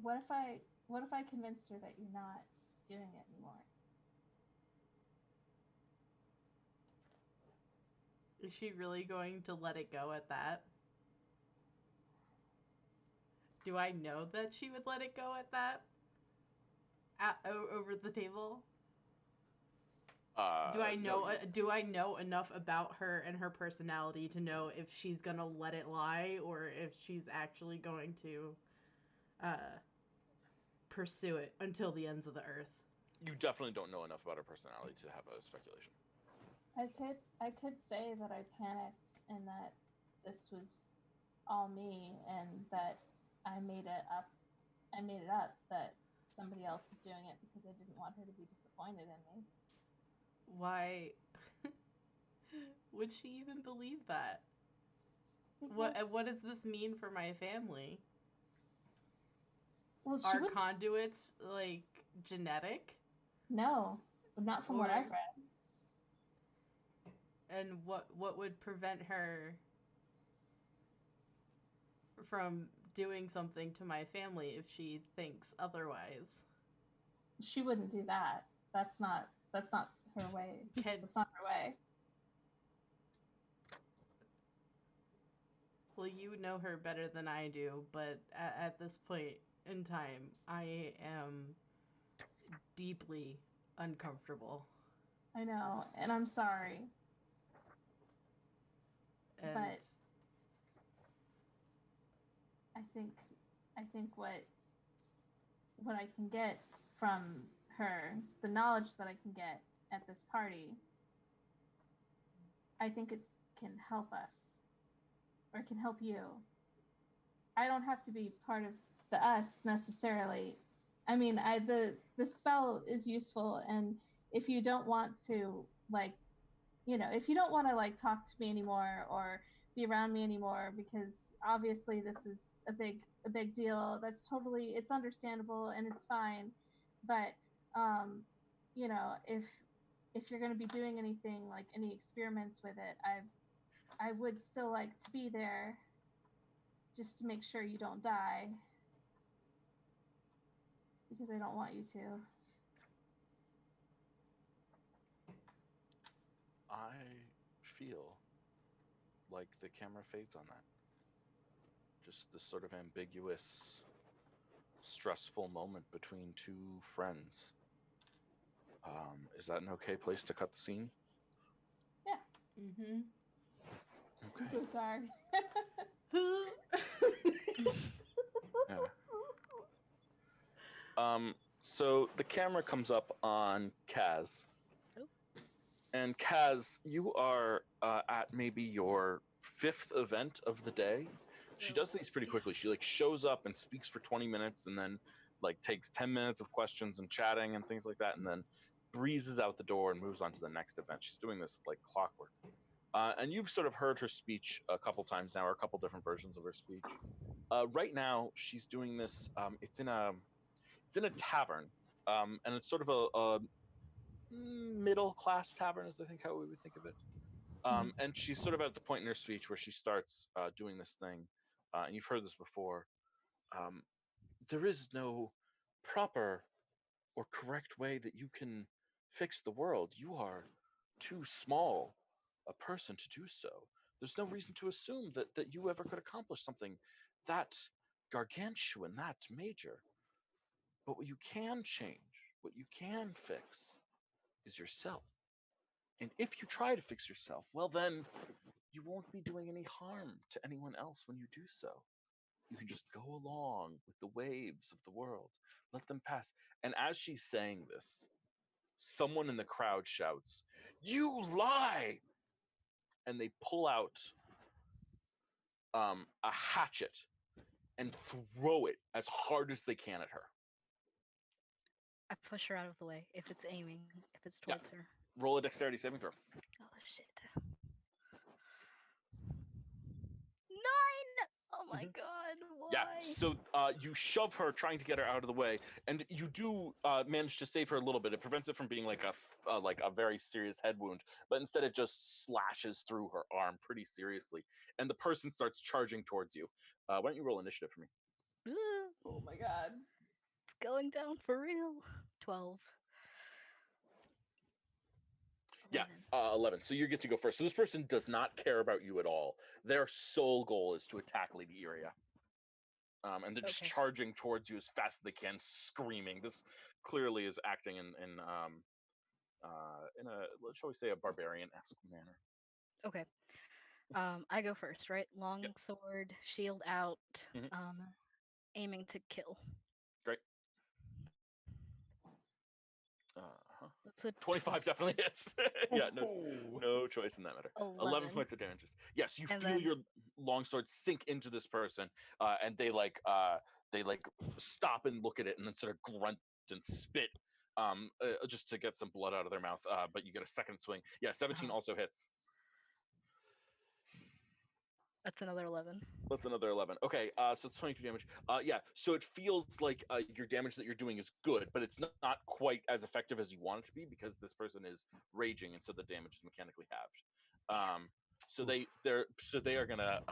What if I convinced her that you're not doing it anymore? Is she really going to let it go at that? Do I know that she would let it go at that? Over the table? Do I know enough about her and her personality to know if she's gonna let it lie, or if she's actually going to pursue it until the ends of the earth? You definitely don't know enough about her personality to have a speculation. I could say that I panicked and that this was all me, and that I made it up that somebody else was doing it because I didn't want her to be disappointed in me. Why would she even believe that? What does this mean for my family? Well, are conduits like genetic? No, not from what I've read. And what would prevent her from doing something to my family if she thinks otherwise? She wouldn't do that. That's not her way. That's not her way. Well, you know her better than I do, but at this point in time, I am deeply uncomfortable. I know, and I'm sorry. And but I think what I can get from her, the knowledge that I can get at this party, I think it can help us, or can help you. I don't have to be part of the us necessarily. I mean, the spell is useful, and if you don't want to, if you don't want to talk to me anymore or be around me anymore, because obviously this is a big deal, that's totally, it's understandable and it's fine. But if you're going to be doing anything, any experiments with it, I would still like to be there, just to make sure you don't die, because I don't want you to. I feel like the camera fades on that. Just this sort of ambiguous, stressful moment between two friends. Is that an okay place to cut the scene? Yeah. Mm-hmm. Okay. I'm so sorry. Yeah. So the camera comes up on Kaz. Oh. And Kaz, you are at maybe your 5th event of the day. She does these pretty quickly. She like shows up and speaks for 20 minutes and then like takes 10 minutes of questions and chatting and things like that, and then breezes out the door and moves on to the next event. She's doing this like clockwork. And you've sort of heard her speech a couple times now, or a couple different versions of her speech. Right now, she's doing this. It's in a tavern, and it's sort of a middle class tavern, is I think how we would think of it. And she's sort of at the point in her speech where she starts doing this thing, and you've heard this before. There is no proper or correct way that you can fix the world. You are too small a person to do so. There's no reason to assume that you ever could accomplish something that gargantuan, that major. But what you can change, what you can fix, is yourself. And if you try to fix yourself, well, then you won't be doing any harm to anyone else when you do so. You can just go along with the waves of the world, let them pass. And as she's saying this, someone in the crowd shouts, "You lie!" And they pull out a hatchet and throw it as hard as they can at her. I push her out of the way if it's aiming, if it's towards her. Roll a dexterity saving throw. Oh, shit. 9! Oh my god, why? Yeah, so you shove her, trying to get her out of the way, and you do manage to save her a little bit. It prevents it from being like a very serious head wound, but instead it just slashes through her arm pretty seriously, and the person starts charging towards you. Why don't you roll initiative for me? Oh my god. It's going down for real. 12. Yeah, 11. So you get to go first. So this person does not care about you at all. Their sole goal is to attack Lady Iria. And they're just charging towards you as fast as they can, screaming. This clearly is acting in a, shall we say, a barbarian-esque manner. Okay. I go first, right? Long sword, shield out, aiming to kill. Great. 25 definitely hits. Yeah, no choice in that matter. 11 points of damage. Yes, you feel your longsword sink into this person, and they stop and look at it, and then sort of grunt and spit, just to get some blood out of their mouth. But you get a second swing. Yeah, 17 also hits. That's another 11. That's another 11. Okay, so it's 22 damage. Yeah, so it feels like your damage that you're doing is good, but it's not quite as effective as you want it to be because this person is raging, and so the damage is mechanically halved. So they are gonna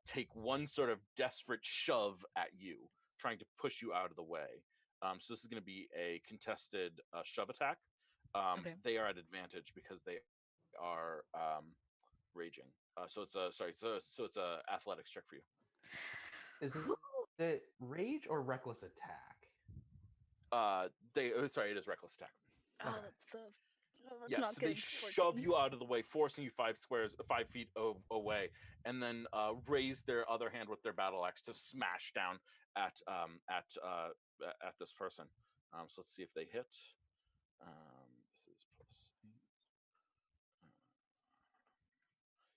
take one sort of desperate shove at you, trying to push you out of the way. So this is gonna be a contested shove attack. They are at advantage because they are raging. So it's a athletics check for you. Is it rage or reckless attack? It is reckless attack. Oh, that's not so good. they shove you out of the way, forcing you 5 feet away, and then raise their other hand with their battle axe to smash down at this person. So let's see if they hit. This is plus 8.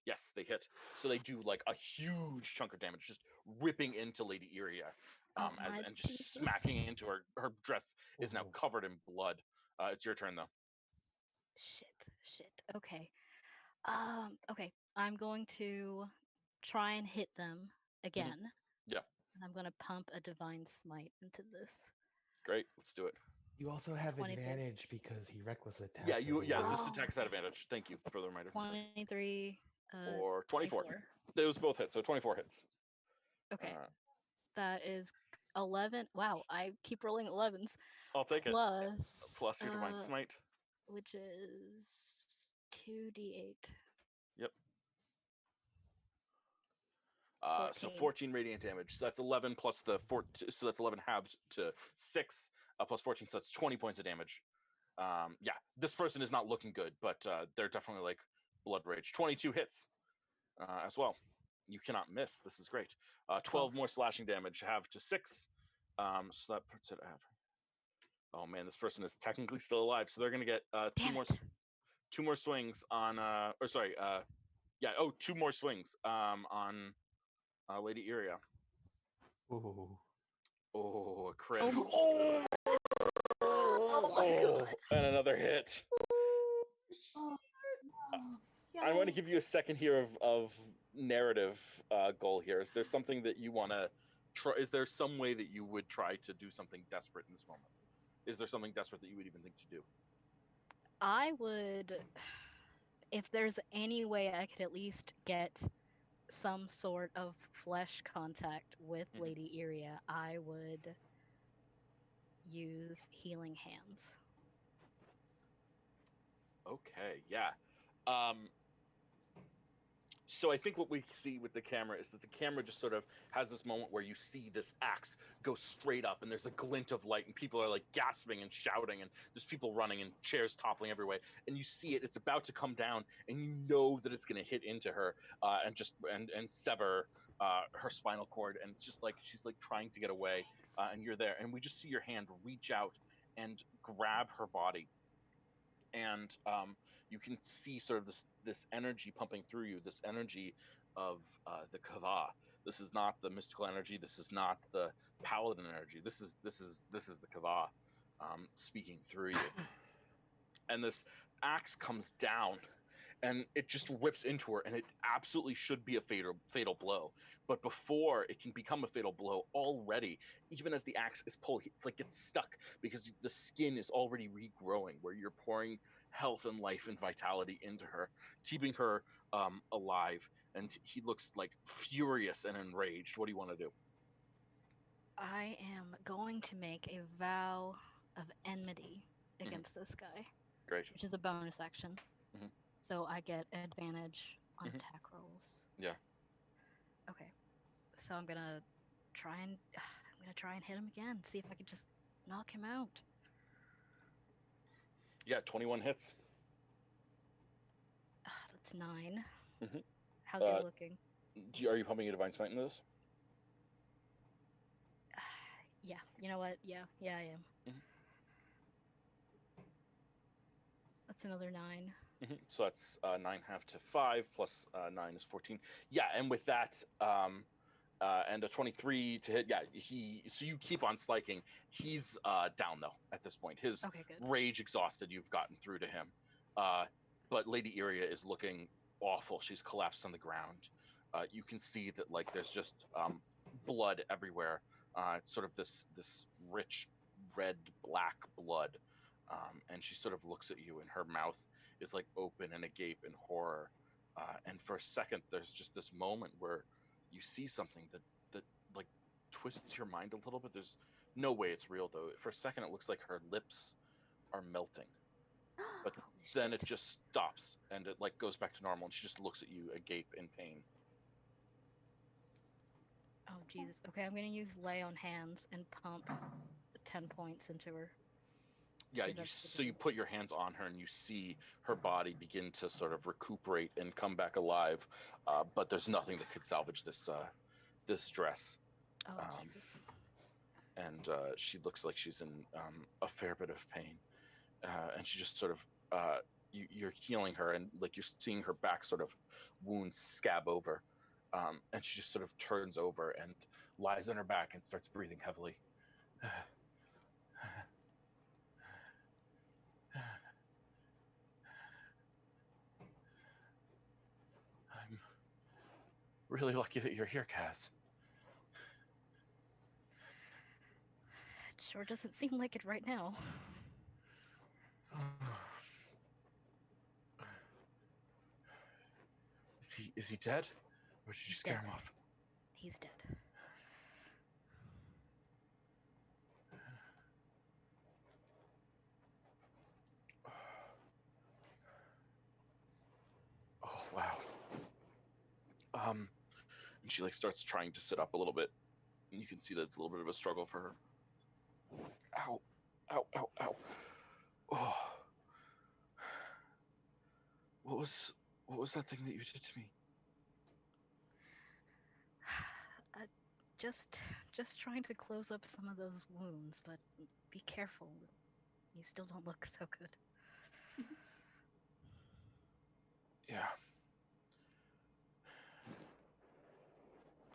Yes, they hit. So they do like a huge chunk of damage, just ripping into Lady Iria, and just smacking into her. Her dress is now covered in blood. It's your turn, though. Shit. Okay. Okay. I'm going to try and hit them again. Yeah. And I'm going to pump a divine smite into this. Great. Let's do it. You also have 23. advantage because he reckless attacked. This attack's at advantage. Thank you for the reminder. 23 or 24. Those both hit, so 24 hits. Okay. That is 11. Wow, I keep rolling 11s. I'll take it. Plus your divine smite, which is 2d8. Yep. So 14 radiant damage. So that's 11 plus the 4. So that's 11 halved to 6 plus 14. So that's 20 points of damage. Yeah, this person is not looking good, but they're definitely like blood rage. 22 hits as well. You cannot miss. This is great. 12 more slashing damage, halved to 6. So that puts it at. Oh man, this person is technically still alive. So they're going to get 2 more. 2 more swings on or sorry, yeah, oh, 2 more swings on Lady Iria. Ooh. Oh, a crit. Oh my god. And another hit. Oh, no. I want to give you a second here of narrative goal here. Is there something that you want to try? Is there some way that you would try to do something desperate in this moment? Is there something desperate that you would even think to do? I would, if there's any way I could at least get some sort of flesh contact with Mhm. Lady Iria, I would use healing hands. Okay, yeah. So I think what we see with the camera is that the camera just sort of has this moment where you see this axe go straight up and there's a glint of light and people are like gasping and shouting and there's people running and chairs toppling every way and you see it, it's about to come down and you know that it's going to hit into her and sever her spinal cord, and it's just like she's like trying to get away, and you're there and we just see your hand reach out and grab her body, and you can see sort of this energy pumping through you, this energy of the kava. This is not the mystical energy. This is not the paladin energy. This is the kava speaking through you. And this axe comes down, and it just whips into her, and it absolutely should be a fatal blow. But before it can become a fatal blow, already, even as the axe is pulled, it's like it's stuck because the skin is already regrowing, where you're pouring health and life and vitality into her, keeping her alive. And he looks like furious and enraged. What do you want to do? I am going to make a vow of enmity against this guy, Great. which is a bonus action. Mhm. So I get advantage on Mhm. attack rolls. Yeah. Okay. So I'm gonna try and hit him again. See if I can just knock him out. Yeah, 21 hits. That's 9. Mhm. How's he looking? Are you pumping a divine smite into this? Yeah. You know what? Yeah, I am. Mhm. That's another 9. So that's 9 half to 5 plus 9 is 14. Yeah, and with that and a 23 to hit, yeah, so you keep on sliking. He's down though at this point. His Okay, good. rage exhausted. You've gotten through to him. But Lady Iria is looking awful. She's collapsed on the ground. You can see that like there's just blood everywhere. It's sort of this rich red black blood. And she sort of looks at you, and her mouth is like open and agape in horror. And for a second, there's just this moment where you see something that like twists your mind a little bit. There's no way it's real though. For a second, it looks like her lips are melting, but then it just stops and it like goes back to normal, and she just looks at you agape in pain. Oh Jesus. Okay, I'm gonna use lay on hands and pump 10 points into her. Yeah, See you if that's the so you difference. put your hands on her and you see her body begin to sort of recuperate and come back alive, but there's nothing that could salvage this dress. Oh Um, Jesus. and she looks like she's in a fair bit of pain, and she just sort of you're healing her, and like you're seeing her back sort of wounds scab over, and she just sort of turns over and lies on her back and starts breathing heavily. I'm really lucky that you're here, Kaz. It sure doesn't seem like it right now. Is he dead? Or did you He's scare dead. him off? He's dead. Oh wow. And she like starts trying to sit up a little bit. And you can see that it's a little bit of a struggle for her. Ow. Ow, ow, ow. Oh. What was that thing that you did to me? Just trying to close up some of those wounds, but be careful. You still don't look so good. Yeah.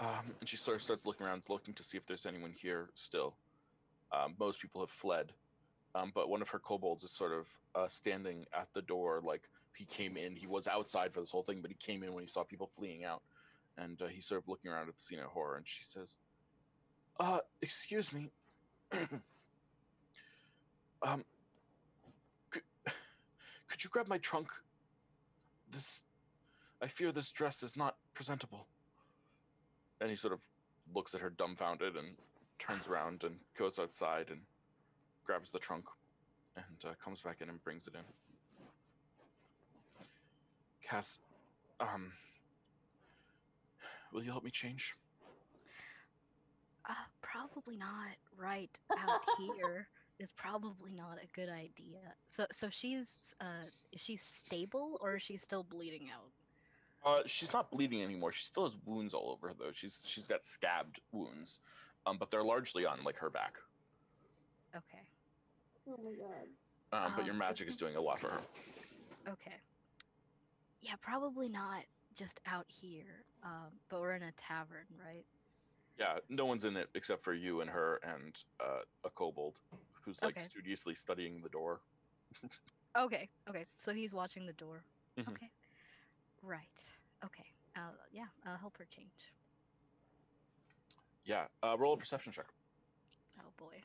And she sort of starts looking around, looking to see if there's anyone here still. Most people have fled, but one of her kobolds is sort of standing at the door, like he came in. He was outside for this whole thing, but he came in when he saw people fleeing out, and he's sort of looking around at the scene of horror. And she says, "Excuse me, um, could you grab my trunk? I fear this dress is not presentable." And he sort of looks at her dumbfounded and turns around and goes outside and grabs the trunk and comes back in and brings it in. Cass, will you help me change? Probably not right out here is probably not a good idea. So she's is she stable or is she still bleeding out? She's not bleeding anymore. She still has wounds all over her, though. She's got scabbed wounds, but they're largely on like her back. Okay. Oh my god. But your magic is doing a lot for her. Okay. Yeah, probably not just out here. But we're in a tavern, right? Yeah, no one's in it except for you and her and a kobold who's like Okay. studiously studying the door. Okay. So he's watching the door. Mhm. Okay. Right. Okay. I'll help her change. Yeah, roll a perception check. Oh boy.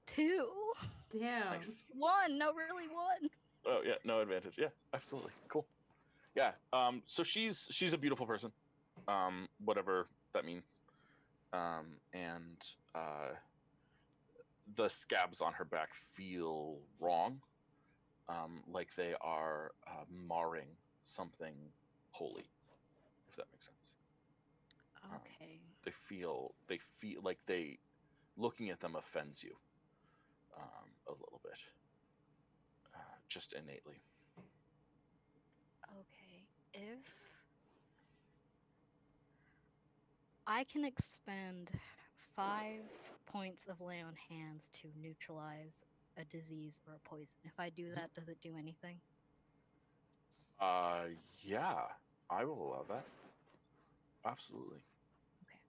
2. Damn. Nice. 1. No, really 1. Oh yeah, no advantage. Yeah, absolutely. Cool. Yeah. So she's a beautiful person, whatever that means. And the scabs on her back feel wrong, like they are marring something holy, if that makes sense. Okay. They feel like looking at them offends you, a little bit, just innately. Okay. If I can expend 5 points of lay on hands to neutralize a disease or a poison. If I do that, does it do anything? Yeah, I will allow that. Absolutely. Okay.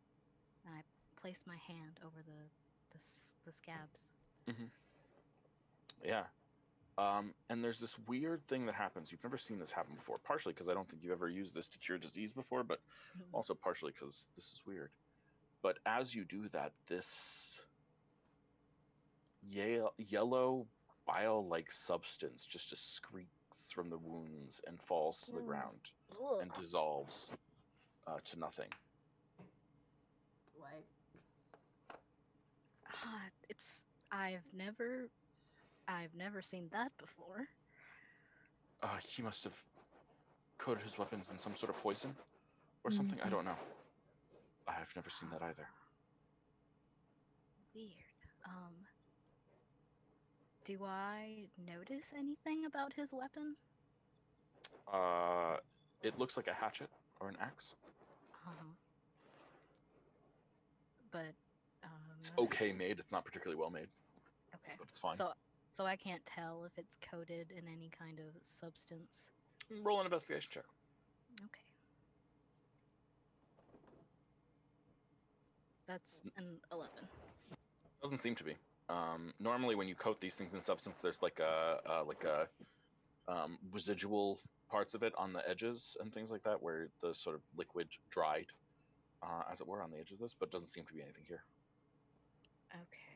And I place my hand over the scabs. Mm-hmm. Yeah. And there's this weird thing that happens. You've never seen this happen before, partially because I don't think you've ever used this to cure disease before, but also partially because this is weird. But as you do that, this yellow bile-like substance just excretes from the wounds and falls to the ground and dissolves to nothing. What? I've never seen that before. He must have coated his weapons in some sort of poison or something. I don't know. I've never seen that either. Weird. Do I notice anything about his weapon? It looks like a hatchet or an axe. But It's okay made. It's not particularly well made. Okay. But it's fine. So I can't tell if it's coated in any kind of substance. Roll an investigation check. Okay. That's an 11. Doesn't seem to be. Normally, when you coat these things in substance, there's like a residual parts of it on the edges and things like that, where the sort of liquid dried, as it were, on the edge of this. But it doesn't seem to be anything here. Okay.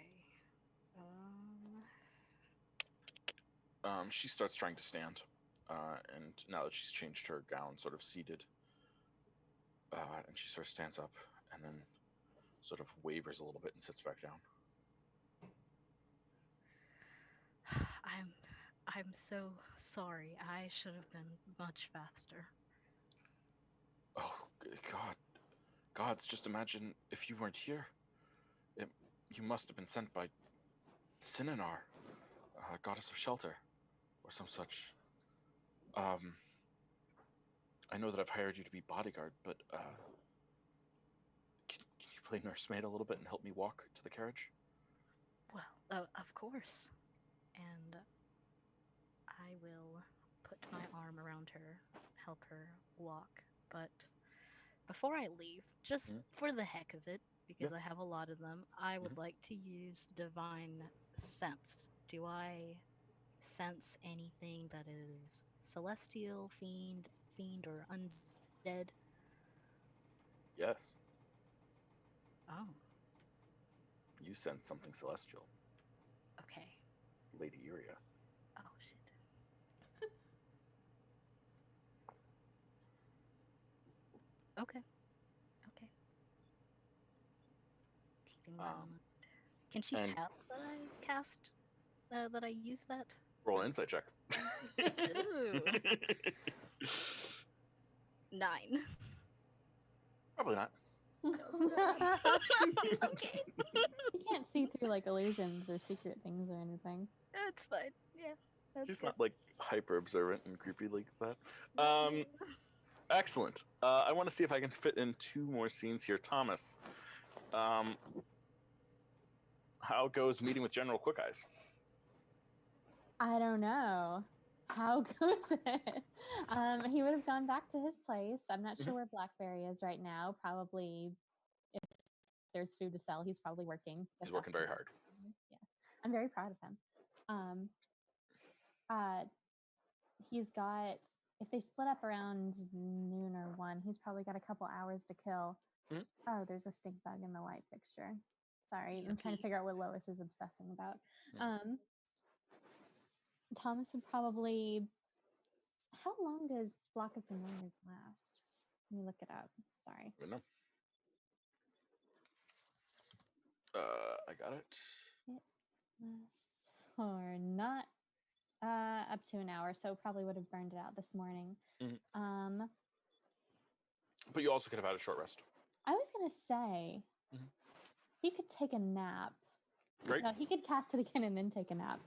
She starts trying to stand, and now that she's changed her gown, sort of seated, and she sort of stands up and then sort of wavers a little bit and sits back down. I'm so sorry. I should have been much faster. Oh, gods, just imagine if you weren't here. You must have been sent by Sinanar, goddess of shelter, or some such. I know that I've hired you to be bodyguard, but can you play nursemaid a little bit and help me walk to the carriage? Well, of course. And I will put my arm around her, help her walk. But before I leave, just for the heck of it, because I have a lot of them, I would like to use divine sense. Do I sense anything that is celestial, fiend, or undead? Yes, Oh, you sense something celestial, okay. Lady Iria. Oh shit. Okay. Okay. Keeping that in mind. Can she and- tell that I cast? That I use that? Roll an Yes. insight check. Ooh. 9. Probably not. Okay. You can't see through like illusions or secret things or anything. That's fine. Yeah. That's She's good. not like hyper observant and creepy like that. Excellent. I want to see if I can fit in 2 more scenes here. Thomas, how goes meeting with General Quick Eyes? I don't know. How goes it? He would have gone back to his place. I'm not sure where Blackberry is right now. Probably, if there's food to sell, he's probably working. He's working very hard. Yeah, I'm very proud of him. He's got. If they split up around noon or 1, he's probably got a couple hours to kill. Oh, there's a stink bug in the light fixture. Sorry, I'm trying to figure out what Lois is obsessing about. Thomas would probably. How long does Block of Familiars last? Let me look it up. Sorry. I don't know. I got it. It lasts for not up to an hour, so probably would have burned it out this morning. But you also could have had a short rest. I was gonna say he could take a nap. Great. No, he could cast it again and then take a nap.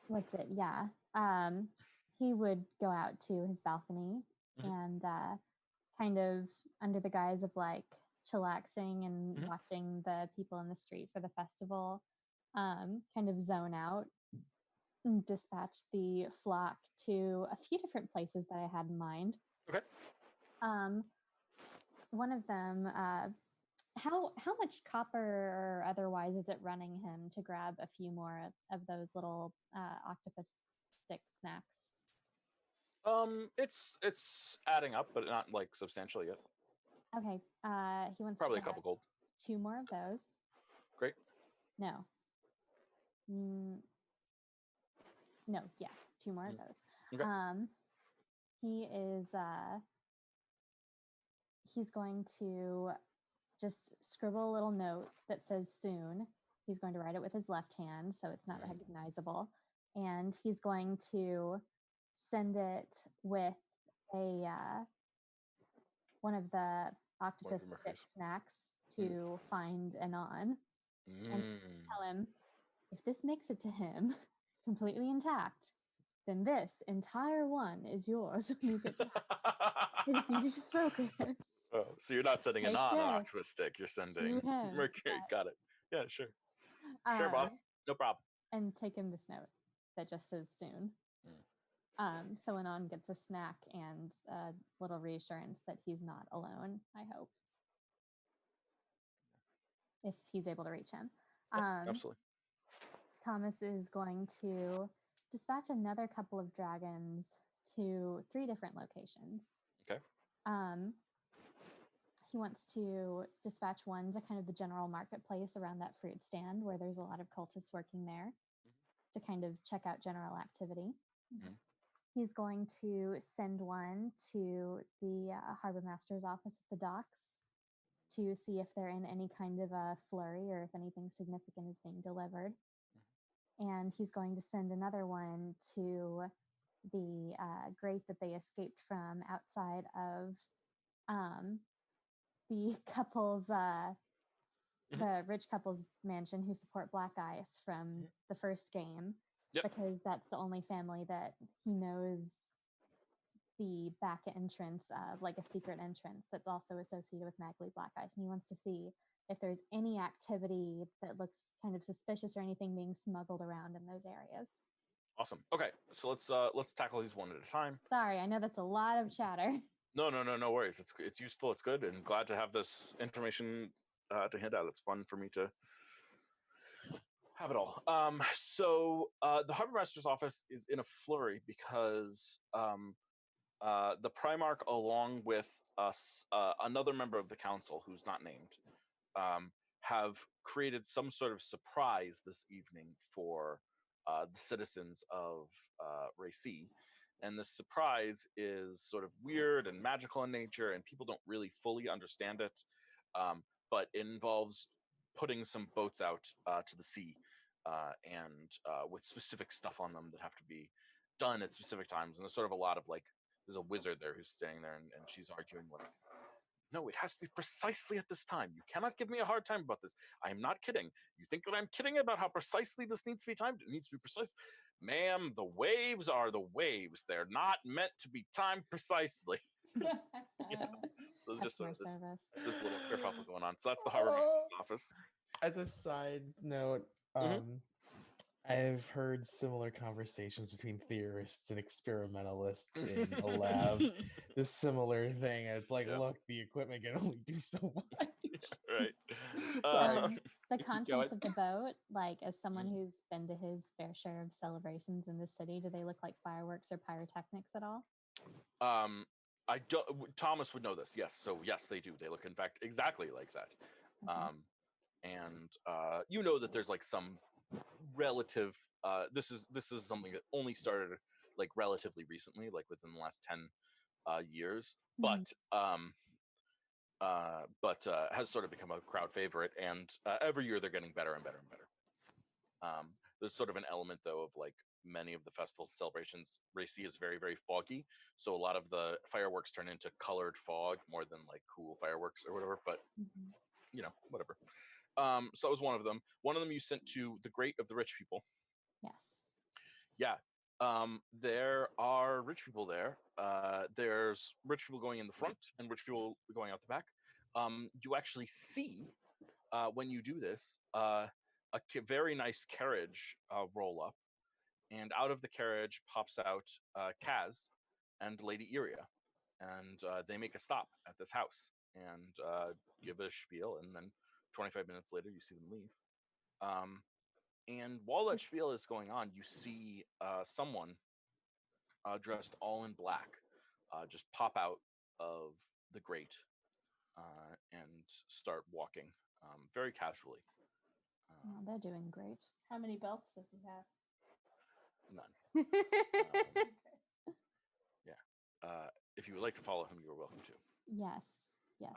What's it? Yeah. He would go out to his balcony and kind of under the guise of like chillaxing and watching the people in the street for the festival, kind of zone out and dispatch the flock to a few different places that I had in mind. Okay. One of them, how much copper or otherwise is it running him to grab a few more of those little octopus stick snacks? It's adding up, but not like substantially yet. Okay. He wants Probably to a couple gold. 2 more of those. Great. No. No, yes, 2 more of those. Okay. He is he's going to just scribble a little note that says soon. He's going to write it with his left hand so it's not recognizable. And he's going to send it with a one of the octopus stick snacks to find Anon and tell him if this makes it to him completely intact, then this entire one is yours. I just need you to focus. Oh, so you're not sending Take Anon an this octopus stick, you're sending to him, Mercury. yes. Got it. Yeah, sure. Sure, boss. No problem. And take him this note that just says soon. So Anon gets a snack and a little reassurance that he's not alone, I hope. If he's able to reach him. Absolutely. Thomas is going to dispatch another couple of dragons to 3 different locations. Okay. He wants to dispatch one to kind of the general marketplace around that fruit stand where there's a lot of cultists working there to kind of check out general activity. He's going to send one to the harbor master's office at the docks to see if they're in any kind of a flurry or if anything significant is being delivered. And he's going to send another one to the grate that they escaped from outside of the couple's, the rich couple's mansion who support Blackice from the first game. Because that's the only family that he knows the back entrance, like a secret entrance that's also associated with Magli Blackice, and he wants to see if there's any activity that looks kind of suspicious or anything being smuggled around in those areas. Awesome. Okay, so let's tackle these one at a time. Sorry, I know that's a lot of chatter. No worries. It's useful. It's good, and glad to have this information to hand out. It's fun for me to have it all. So the Harbor Master's office is in a flurry because the Primarch, along with us, another member of the council who's not named, have created some sort of surprise this evening for the citizens of Racy. And the surprise is sort of weird and magical in nature, and people don't really fully understand it. But it involves putting some boats out to the sea and with specific stuff on them that have to be done at specific times. And there's sort of a lot of like, there's a wizard there who's standing there, and she's arguing like, no, it has to be precisely at this time. You cannot give me a hard time about this. I am not kidding. You think that I'm kidding about how precisely this needs to be timed? It needs to be precise. Ma'am, the waves are the waves. They're not meant to be timed precisely. So there's just this little kerfuffle going on. So that's the Harbor Master's office. As a side note, I've heard similar conversations between theorists and experimentalists in a lab. This similar thing. It's like, look, the equipment can only do so much. Right. Sorry. The contents of the boat, like as someone who's been to his fair share of celebrations in the city, do they look like fireworks or pyrotechnics at all? I don't. Thomas would know this. Yes. So yes, they do. They look, in fact, exactly like that. Okay. And you know that there's like some relative. This is something that only started like relatively recently, like within the last 10 years, but has sort of become a crowd favorite, and every year they're getting better and better and better. There's sort of an element though of like many of the festivals and celebrations, Racy is very, very foggy, so a lot of the fireworks turn into colored fog more than like cool fireworks or whatever, but you know, whatever. So that was one of them. One of them you sent to the Great of the Rich People. Yes. Yeah. There are rich people there. There's rich people going in the front and rich people going out the back. You actually see, when you do this, a very nice carriage roll up, and out of the carriage pops out Kaz and Lady Iria, and they make a stop at this house and give a spiel, and then 25 minutes later you see them leave. And while that spiel is going on, you see someone dressed all in black just pop out of the grate and start walking very casually. They're doing great. How many belts does he have? None. If you would like to follow him, you are welcome to. Yes.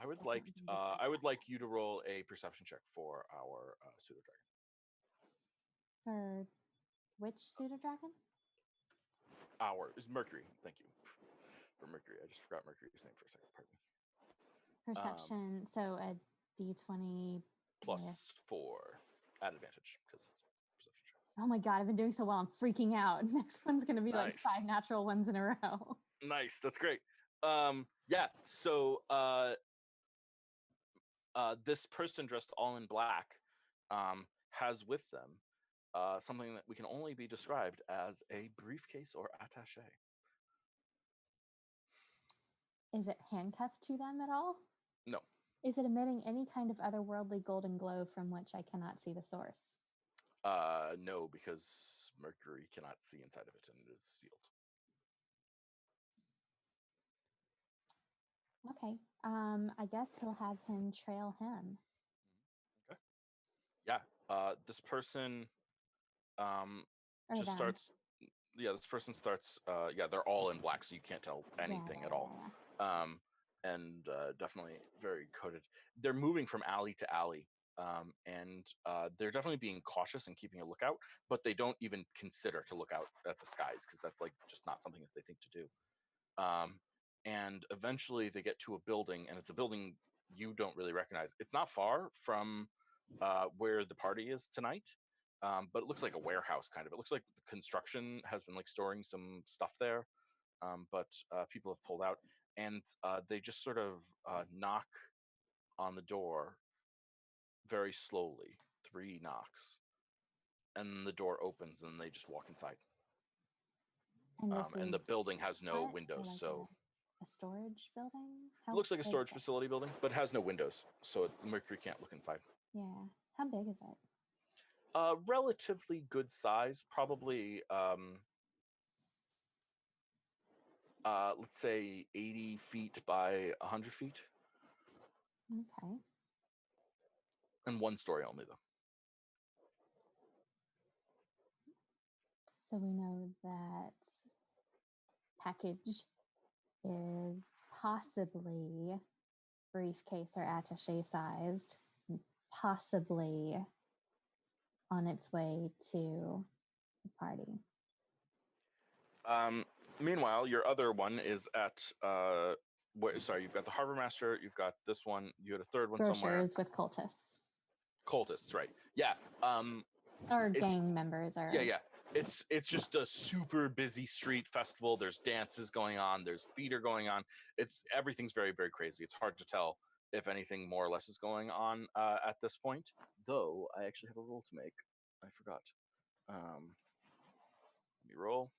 I would like you to roll a perception check for our pseudo dragon. For which pseudo dragon? Is Mercury. Thank you for Mercury. I just forgot Mercury's name for a second. Pardon me. Perception. So a D20 plus 4 at advantage because it's perception check. Oh my god, I've been doing so well. I'm freaking out. Next one's gonna be like 5 natural ones in a row. Nice. That's great. Yeah. So this person dressed all in black has with them something that we can only be described as a briefcase or attaché. Is it handcuffed to them at all? No. Is it emitting any kind of otherworldly golden glow from which I cannot see the source? No, because Mercury cannot see inside of it and it is sealed. Okay. I guess he'll have him trail him. Okay. Yeah. This person just starts. Yeah, this person starts. Yeah, they're all in black, so you can't tell anything at all. And definitely very coded. They're moving from alley to alley, and they're definitely being cautious and keeping a lookout. But they don't even consider to look out at the skies because that's like just not something that they think to do. And eventually they get to a building, and it's a building you don't really recognize. It's not far from where the party is tonight, but it looks like a warehouse kind of. It looks like the construction has been like storing some stuff there. but people have pulled out, and they just sort of knock on the door very slowly. 3 knocks, and the door opens, and they just walk inside. And this And the is building has no what? Or windows, like so a storage building? it looks like a big storage is it? facility building, but it has no windows, so Mercury can't look inside. Yeah. How big is it? Relatively good size, probably let's say 80 feet by 100 feet, Okay. and 1 story only, though. So we know that package is possibly briefcase or attache sized, possibly on its way to the party. Meanwhile, your other one is at sorry, you've got the harbor master, you've got this one, you had a third one somewhere. Grocers with cultists. Cultists, right? Yeah. Or gang members, or yeah. It's just a super busy street festival. There's dances going on. There's theater going on. Everything's very, very crazy. It's hard to tell if anything more or less is going on at this point. Though I actually have a roll to make. I forgot. Let me roll.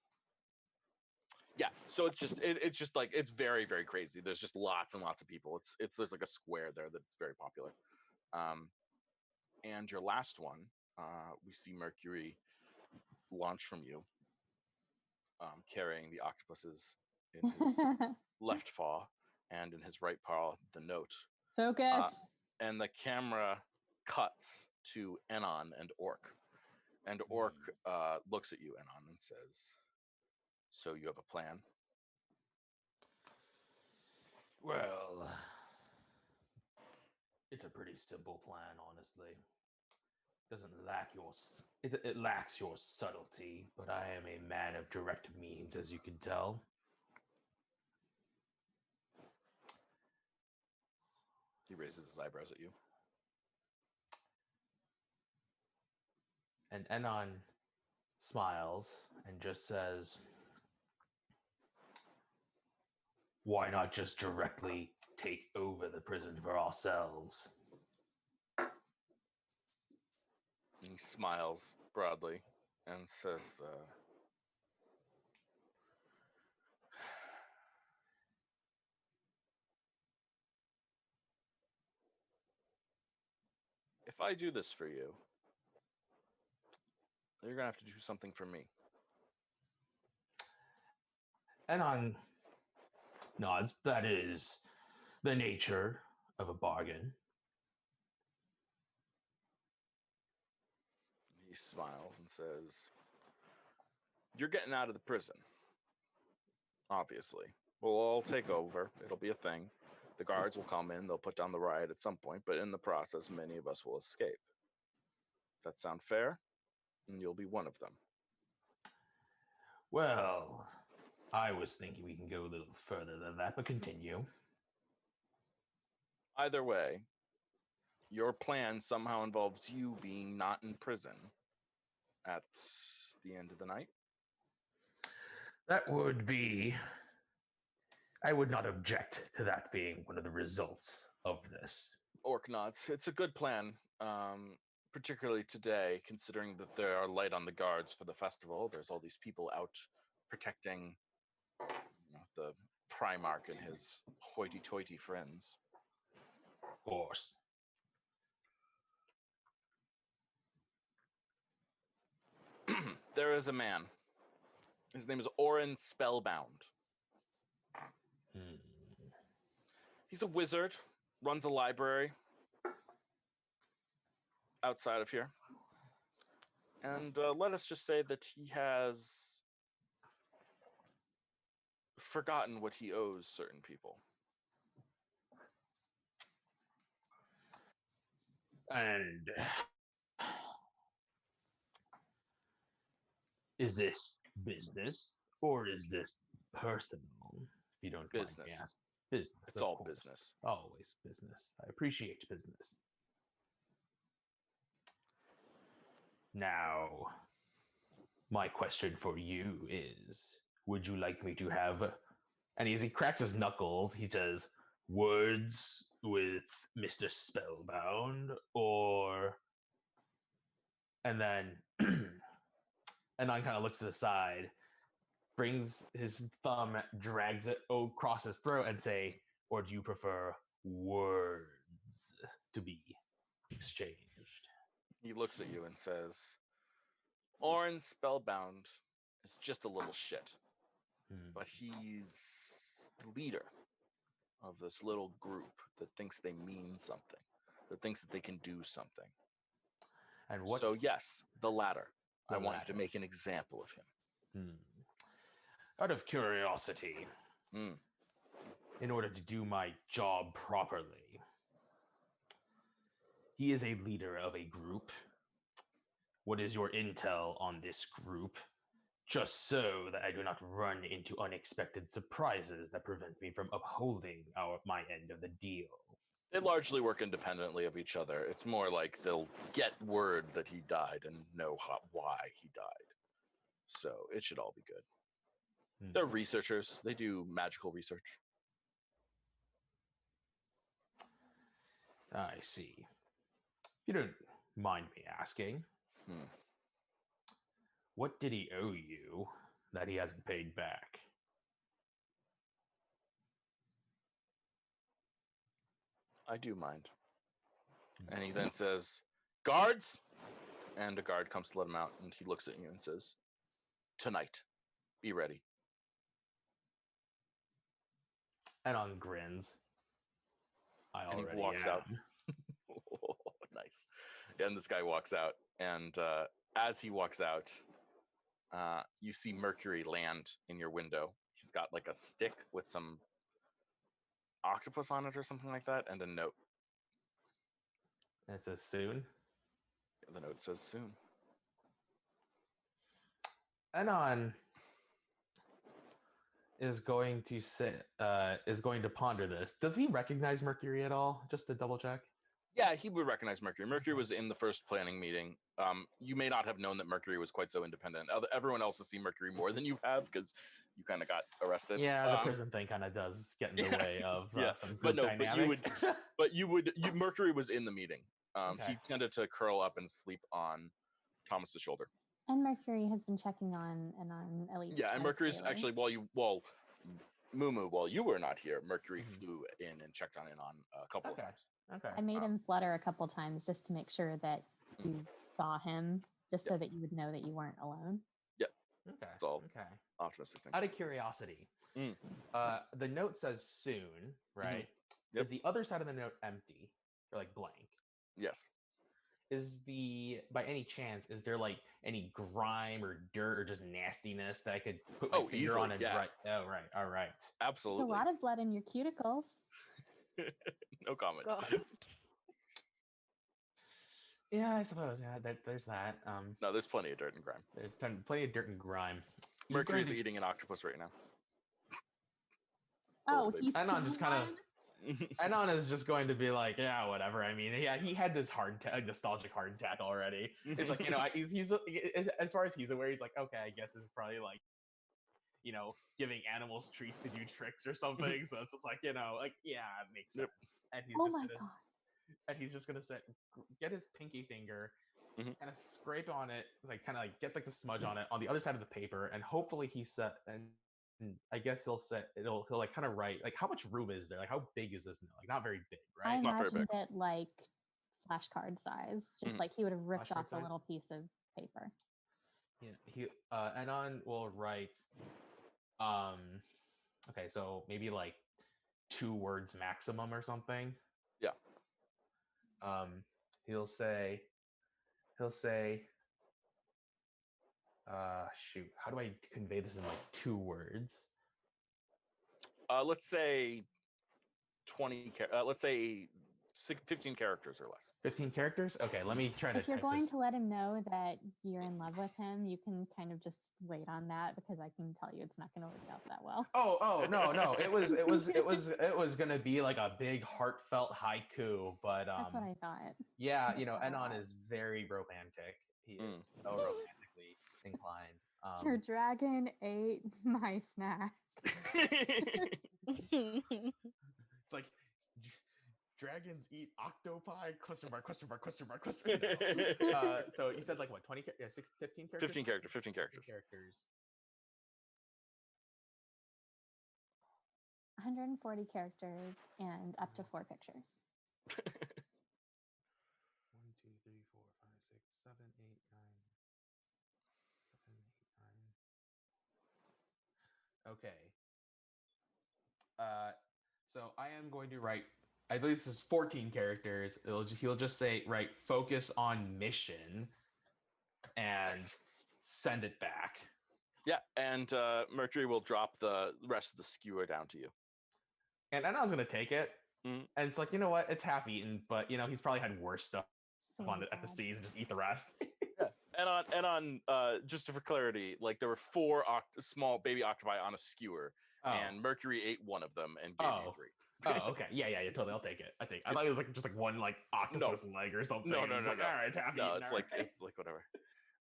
Yeah, so it's just like it's very, very crazy. There's just lots and lots of people. There's like a square there that's very popular. And your last one, we see Mercury launch from you, carrying the octopuses in his left paw, and in his right paw the note. Focus. And the camera cuts to Enon and Orc. And Orc looks at you, Enon, and says, "So you have a plan?" Well, it's a pretty simple plan, honestly. It lacks your subtlety, but I am a man of direct means, as you can tell. He raises his eyebrows at you. And Enon smiles and just says, "Why not just directly take over the prison for ourselves?" And he smiles broadly and says, "If I do this for you, you're going to have to do something for me." Enon nods. That is the nature of a bargain. He smiles and says, "You're getting out of the prison, obviously. We'll all take over. It'll be a thing. The guards will come in. They'll put down the riot at some point, but in the process, many of us will escape. That sound fair? And you'll be one of them." Well, I was thinking we can go a little further than that, but continue. Either way, your plan somehow involves you being not in prison at the end of the night. That would be... I would not object to that being one of the results of this. Orc nods. It's a good plan, particularly today, considering that there are light on the guards for the festival. There's all these people out protecting the Primarch and his hoity-toity friends. Of course. There is a man. His name is Orin Spellbound. He's a wizard, runs a library outside of here. And let us just say that he has forgotten what he owes certain people. And is this business or is this personal? If you don't mind me asking. Business. It's all business. Always business. I appreciate business. Now, my question for you is, would you like me to have? And he cracks his knuckles. He says, words with Mr. Spellbound, or... And then Anon kind of looks to the side, brings his thumb, drags it across his throat, and say, or do you prefer words to be exchanged? He looks at you and says, Orin Spellbound is just a little shit. But he's the leader of this little group that thinks they mean something, that thinks that they can do something. And what? So yes, the latter. I want latter. you to make an example of him. Out of curiosity, in order to do my job properly, he is a leader of a group. What is your intel on this group? Just so that I do not run into unexpected surprises that prevent me from upholding my end of the deal. They largely work independently of each other. It's more like they'll get word that he died and know why he died. So it should all be good. They're researchers. They do magical research. I see. You don't mind me asking. What did he owe you that he hasn't paid back? I do mind. And he then says, guards! And a guard comes to let him out, and he looks at you and says, tonight, be ready. Anon grins. And he walks out. Nice. And this guy walks out, and as he walks out, you see Mercury land in your window. He's got like a stick with some octopus on it or something like that, and a note. It says soon. The note says soon. Anon is going to ponder this. Does he recognize Mercury at all? Just to double check. Yeah, he would recognize Mercury. Mercury was in the first planning meeting. You may not have known that Mercury was quite so independent. Everyone else has seen Mercury more than you have because you kind of got arrested. Yeah, the prison thing kind of does get in the way of some good dynamics. Mercury was in the meeting. Okay. He tended to curl up and sleep on Thomas's shoulder. And Mercury has been checking on Elise. Yeah, and Mercury's daily. actually Mumu, while you were not here, Mercury flew in and checked on a couple of times. Okay. I made him flutter a couple times just to make sure that you saw him, just so that you would know that you weren't alone. Yep. Okay. That's all. Okay. Optimistic thing. Out of curiosity, the note says soon, right? Yep. Is the other side of the note empty or like blank? Yes. By any chance, is there like any grime or dirt or just nastiness that I could put my finger easily, on and yeah. write? Oh, right. All right. Absolutely. There's a lot of blood in your cuticles. No comment. God. Yeah, I suppose. Yeah, there's that. No, there's plenty of dirt and grime. There's plenty of dirt and grime. Mercury's eating an octopus right now. Oh, he's Anon just kind of. Anon is just going to be like, yeah, whatever. I mean, yeah, he had this nostalgic heart attack already. It's like, he's as far as he's aware, he's like, okay, I guess it's probably like, giving animals treats to do tricks or something. So it's just like, yeah, it makes sense. And he's God. And he's just gonna get his pinky finger, kind of scrape on it, like kind of like get like the smudge on it on the other side of the paper, and hopefully and I guess he'll like kind of write like how much room is there, like how big is this note? Like not very big, right? I Not very imagined it like flashcard size, just like he would have ripped Flashcard off size? a little piece of paper. Yeah, Anon will write, okay, so maybe like 2 words maximum or something. Yeah. He'll say, shoot, how do I convey this in like 2 words? Let's say 15 characters or less. 15 characters? Okay, let me try to If you're type going this. to let him know that you're in love with him, you can kind of just wait on that, because I can tell you it's not going to work out that well. Oh no! It was gonna be like a big heartfelt haiku, but That's what I thought. yeah, That's what I Anon thought. is very romantic. He is so romantically inclined. Your dragon ate my snack. It's like dragons eat octopi? Question mark, question mark, question mark, question mark. So you said like what, 20, 15 characters? 15 characters. 15 characters. 140 characters and up to 4 pictures. 1, 2, 3, 4, 5, 6, 7, 8, 9. Okay. So I am going to write, I believe this is 14 characters. He'll just say, right, focus on mission and send it back. Yeah, and Mercury will drop the rest of the skewer down to you. And I was going to take it. And it's like, you know what? It's half eaten, but, you know, he's probably had worse stuff at the seas and just eat the rest. Yeah. And on just for clarity, like there were 4 small baby octopi on a skewer, and Mercury ate one of them and gave you 3. Oh, okay. Yeah, totally. I'll take it. I thought it was like just like one like octopus leg or something. No. Like, all right, it's half eaten. It's like whatever.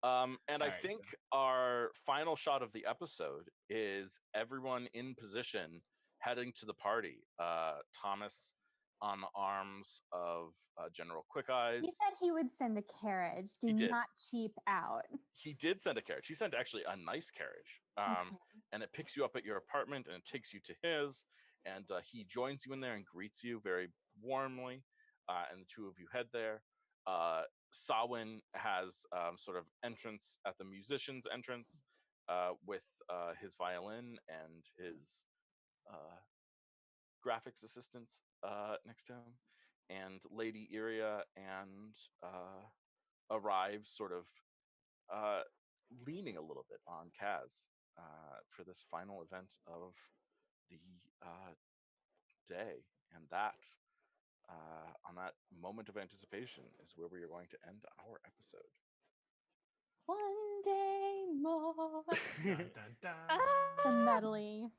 And All I think our final shot of the episode is everyone in position heading to the party. Thomas on the arms of General Quick Eyes. He said he would send a carriage. Do not cheap out. He did send a carriage. He sent actually a nice carriage. And it picks you up at your apartment and it takes you to his. And he joins you in there and greets you very warmly. And the two of you head there. Sawin has sort of entrance at the musician's entrance with his violin and his graphics assistants next to him. And Lady Iria and arrives sort of leaning a little bit on Kaz for this final event of the day. And that, on that moment of anticipation, is where we are going to end our episode. One day more. Dun, dun, dun. The medley.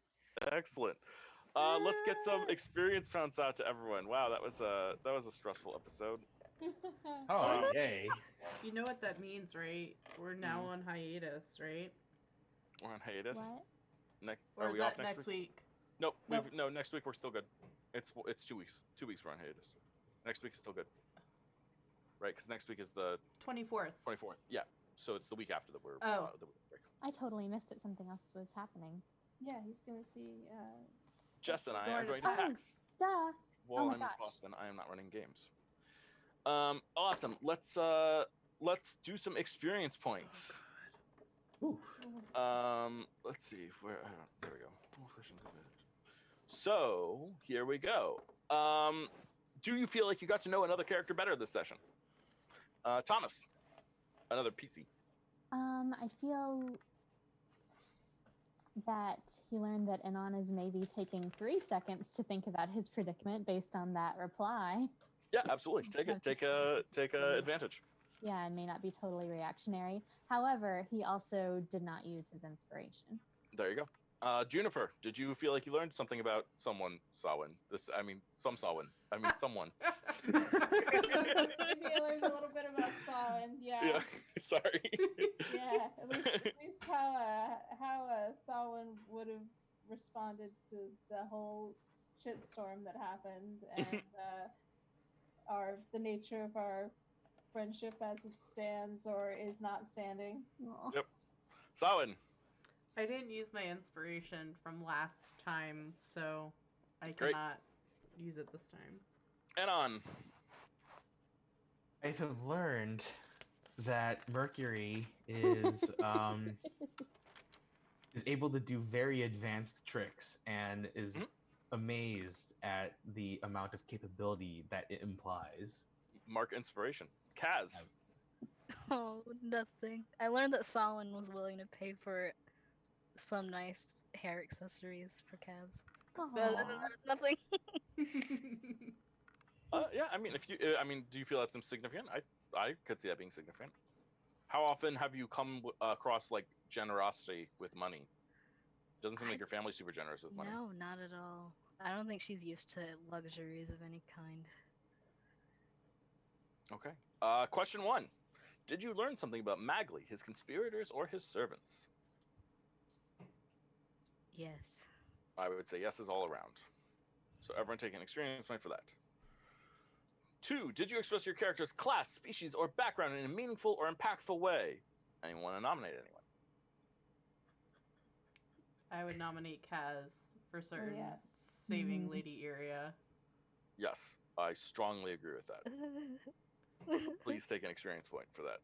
Excellent. Let's get some experience points out to everyone. Wow, that was a stressful episode. Oh, yay. You know what that means, right? We're now on hiatus, right? We're on hiatus. What? Or Are is we that off next week? Nope. No, next week we're still good. It's 2 weeks. 2 weeks we're on hiatus. Next week is still good. Right, because next week is the 24th. 24th. Yeah. So it's the week after that we're the break. I totally missed it. Something else was happening. Yeah, he's gonna see. Jess and I are going to PAX. Duh. While my I'm in gosh. Boston, I am not running games. Awesome. Let's do some experience points. Ooh. Let's see where. There we go. So here we go. Do you feel like you got to know another character better this session? Thomas, another PC. I feel that he learned that Anon is maybe taking 3 seconds to think about his predicament based on that reply. Yeah, absolutely. Take a advantage. Yeah, and may not be totally reactionary. However, he also did not use his inspiration. There you go. Juniper, did you feel like you learned something about someone, Sawin? Someone. Maybe I learned a little bit about Sawin. Yeah. Sorry. Yeah. At least how Sawin would have responded to the whole shitstorm that happened, and the nature of our friendship as it stands or is not standing. Aww. Yep. Sawin. I didn't use my inspiration from last time, so I Great. cannot use it this time. Anon. I have learned that Mercury is able to do very advanced tricks and is amazed at the amount of capability that it implies. Mark inspiration. Kaz. Oh, nothing. I learned that Solon was willing to pay for some nice hair accessories for Kaz. But nothing. Yeah, do you feel that's significant? I could see that being significant. How often have you come across like generosity with money? Doesn't seem like your family's super generous with money. No, not at all. I don't think she's used to luxuries of any kind. Okay. Question 1. Did you learn something about Magli, his conspirators, or his servants? Yes. I would say yeses all around. So everyone take an experience point for that. 2, did you express your character's class, species, or background in a meaningful or impactful way? Anyone want to nominate anyone? I would nominate Kaz for certain yes. saving Lady Iria. Yes, I strongly agree with that. Please take an experience point for that.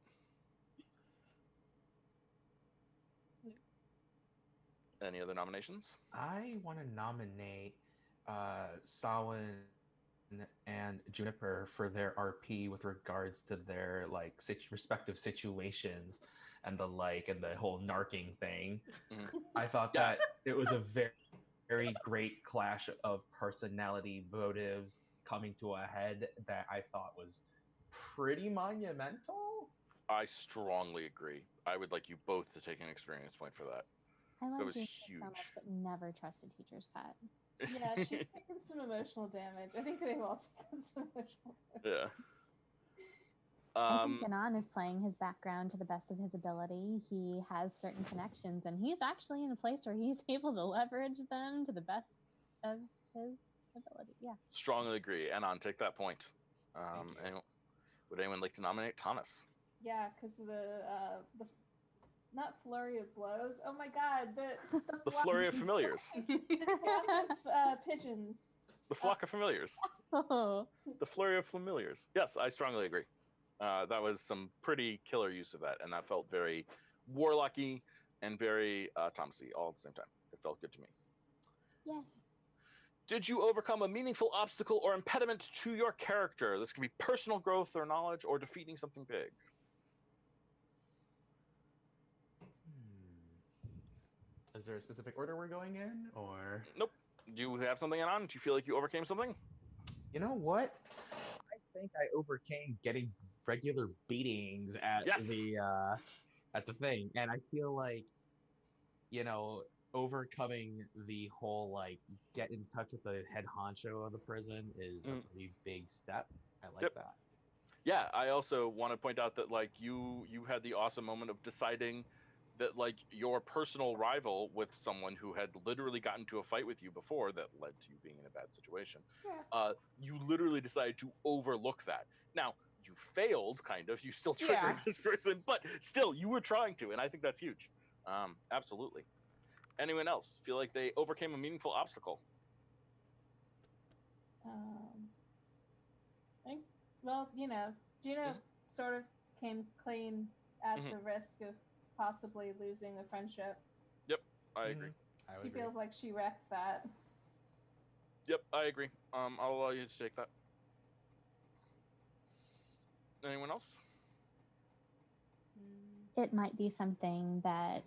Any other nominations? I want to nominate Samhain and Juniper for their RP with regards to their like respective situations and the whole narking thing. I thought that it was a very great clash of personality motives coming to a head that I thought was pretty monumental. I strongly agree. I would like you both to take an experience point for that. I like That was Juniper huge. so much, but never trust a teacher's pet. Yeah, she's taken some emotional damage. I think they've all taken some emotional damage. Yeah. I think Ganon is playing his background to the best of his ability. He has certain connections, and he's actually in a place where he's able to leverage them to the best of his ability. Yeah. Strongly agree. Anon, take that point. Would anyone like to nominate Thomas? Yeah, because the not flurry of blows. Oh my god, the flurry of familiars. The flock of pigeons. The flock of familiars. Oh. The flurry of familiars. Yes, I strongly agree. That was some pretty killer use of that, and that felt very warlocky and very Thomasy all at the same time. It felt good to me. Yeah. Did you overcome a meaningful obstacle or impediment to your character? This can be personal growth or knowledge or defeating something big. Is there a specific order we're going in, or? Nope. Do you have something on? Do you feel like you overcame something? You know what? I think I overcame getting regular beatings at the thing, and I feel like, overcoming the whole get in touch with the head honcho of the prison is a pretty big step. I like that. Yeah, I also want to point out that you had the awesome moment of deciding that your personal rival with someone who had literally gotten to a fight with you before that led to you being in a bad situation. Yeah. You literally decided to overlook that. Now, you failed, kind of. You still triggered this person, but still, you were trying to, and I think that's huge. Absolutely. Anyone else feel like they overcame a meaningful obstacle? Juno sort of came clean at the risk of possibly losing a friendship. Yep, I agree. She feels like she wrecked that. Yep, I agree. I'll allow you to take that. Anyone else? It might be something that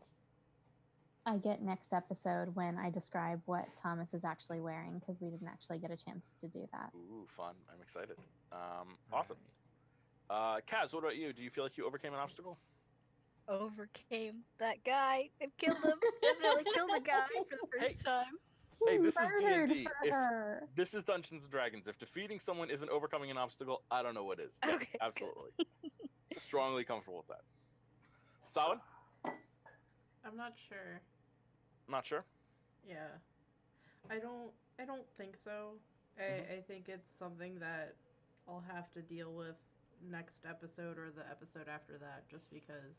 I get next episode when I describe what Thomas is actually wearing, because we didn't actually get a chance to do that. Ooh, fun. I'm excited. Awesome. Kaz, what about you? Do you feel like you overcame an obstacle? Overcame that guy and killed him. Definitely killed a guy for the first time. Hey, this is D&D. This is Dungeons & Dragons. If defeating someone isn't overcoming an obstacle, I don't know what is. Yes, okay, absolutely. Strongly comfortable with that. Solid? I'm not sure. Not sure? Yeah. I don't think so. I think it's something that I'll have to deal with next episode or the episode after that, just because.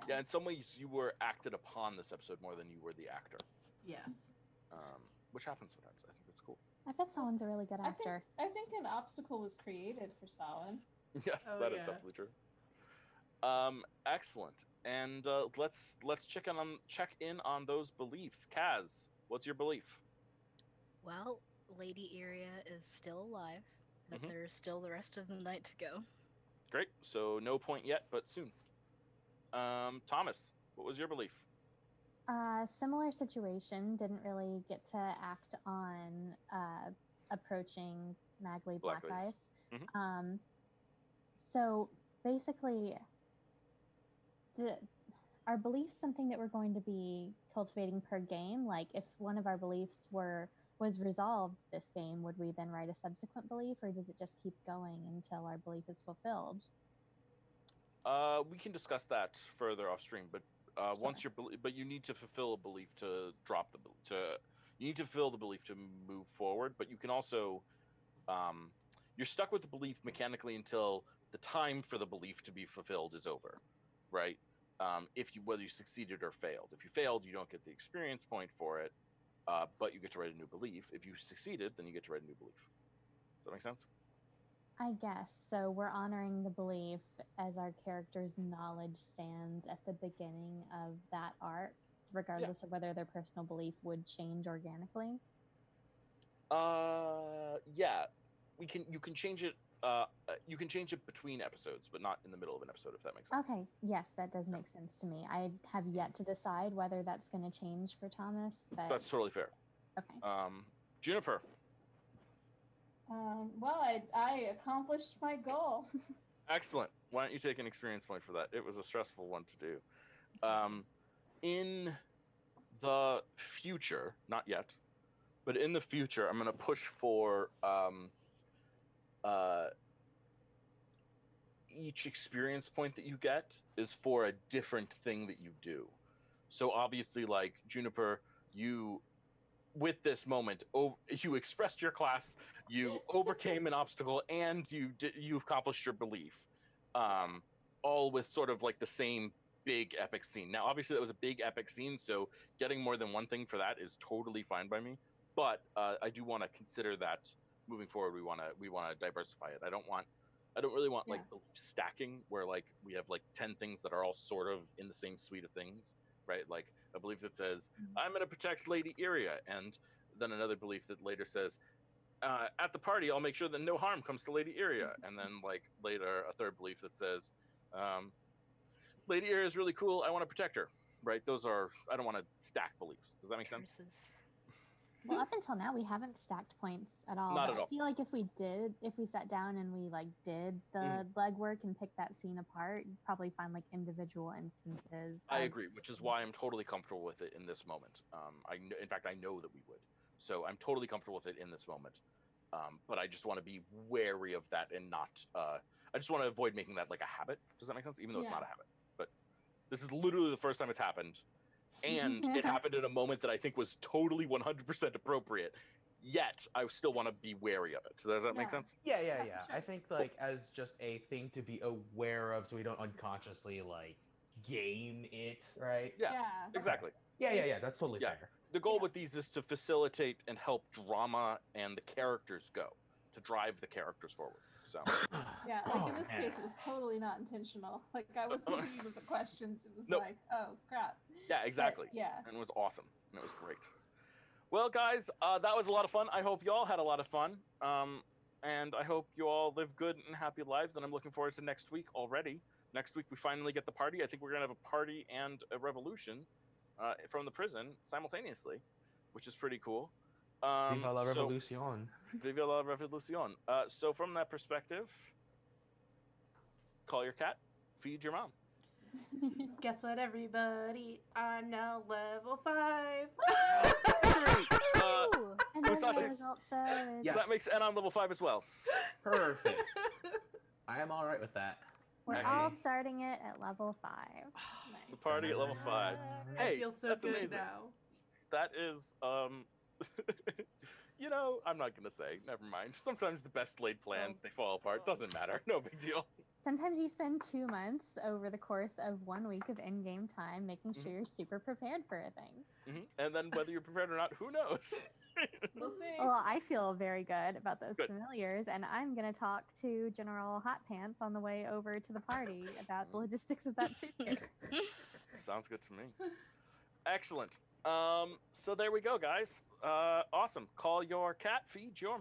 Yeah, in some ways you were acted upon this episode more than you were the actor. Yes. Which happens sometimes. I think that's cool. I bet Samhain's a really good actor. I think an obstacle was created for Samhain. Yes, that is definitely true. Excellent. And let's check in on those beliefs. Kaz, what's your belief? Well, Lady Iria is still alive, but there's still the rest of the night to go. Great. So no point yet, but soon. Thomas, what was your belief? Similar situation. Didn't really get to act on approaching Magli Blackice. So basically, our beliefs something that we're going to be cultivating per game. Like if one of our beliefs was resolved this game, would we then write a subsequent belief, or does it just keep going until our belief is fulfilled? We can discuss that further off stream, but once you're, but you need to fulfill a belief to drop the you need to fulfill the belief to move forward. But you can also, you're stuck with the belief mechanically until the time for the belief to be fulfilled is over, right? Whether you succeeded or failed. If you failed, you don't get the experience point for it, but you get to write a new belief. If you succeeded, then you get to write a new belief. Does that make sense? I guess. So we're honoring the belief as our character's knowledge stands at the beginning of that arc, regardless of whether their personal belief would change organically. Yeah. You can change it. You can change it between episodes, but not in the middle of an episode, if that makes sense. Okay, yes, that does make sense to me. I have yet to decide whether that's going to change for Thomas. But... That's totally fair. Okay. Juniper. Well, I accomplished my goal. Excellent. Why don't you take an experience point for that? It was a stressful one to do. In the future, not yet, but in the future, I'm going to push for each experience point that you get is for a different thing that you do. So obviously, like Juniper, with this moment, you expressed your class, you overcame an obstacle, and you accomplished your belief, all with sort of like the same big epic scene. Now, obviously, that was a big epic scene, so getting more than one thing for that is totally fine by me. But I do want to consider that moving forward. We want to diversify it. I don't really want like belief stacking where like we have like 10 things that are all sort of in the same suite of things. Right, like a belief that says, I'm going to protect Lady Iria, and then another belief that later says, at the party, I'll make sure that no harm comes to Lady Iria, and then like later a third belief that says, Lady Iria is really cool, I want to protect her. Right, I don't want to stack beliefs. Does that make sense? Well, up until now, we haven't stacked points at all. Not at all. I feel like if we sat down and we like did the legwork and picked that scene apart, you'd probably find like individual instances. I agree, which is why I'm totally comfortable with it in this moment. In fact, I know that we would. So I'm totally comfortable with it in this moment. But I just want to be wary of that and not. I just want to avoid making that like a habit. Does that make sense? Even though it's not a habit. But this is literally the first time it's happened. And it happened in a moment that I think was totally 100% appropriate. Yet, I still want to be wary of it. So does that make sense? Yeah. I think like as just a thing to be aware of, so we don't unconsciously like game it, right? Yeah. Exactly. Yeah. That's totally fair. The goal with these is to facilitate and help drama and the characters go, to drive the characters forward. So. Yeah, like in this case, it was totally not intentional. Like I was thinking of the questions. It was like, oh crap. Yeah, exactly. But, yeah. And it was awesome. And it was great. Well, guys, that was a lot of fun. I hope you all had a lot of fun. And I hope you all live good and happy lives. And I'm looking forward to next week already. Next week, we finally get the party. I think we're going to have a party and a revolution from the prison simultaneously, which is pretty cool. Viva la revolution. Viva la revolution. So from that perspective, call your cat, feed your mom. Guess what, everybody? I'm now level 5. And then the result says... Yes. That makes N on level 5 as well. Perfect. I am all right with that. We're all starting it at level 5. The party at level 5. I feel so that's good amazing. now. That is, you know, I'm not gonna say. Never mind. Sometimes the best laid plans they fall apart. Doesn't matter. No big deal. Sometimes you spend 2 months over the course of 1 week of in-game time making sure you're super prepared for a thing. And then whether you're prepared or not, who knows? We'll see. Well, I feel very good about those familiars, and I'm going to talk to General Hot Pants on the way over to the party about the logistics of that too. Sounds good to me. Excellent. So there we go, guys. Awesome. Call your cat, feed your